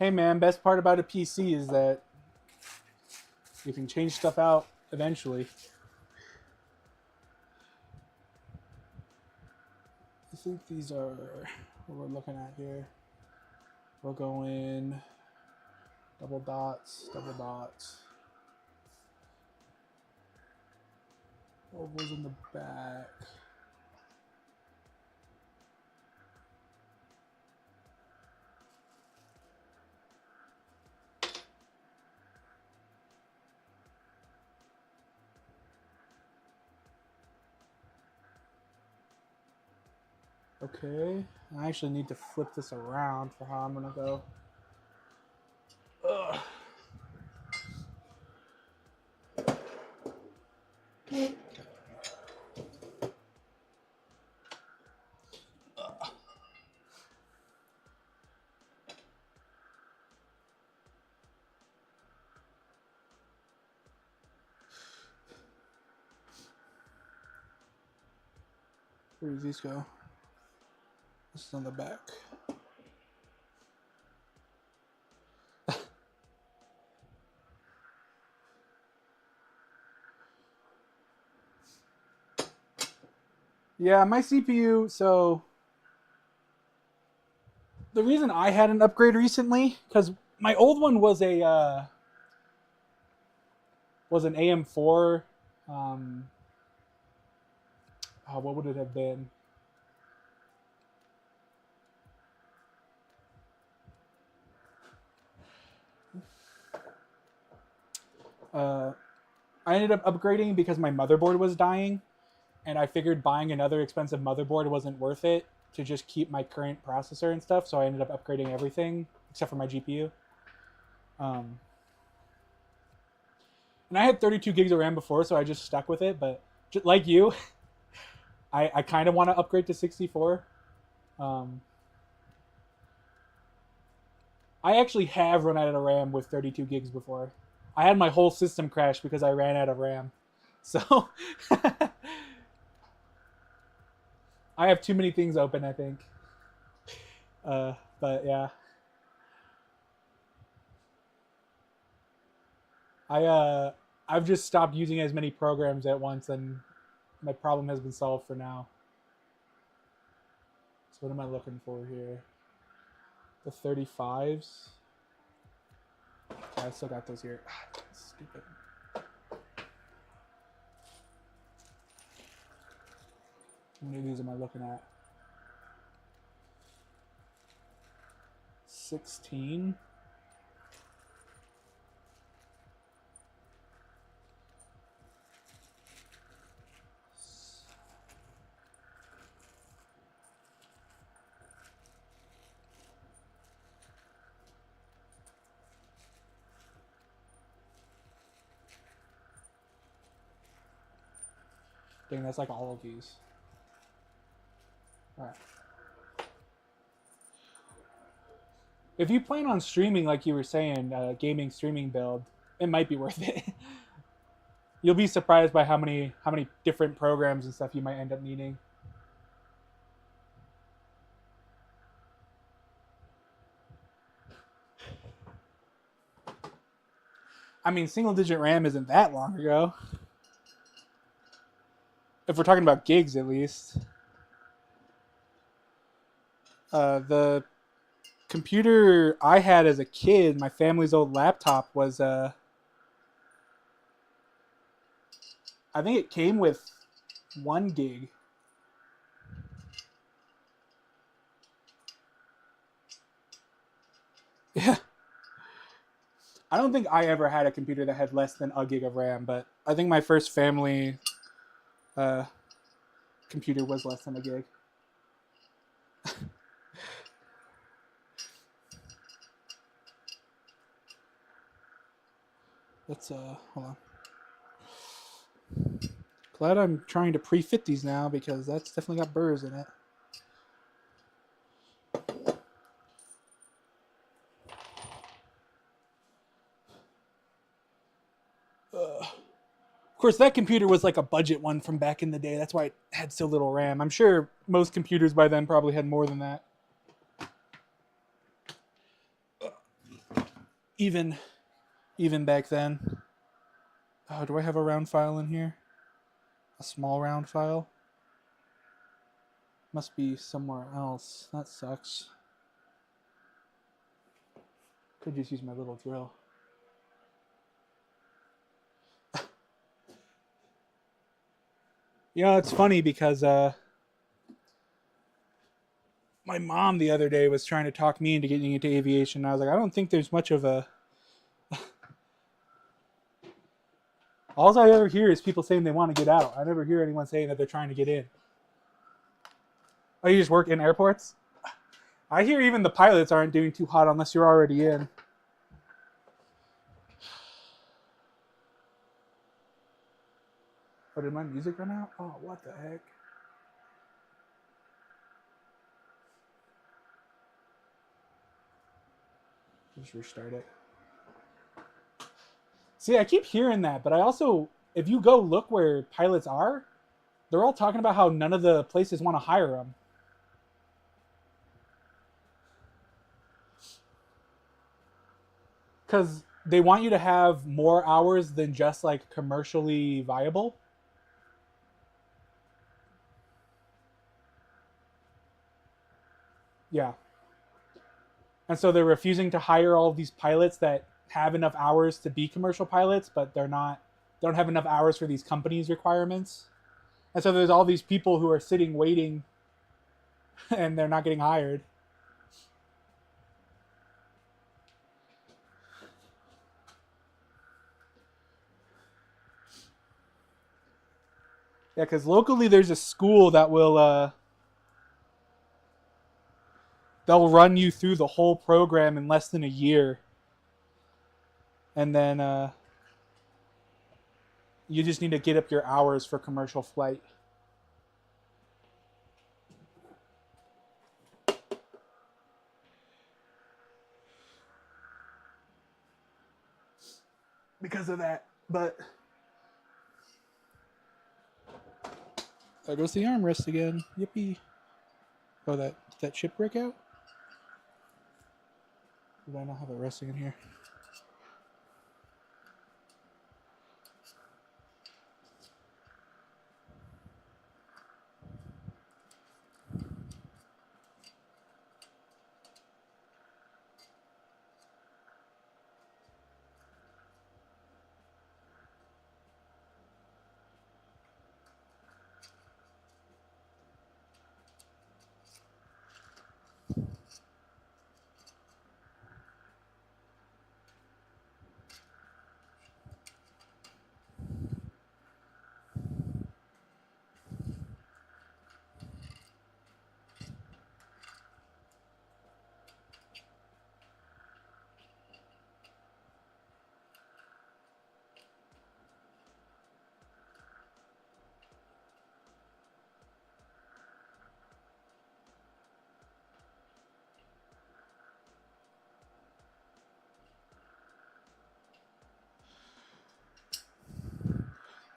Hey man, best part about a PC is that you can change stuff out eventually. I think these are what we're looking at here. We're going double dots, ovals in the back. Okay, I actually need to flip this around for how I'm gonna go. Ugh. Where does these go? This is on the back. Yeah, my CPU, so the reason I had an upgrade recently, because my old one was a was an AM4. What would it have been? I ended up upgrading because my motherboard was dying, and I figured buying another expensive motherboard wasn't worth it to just keep my current processor and stuff. So I ended up upgrading everything except for my GPU. And I had 32 gigs of RAM before, so I just stuck with it. But just like you, I kind of want to upgrade to 64. I actually have run out of RAM with 32 gigs before. I had my whole system crash because I ran out of RAM. So I have too many things open, I think. But yeah. I've just stopped using as many programs at once, and my problem has been solved for now. So what am I looking for here? The 35s. Okay, I still got those here. Stupid. How many of these am I looking at? 16. Dang, that's like all of these. All right. If you plan on streaming, like you were saying, gaming streaming build, it might be worth it. You'll be surprised by how many different programs and stuff you might end up needing. I mean, single digit RAM isn't that long ago. If we're talking about gigs, at least. The computer I had as a kid, my family's old laptop, was I think it came with 1 gig. Yeah. I don't think I ever had a computer that had less than a gig of RAM, but I think my first family computer was less than a gig. Let's hold on. Glad I'm trying to pre-fit these now because that's definitely got burrs in it. Of course, that computer was like a budget one from back in the day. That's why it had so little RAM. I'm sure most computers by then probably had more than that. even back then. Oh, do I have a round file in here? A small round file? Must be somewhere else. That sucks. Could just use my little drill. You know, it's funny because my mom the other day was trying to talk me into getting into aviation. I was like, I don't think there's much of a... All I ever hear is people saying they want to get out. I never hear anyone saying that they're trying to get in. Oh, you just work in airports? I hear even the pilots aren't doing too hot unless you're already in. Oh, did my music run out? Oh, what the heck? Just restart it. See, I keep hearing that, but I also, if you go look where pilots are, they're all talking about how none of the places want to hire them. Because they want you to have more hours than just like commercially viable. Yeah. And so they're refusing to hire all of these pilots that have enough hours to be commercial pilots, but they don't have enough hours for these companies' requirements. And so there's all these people who are sitting waiting and they're not getting hired. Yeah, because locally there's a school that will they'll run you through the whole program in less than a year, and then you just need to get up your hours for commercial flight. Because of that, but there goes the armrest again. Yippee! Oh, did that chip break out? Did I not have it resting in here?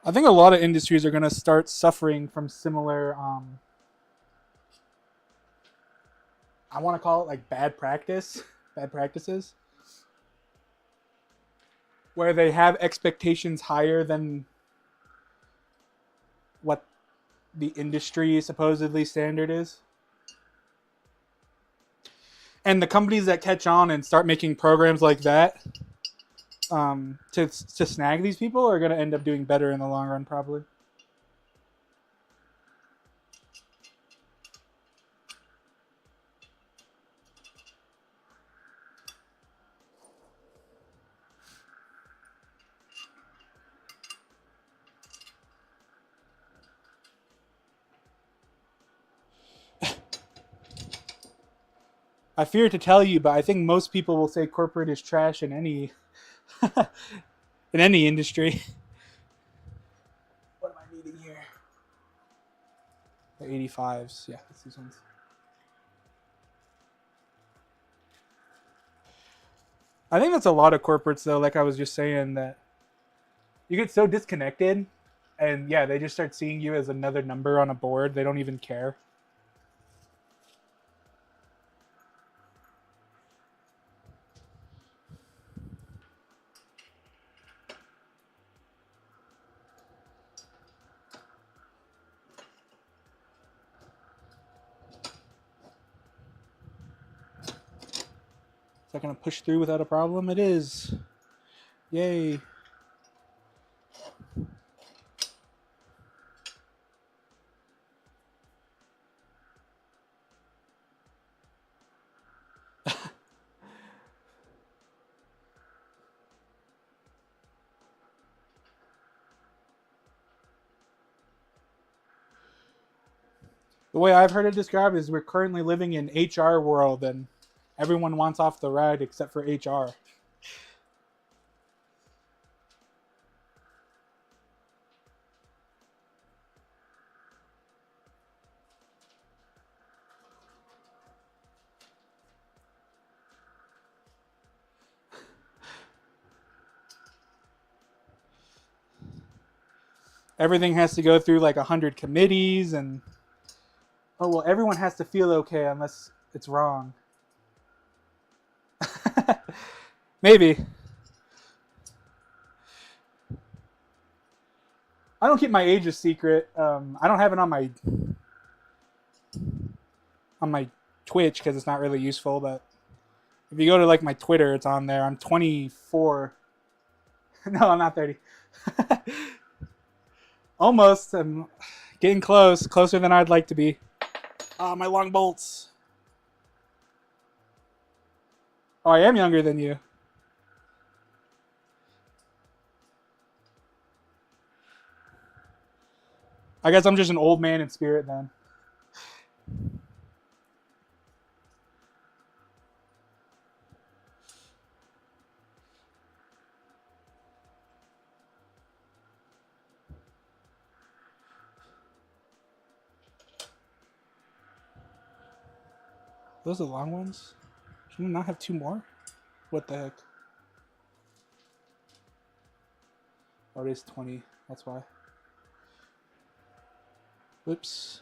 I think a lot of industries are going to start suffering from similar, I want to call it like bad practices, where they have expectations higher than what the industry supposedly standard is. And the companies that catch on and start making programs like that to snag these people are going to end up doing better in the long run, probably. I fear to tell you, but I think most people will say corporate is trash in any in any industry. What am I needing here? The 85s. Yeah, that's these ones. I think that's a lot of corporates, though, like I was just saying, that you get so disconnected, and yeah, they just start seeing you as another number on a board. They don't even care. that going to push through without a problem? It is. Yay. The way I've heard it described is we're currently living in HR world and everyone wants off the ride except for HR. Everything has to go through like 100 committees and oh well, everyone has to feel okay unless it's wrong. Maybe. I don't keep my age a secret. I don't have it on my Twitch because it's not really useful. But if you go to like my Twitter, it's on there. I'm 24. No, I'm not 30. Almost. I'm getting close, closer than I'd like to be. My long bolts. Oh, I am younger than you. I guess I'm just an old man in spirit then. Those are the long ones? Should we not have two more? What the heck? Oh, it is 20. That's why. Whoops.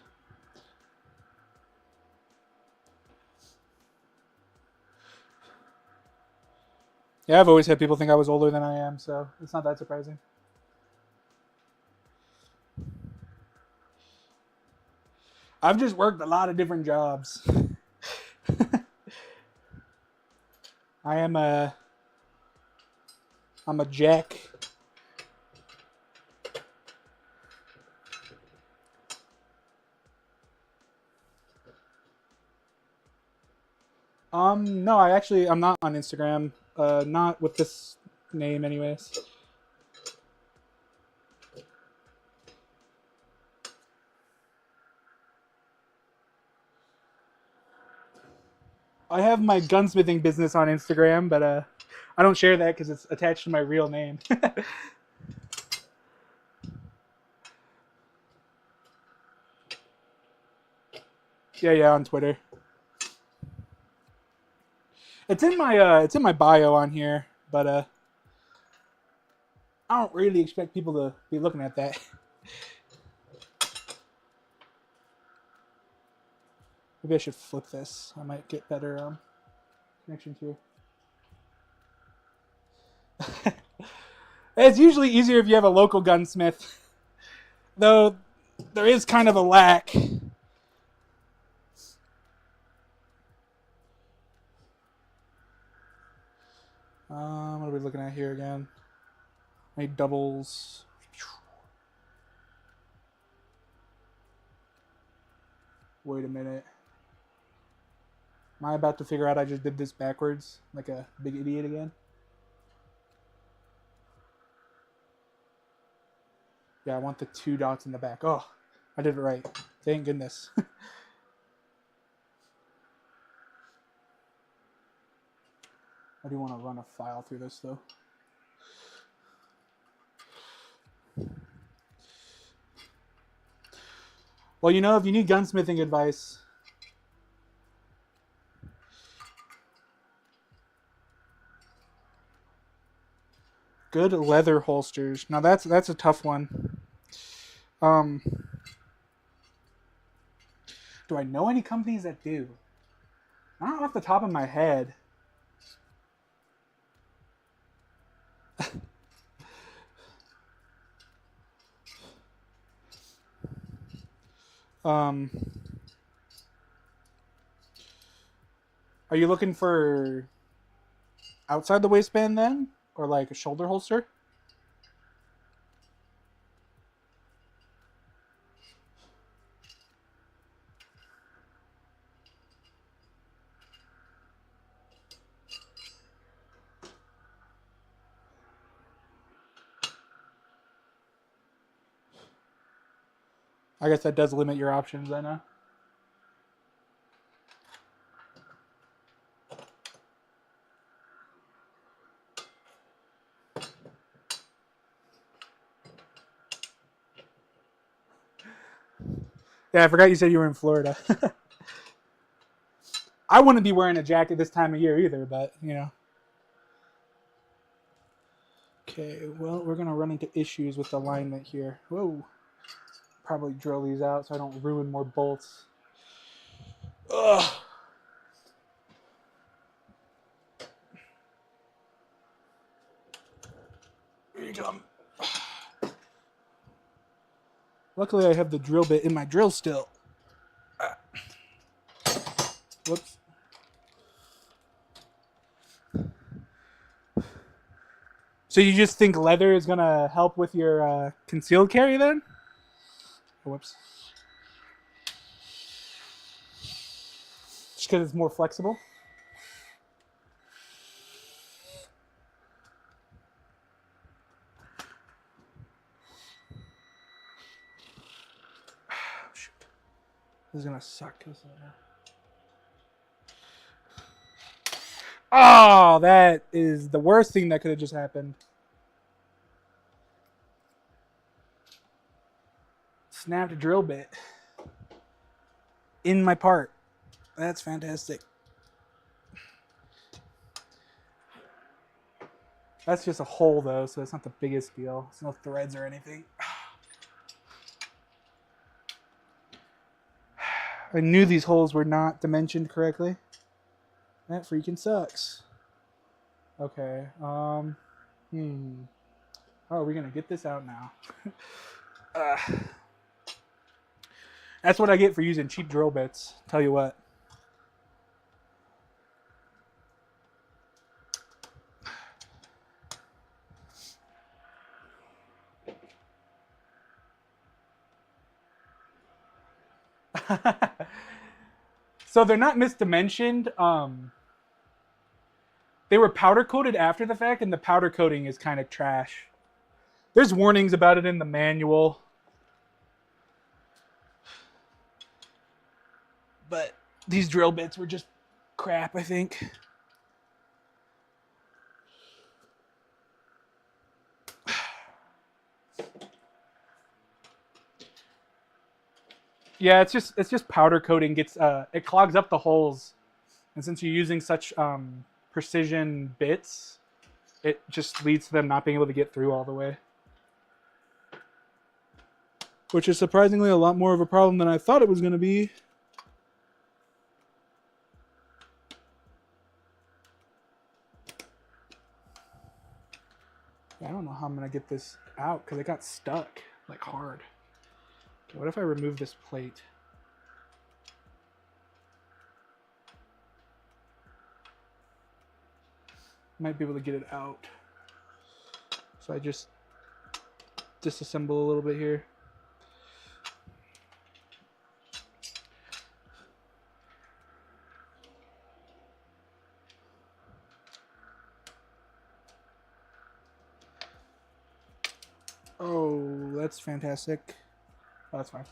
Yeah, I've always had people think I was older than I am, so it's not that surprising. I've just worked a lot of different jobs. I'm a jack. No, I'm not on Instagram. Not with this name, anyways. I have my gunsmithing business on Instagram, but I don't share that because it's attached to my real name. Yeah, on Twitter. It's in my bio on here, but I don't really expect people to be looking at that. Maybe I should flip this. I might get better connections here. It's usually easier if you have a local gunsmith, though there is kind of a lack. What are we looking at here again? Made doubles. Wait a minute. Am I about to figure out I just did this backwards like a big idiot again? Yeah, I want the 2 dots in the back. Oh, I did it right. Thank goodness. I do want to run a file through this though. Well, if you need gunsmithing advice, good leather holsters. Now that's a tough one. Do I know any companies that do? Not off the top of my head. Are you looking for outside the waistband then? Or like a shoulder holster? I guess that does limit your options, I know. Yeah, I forgot you said you were in Florida. I wouldn't be wearing a jacket this time of year either, but, you know. Okay, well, we're going to run into issues with alignment here. Whoa. Probably drill these out so I don't ruin more bolts. Ugh. Here you come. Luckily, I have the drill bit in my drill still. Whoops. So you just think leather is going to help with your concealed carry then? Whoops. Just because it's more flexible? Shoot. This is going to suck. Oh, that is the worst thing that could have just happened. Snapped a drill bit in my part. That's fantastic. That's just a hole though, so it's not the biggest deal. It's no threads or anything. I knew these holes were not dimensioned correctly. That freaking sucks. Okay. How are we gonna get this out now? That's what I get for using cheap drill bits. Tell you what. So they're not misdimensioned. They were powder coated after the fact, and the powder coating is kind of trash. There's warnings about it in the manual. But these drill bits were just crap, I think. Yeah, it's just powder coating gets it clogs up the holes, and since you're using such precision bits, it just leads to them not being able to get through all the way. Which is surprisingly a lot more of a problem than I thought it was going to be. I don't know how I'm going to get this out because it got stuck like hard. Okay, what if I remove this plate? Might be able to get it out. So I just disassemble a little bit here. Oh, that's fantastic. Oh, that's fine.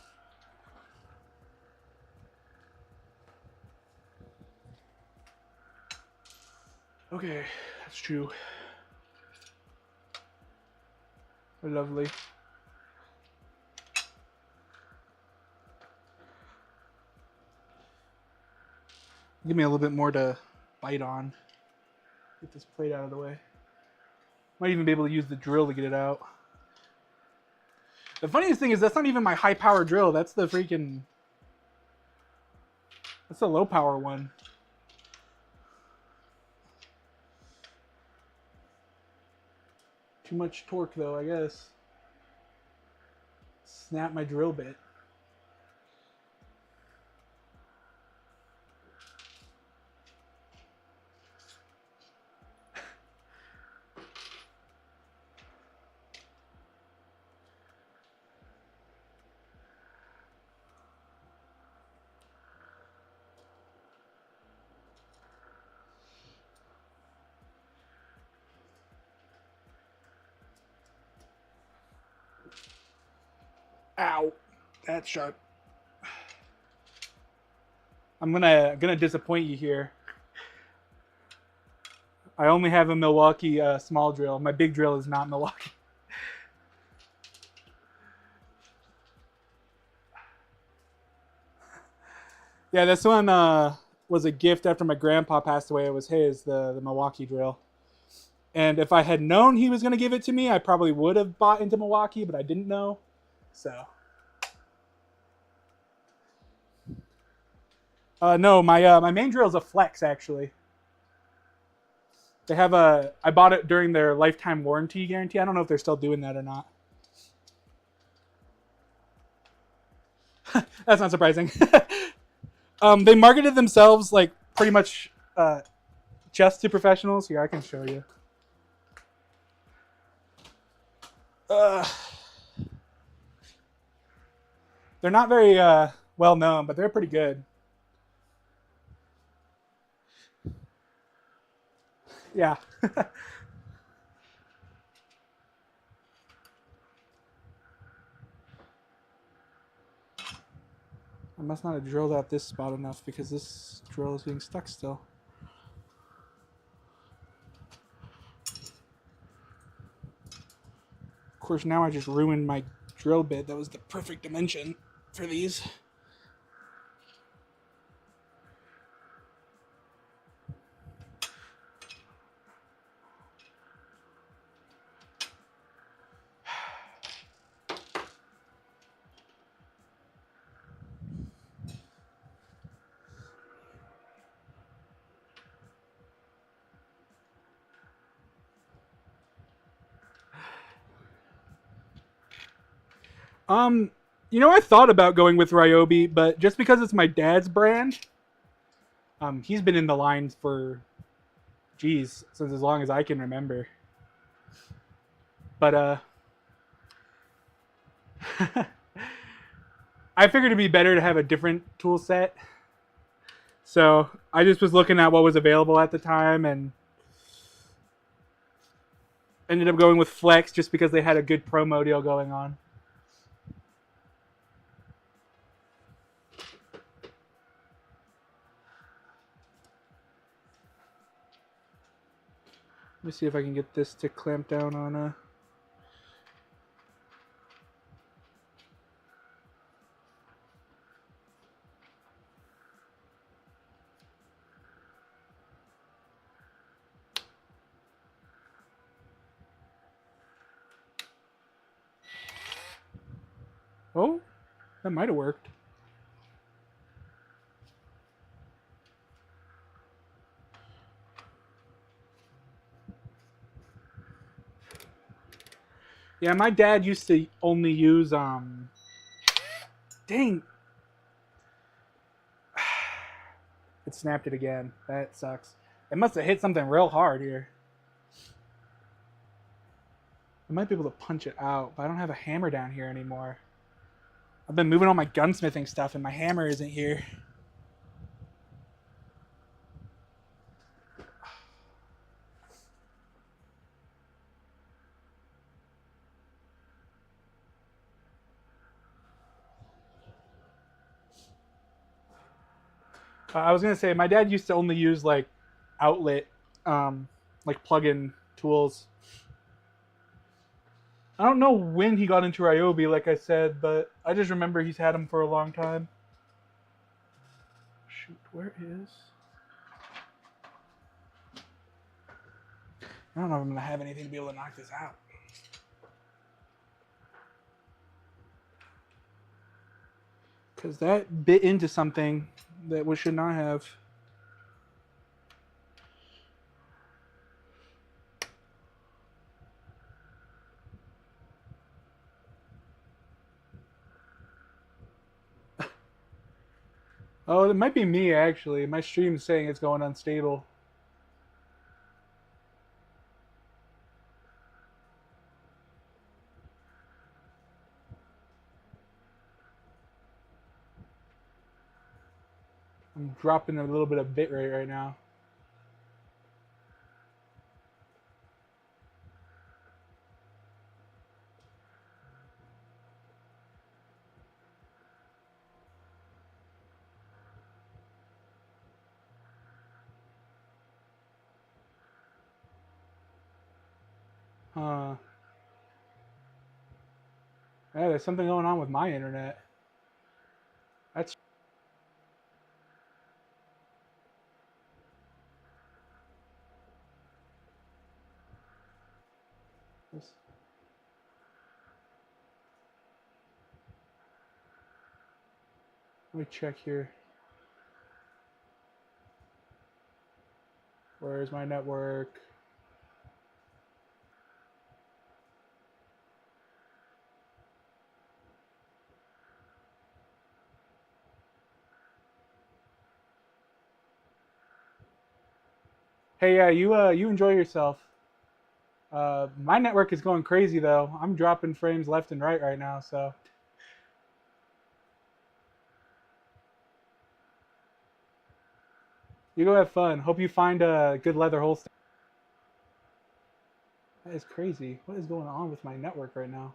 Okay, that's true. Lovely. Give me a little bit more to bite on. Get this plate out of the way. Might even be able to use the drill to get it out. The funniest thing is that's not even my high power drill. That's the freaking... That's the low power one. Too much torque though, I guess. Snap my drill bit. Ow, that's sharp. I'm gonna disappoint you here. I only have a Milwaukee small drill. My big drill is not Milwaukee. Yeah, this one was a gift after my grandpa passed away. It was his, the Milwaukee drill. And if I had known he was going to give it to me, I probably would have bought into Milwaukee, but I didn't know. So. No, my main drill is a Flex, actually. They have I bought it during their lifetime warranty guarantee. I don't know if they're still doing that or not. That's not surprising. They marketed themselves like pretty much just to professionals. Here, I can show you. They're not very well known, but they're pretty good. Yeah. I must not have drilled out this spot enough because this drill is being stuck still. Of course, now I just ruined my drill bit. That was the perfect dimension for these. I thought about going with Ryobi, but just because it's my dad's brand, he's been in the line for, geez, since as long as I can remember. But I figured it'd be better to have a different tool set. So I just was looking at what was available at the time and ended up going with Flex just because they had a good promo deal going on. Let me see if I can get this to clamp down on a... Oh, that might have worked. Yeah, my dad used to only use dang. It snapped it again. That sucks. It must have hit something real hard here. I might be able to punch it out, but I don't have a hammer down here anymore. I've been moving all my gunsmithing stuff and my hammer isn't here. I was gonna say my dad used to only use like outlet, like plug-in tools. I don't know when he got into Ryobi, like I said, but I just remember he's had them for a long time. Shoot, where is? I don't know if I'm gonna have anything to be able to knock this out. Because that bit into something that we should not have. Oh, it might be me actually. My stream's saying it's going unstable. I'm dropping a little bit of bitrate right now. Yeah, there's something going on with my internet. That's let me check here. Where's my network? Hey, yeah, you enjoy yourself. My network is going crazy though. I'm dropping frames left and right now. So you go have fun. Hope you find a good leather holster. That is crazy. What is going on with my network right now?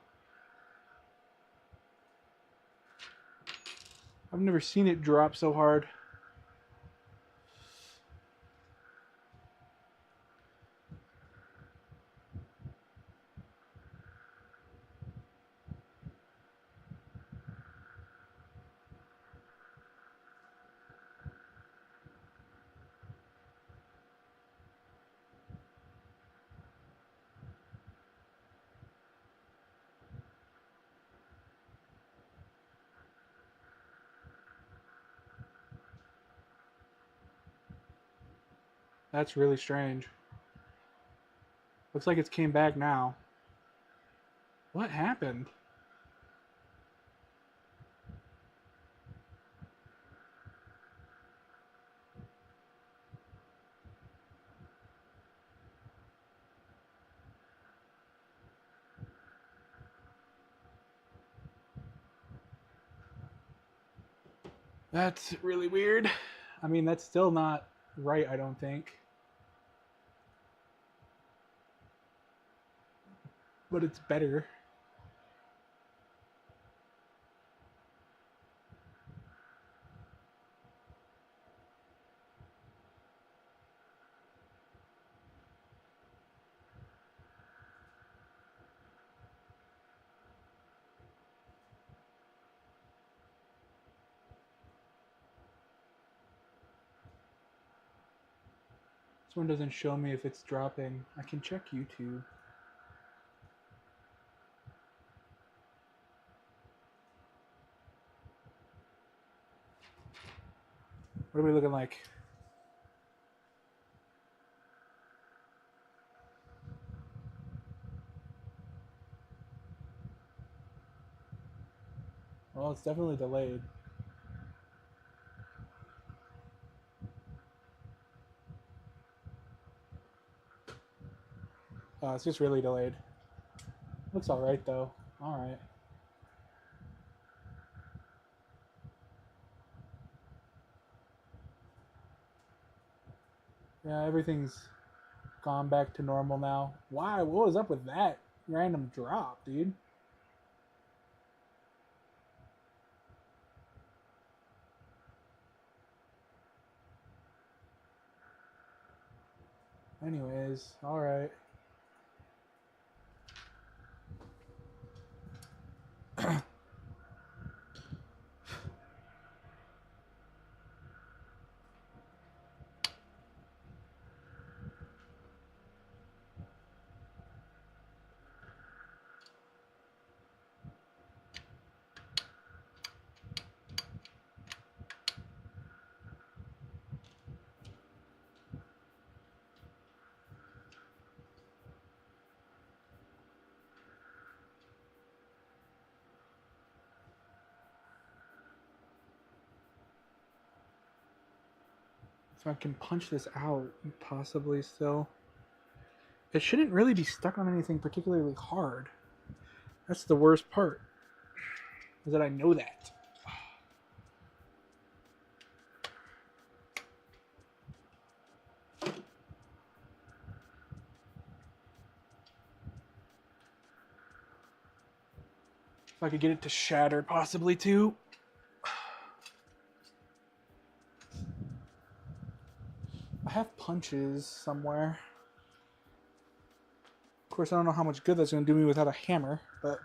I've never seen it drop so hard. That's really strange. Looks like it's came back now. What happened? That's really weird. I mean, that's still not right, I don't think. But it's better. This one doesn't show me if it's dropping. I can check YouTube. What are we looking like? Well, it's definitely delayed. It's just really delayed. Looks alright though. Alright. Yeah, everything's gone back to normal now. Why? What was up with that random drop, dude? Anyways, alright. So I can punch this out, possibly still. It shouldn't really be stuck on anything particularly hard. That's the worst part. Is that I know that. If I could get it to shatter, possibly too. I have punches somewhere. course, I don't know how much good that's going to do me without a hammer, but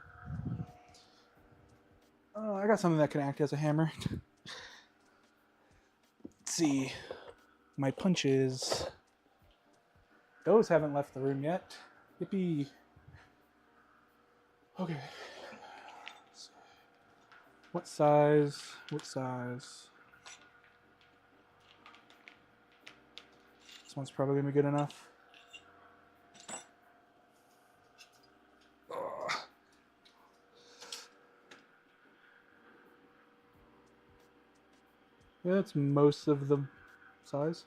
I got something that can act as a hammer. Let's see. My punches. Those haven't left the room yet. Yippee. Okay. What size? What size? This one's probably going to be good enough. Yeah, that's most of the size.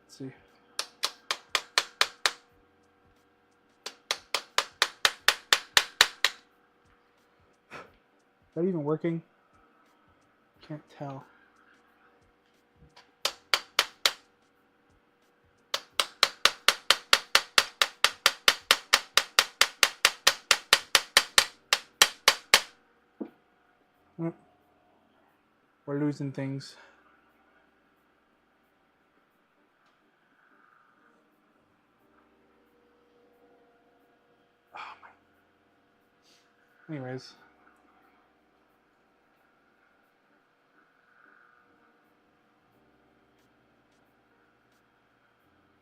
Let's see. Is that even working? Can't tell. We're losing things. Oh my. Anyways.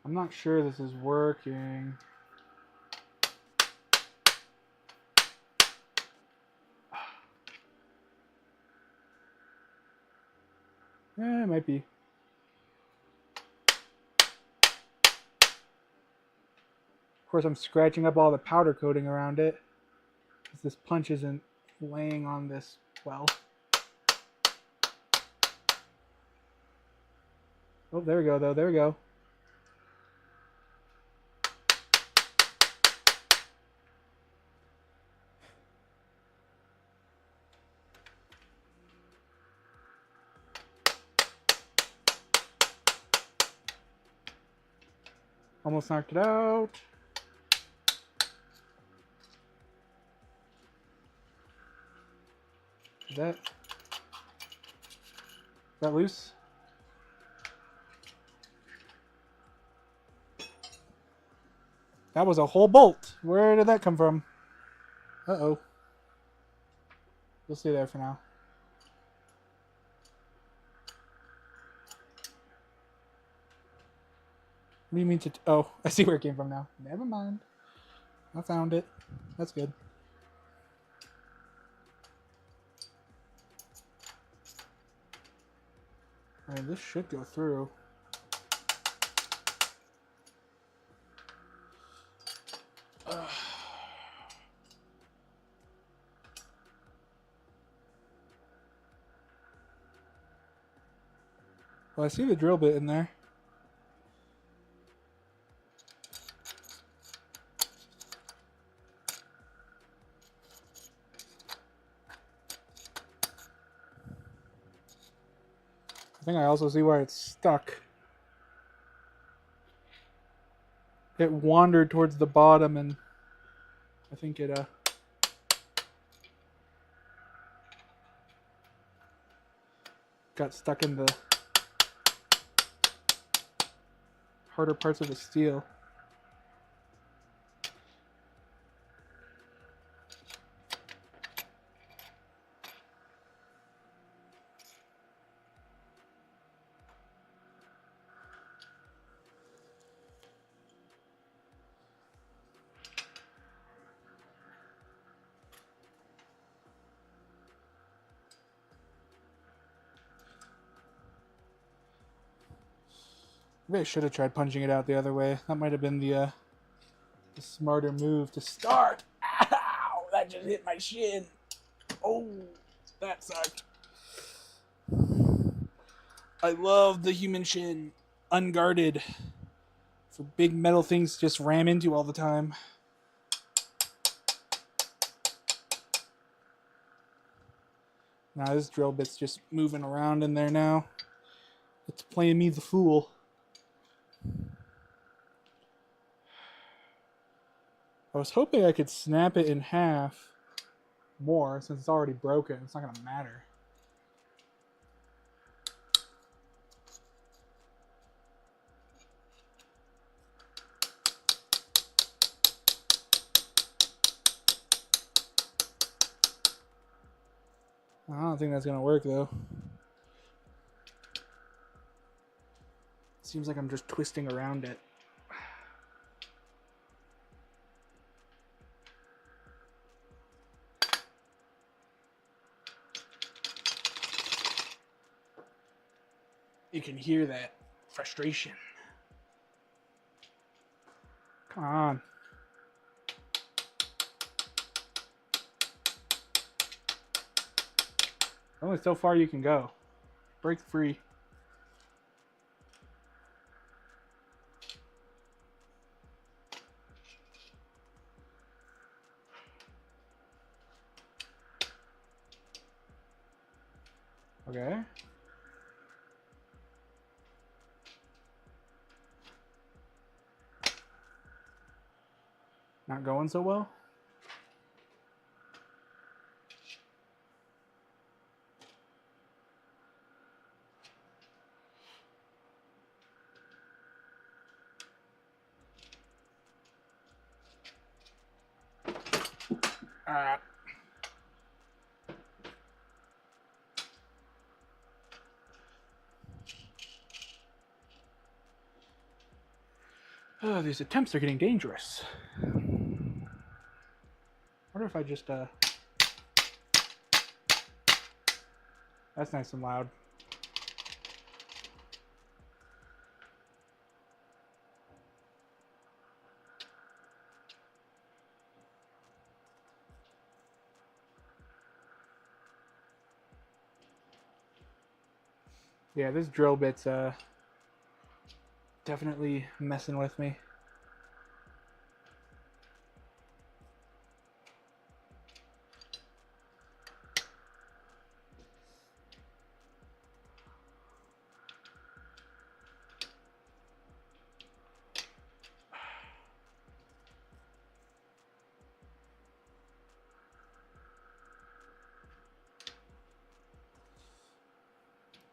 I'm not sure this is working. Yeah, it might be. Of course, I'm scratching up all the powder coating around it, because this punch isn't laying on this well. Oh, there we go, though. There we go. Almost knocked it out. Is that loose? That was a whole bolt. Where did that come from? Uh-oh. We'll stay there for now. What do you mean to... Oh, I see where it came from now. Never mind. I found it. That's good. Alright, this should go through. Well, I see the drill bit in there. I think I also see why it's stuck. It wandered towards the bottom, and I think it got stuck in the harder parts of the steel. Maybe I should have tried punching it out the other way. That might have been the smarter move to start. Ow! That just hit my shin. Oh, that sucked. I love the human shin. Unguarded. For big metal things to just ram into all the time. Now this drill bit's just moving around in there now. It's playing me the fool. was hoping I could snap it in half more since it's already broken. It's not going to matter. I don't think that's going to work though. Seems like I'm just twisting around it. You can hear that frustration. Come on. Only so far you can go. Break free. Okay. Not going so well? Alright. Oh, these attempts are getting dangerous. What if I just, That's nice and loud. Yeah, this drill bit's, definitely messing with me.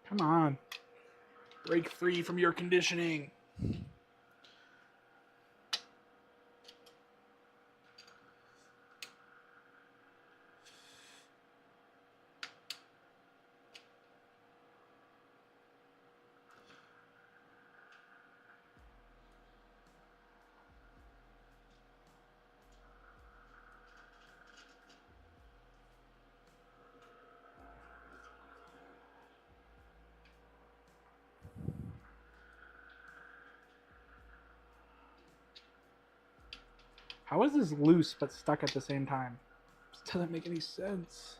Come on. Break free from your conditioning. How is this loose but stuck at the same time? This doesn't make any sense.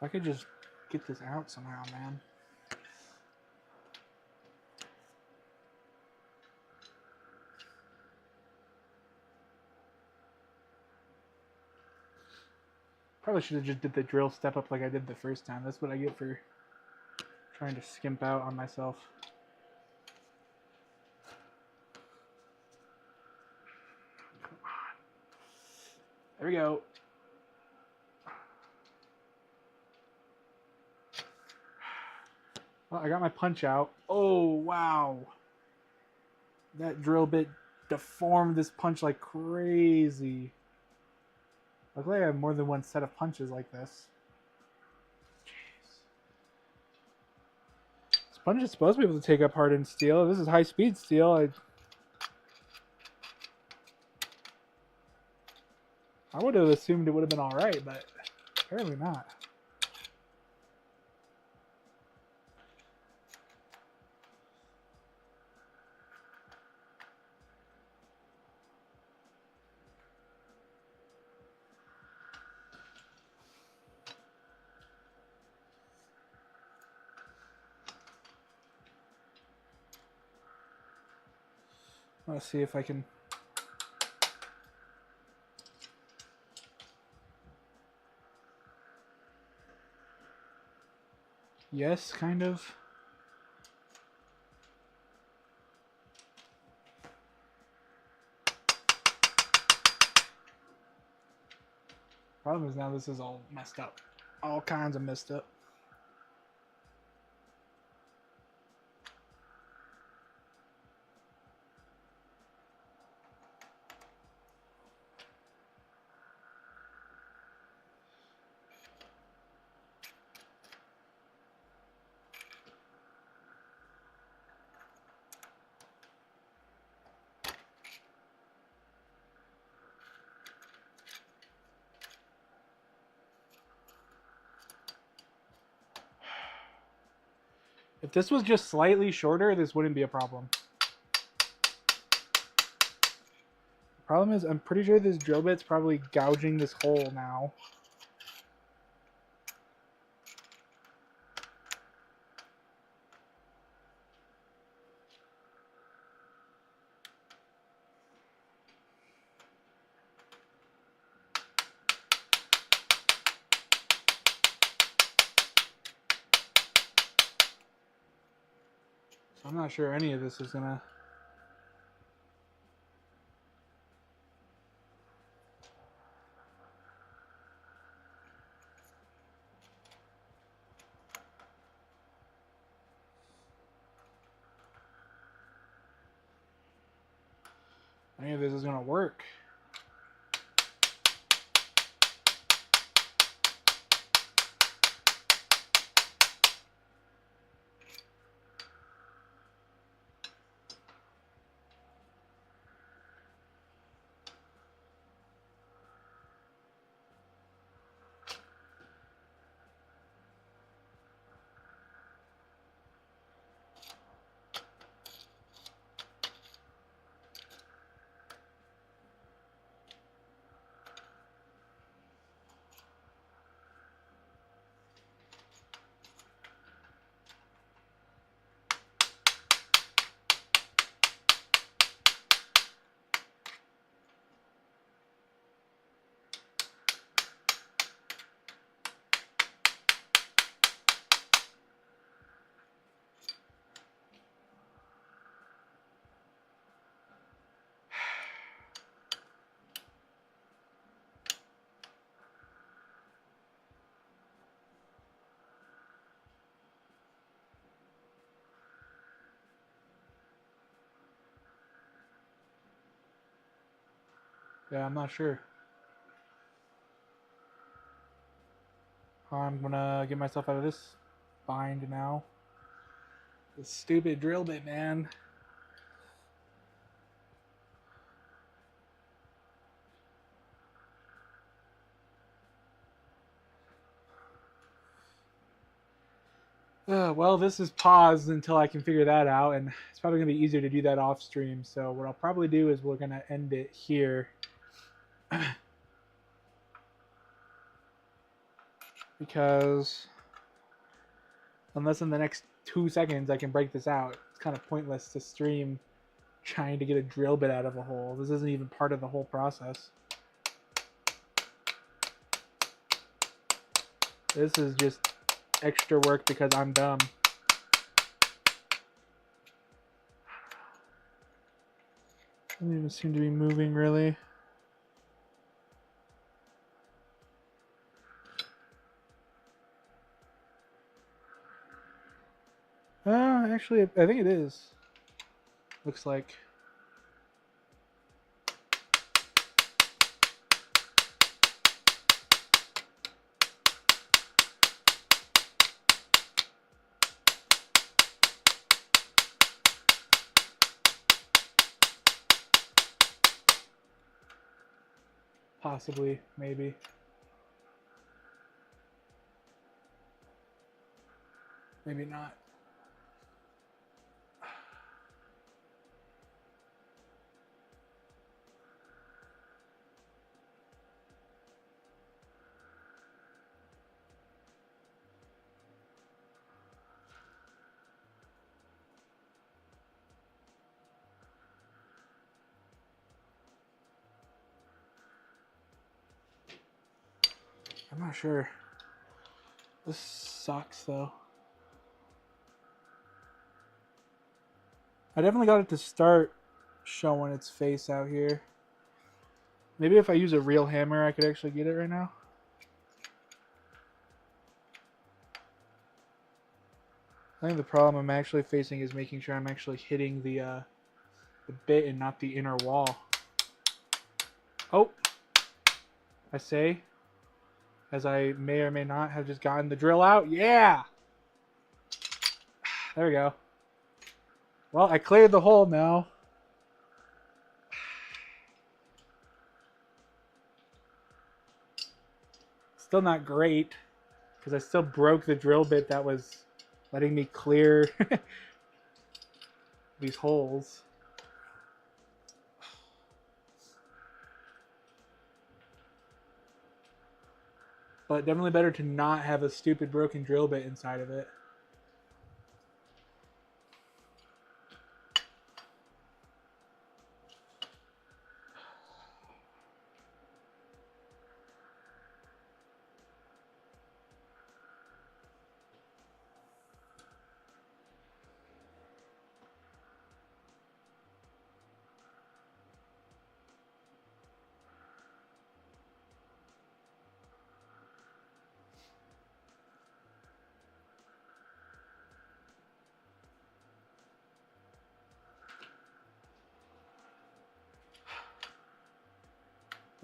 If I could just get this out somehow, man. Probably should have just did the drill step up like I did the first time. That's what I get for trying to skimp out on myself. Come on. There we go. Well, I got my punch out. Oh, wow. That drill bit deformed this punch like crazy. Luckily, I have more than one set of punches like this. Jeez. This punch is supposed to be able to take up hardened steel. This is high-speed steel. I would have assumed it would have been all right, but apparently not. Let's see if I can. Yes, kind of. Problem is now this is all messed up. All kinds of messed up. If this was just slightly shorter, this wouldn't be a problem. The problem is, I'm pretty sure this drill bit's probably gouging this hole now. So I'm not sure any of this is gonna. Any of this is gonna work. Yeah, I'm not sure. I'm gonna get myself out of this bind now. This stupid drill bit, man. Well, this is paused until I can figure that out, and it's probably going to be easier to do that off stream. So what I'll probably do is we're going to end it here. Because unless in the next 2 seconds I can break this out, it's kind of pointless to stream trying to get a drill bit out of a hole. This isn't even part of the whole process. This is just extra work because I'm dumb. Doesn't even seem to be moving really. Actually, I think it is. Looks like. Possibly, maybe. Maybe not. I'm not sure. This sucks though. I definitely got it to start showing its face out here. Maybe if I use a real hammer, I could actually get it right now. I think the problem I'm actually facing is making sure I'm actually hitting the bit and not the inner wall. Oh, I say, as I may or may not have just gotten the drill out. Yeah! There we go. Well, I cleared the hole now. Still not great, because I still broke the drill bit that was letting me clear these holes. But definitely better to not have a stupid broken drill bit inside of it.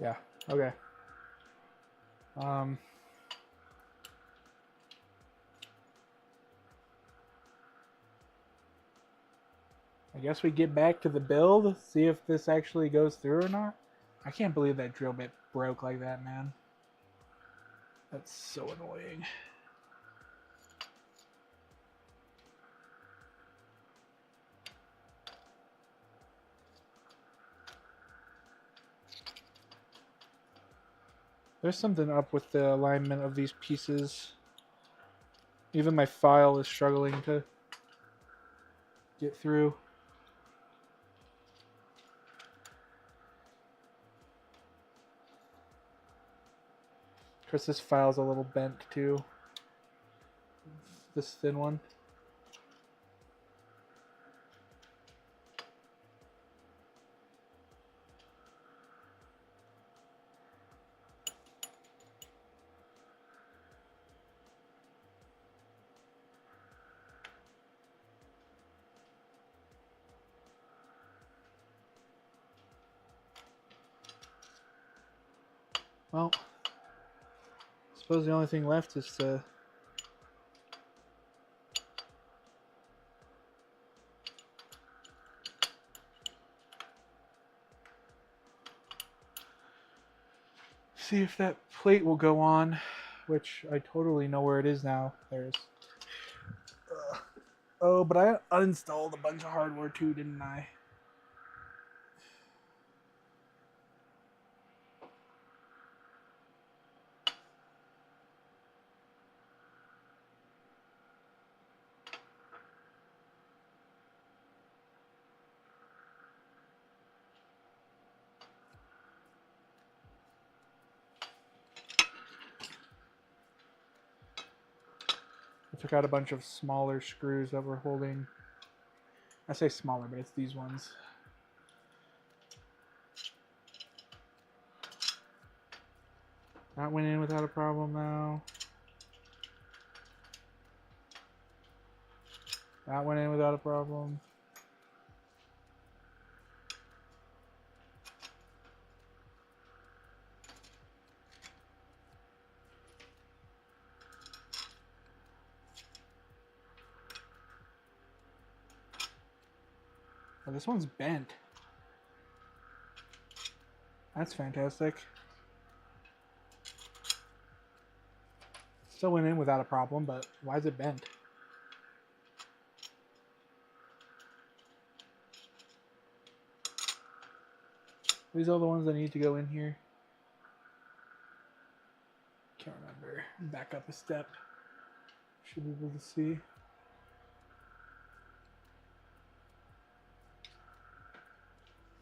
Yeah, okay. I guess we get back to the build, see if this actually goes through or not. I can't believe that drill bit broke like that, man. That's so annoying. There's something up with the alignment of these pieces. Even my file is struggling to get through. Of course, this file's a little bent too. This thin one. Well, I suppose the only thing left is to see if that plate will go on, which I totally know where it is now. There's. Oh, but I uninstalled a bunch of hardware too, didn't I? I took out a bunch of smaller screws that were holding. I say smaller, but it's these ones. That went in without a problem now. That went in without a problem. Oh, this one's bent. That's fantastic. Still went in without a problem, but why is it bent? These are the ones that need to go in here. Can't remember. Back up a step. Should be able to see.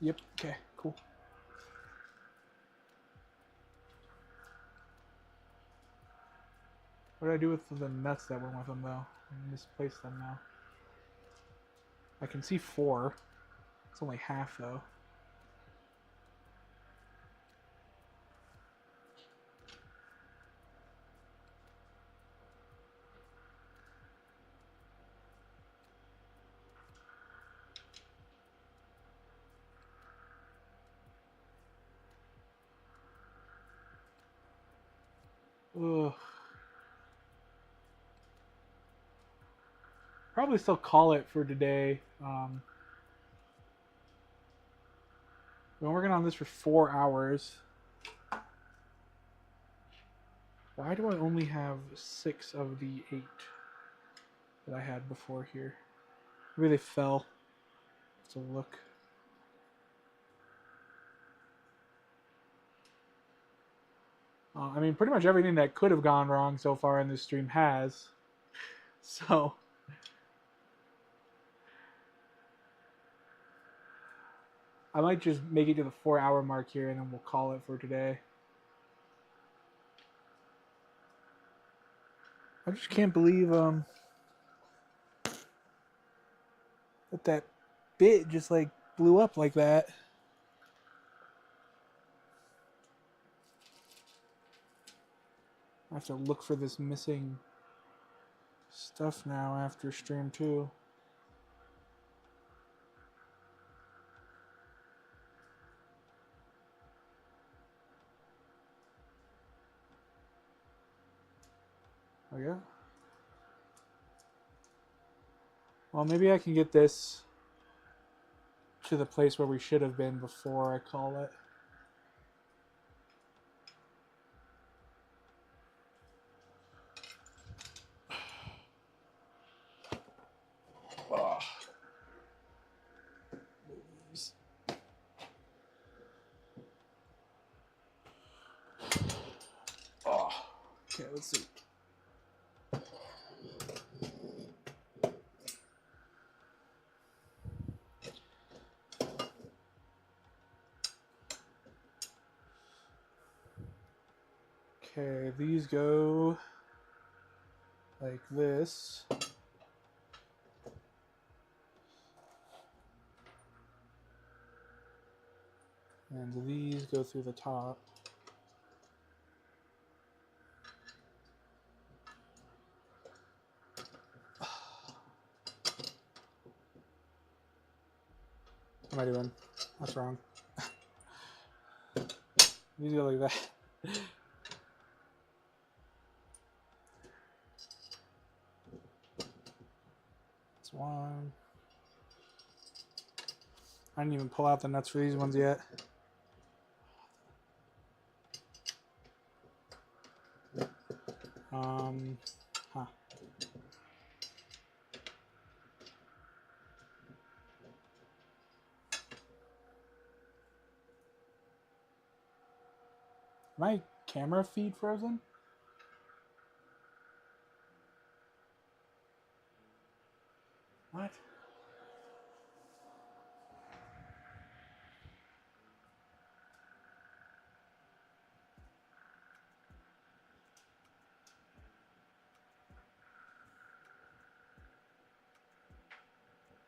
Yep. Okay. Cool. What did I do with the nuts that went with them, though? I misplaced them now. I can see 4. It's only half, though. Ugh. Probably still call it for today. Been working on this for 4 hours. Why do I only have 6 of the 8 that I had before here? Maybe they fell. Let's look. I mean, pretty much everything that could have gone wrong so far in this stream has. So, I might just make it to the 4-hour mark here and then we'll call it for today. I just can't believe that bit just like blew up like that. I have to look for this missing stuff now after stream 2. Oh yeah? Well, maybe I can get this to the place where we should have been before I call it. Oh. Oh. Okay, let's see. Okay, these go like this. And these go through the top. What am I doing? That's wrong. These go like that. That's one. I didn't even pull out the nuts for these ones yet. Huh. My camera feed frozen? What?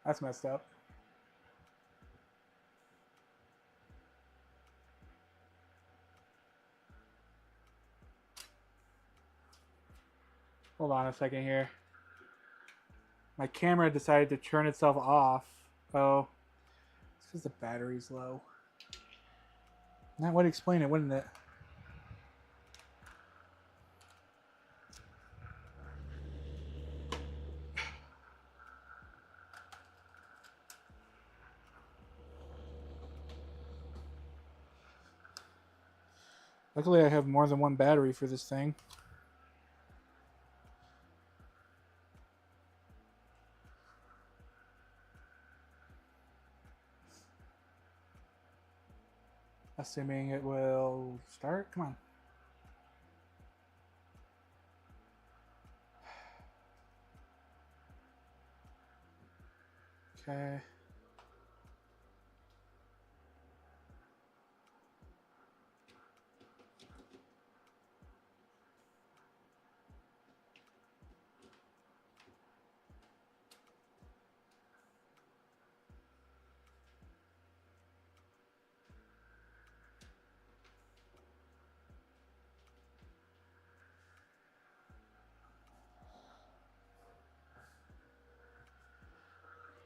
That's messed up. Hold on a second here. My camera decided to turn itself off. Oh, it's because the battery's low. That would explain it, wouldn't it? Luckily, I have more than one battery for this thing. Assuming it will start. Come on. Okay.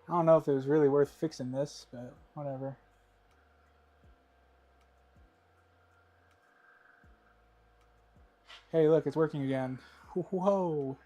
I don't know if it was really worth fixing this, but whatever. Hey, look, it's working again. Whoa.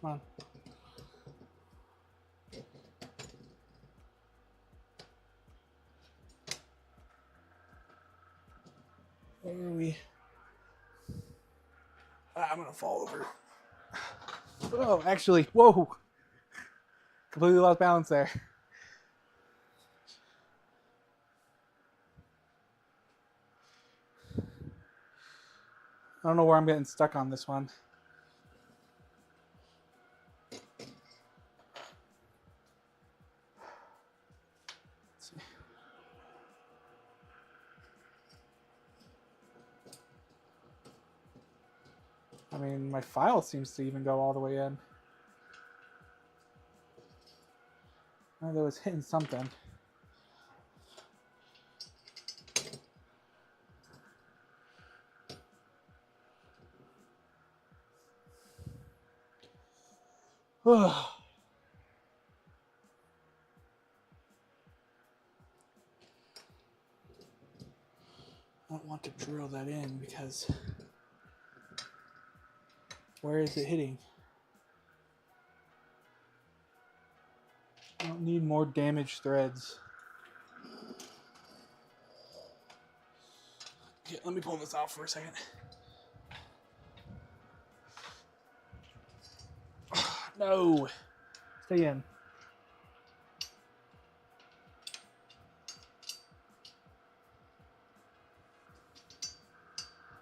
Come on. Where are we? I'm gonna fall over. Oh, actually, whoa! Completely lost balance there. I don't know where I'm getting stuck on this one. Let's see. I mean, my file seems to even go all the way in. I know it was hitting something. I don't want to drill that in because where is it hitting? I don't need more damaged threads. Okay, let me pull this off for a second. No. Stay in.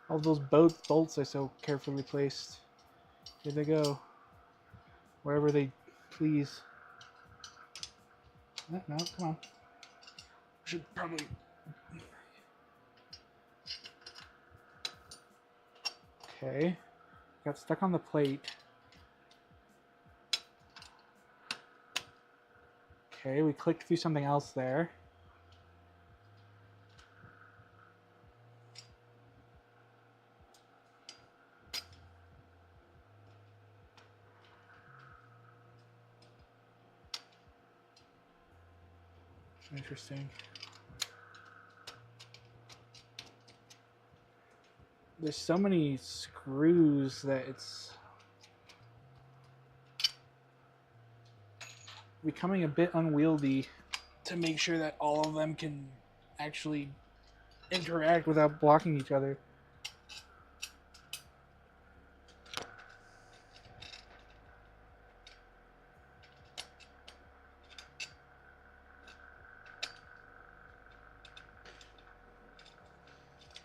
All those bolts are so carefully placed. Here they go. Wherever they please. No, come on. Should probably... Okay. Got stuck on the plate. Okay, we clicked through something else there. Interesting. There's so many screws that it's becoming a bit unwieldy to make sure that all of them can actually interact without blocking each other.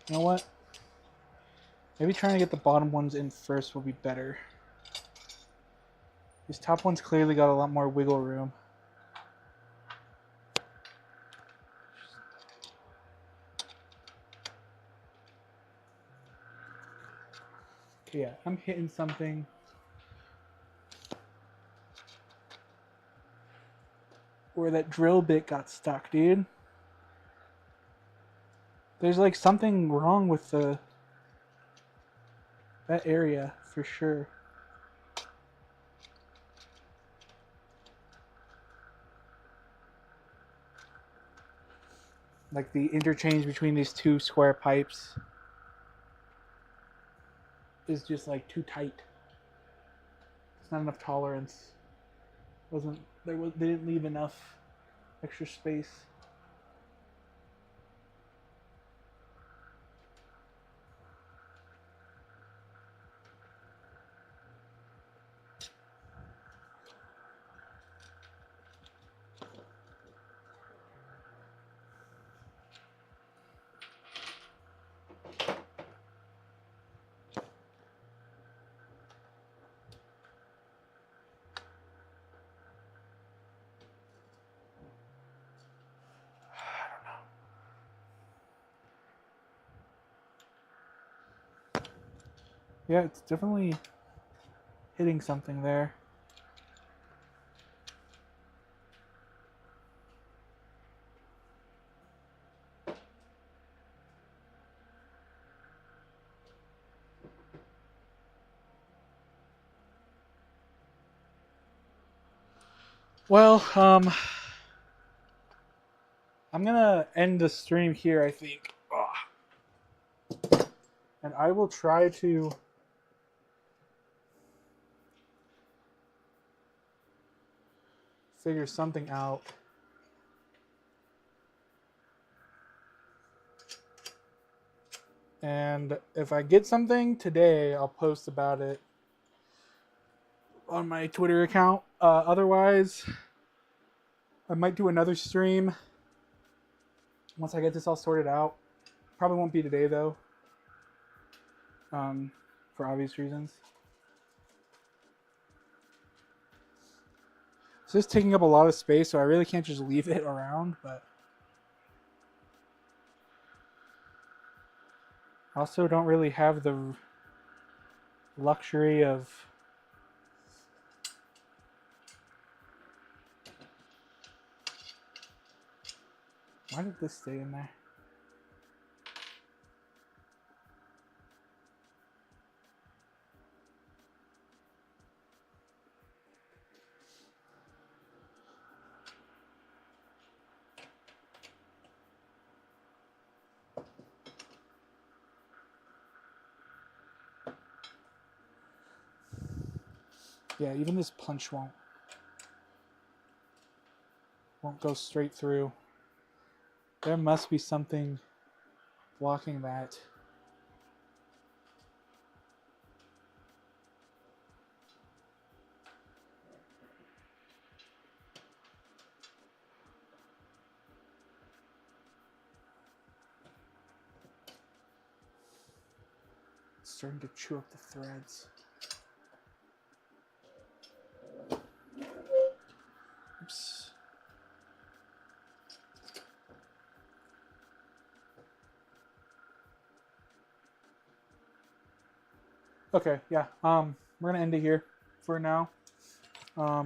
You know what? Maybe trying to get the bottom ones in first will be better. These top ones clearly got a lot more wiggle room. Okay, yeah, I'm hitting something. Where that drill bit got stuck, dude. There's like something wrong with that area for sure. Like the interchange between these two square pipes is just like too tight. It's not enough tolerance. They didn't leave enough extra space. Yeah, it's definitely hitting something there. Well, I'm gonna end the stream here, I think. And I will try to figure something out. And if I get something today, I'll post about it on my Twitter account. Otherwise, I might do another stream once I get this all sorted out. Probably won't be today, though, for obvious reasons. So it's taking up a lot of space, so I really can't just leave it around, but I also don't really have the luxury of why did this stay in there? Yeah, even this punch won't go straight through. There must be something blocking that. It's starting to chew up the threads. Oops. Okay, yeah. We're gonna end it here for now. I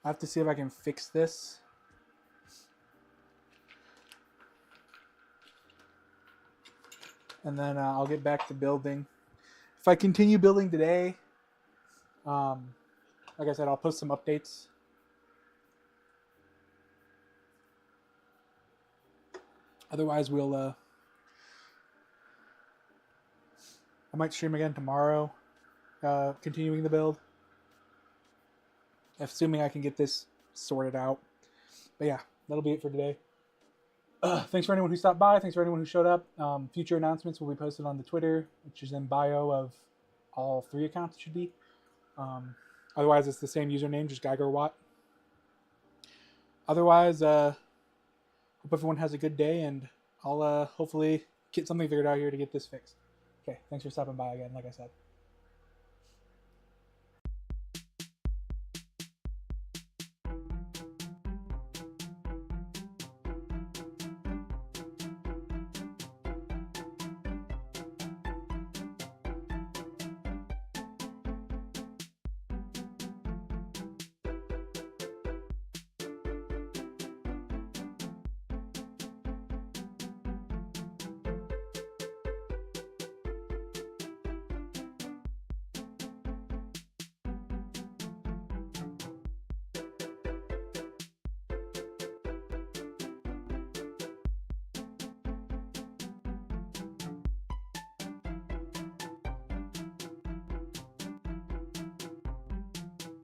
have to see if I can fix this. And then I'll get back to building. If I continue building today, like I said, I'll post some updates. Otherwise, I might stream again tomorrow, continuing the build, assuming I can get this sorted out. But yeah, that'll be it for today. Thanks for anyone who stopped by. Thanks for anyone who showed up. Future announcements will be posted on the Twitter, which is in bio of all 3 accounts. It should be. Otherwise, it's the same username, just Geiger Watt. Otherwise, hope everyone has a good day, and I'll hopefully get something figured out here to get this fixed. Okay, thanks for stopping by again, like I said.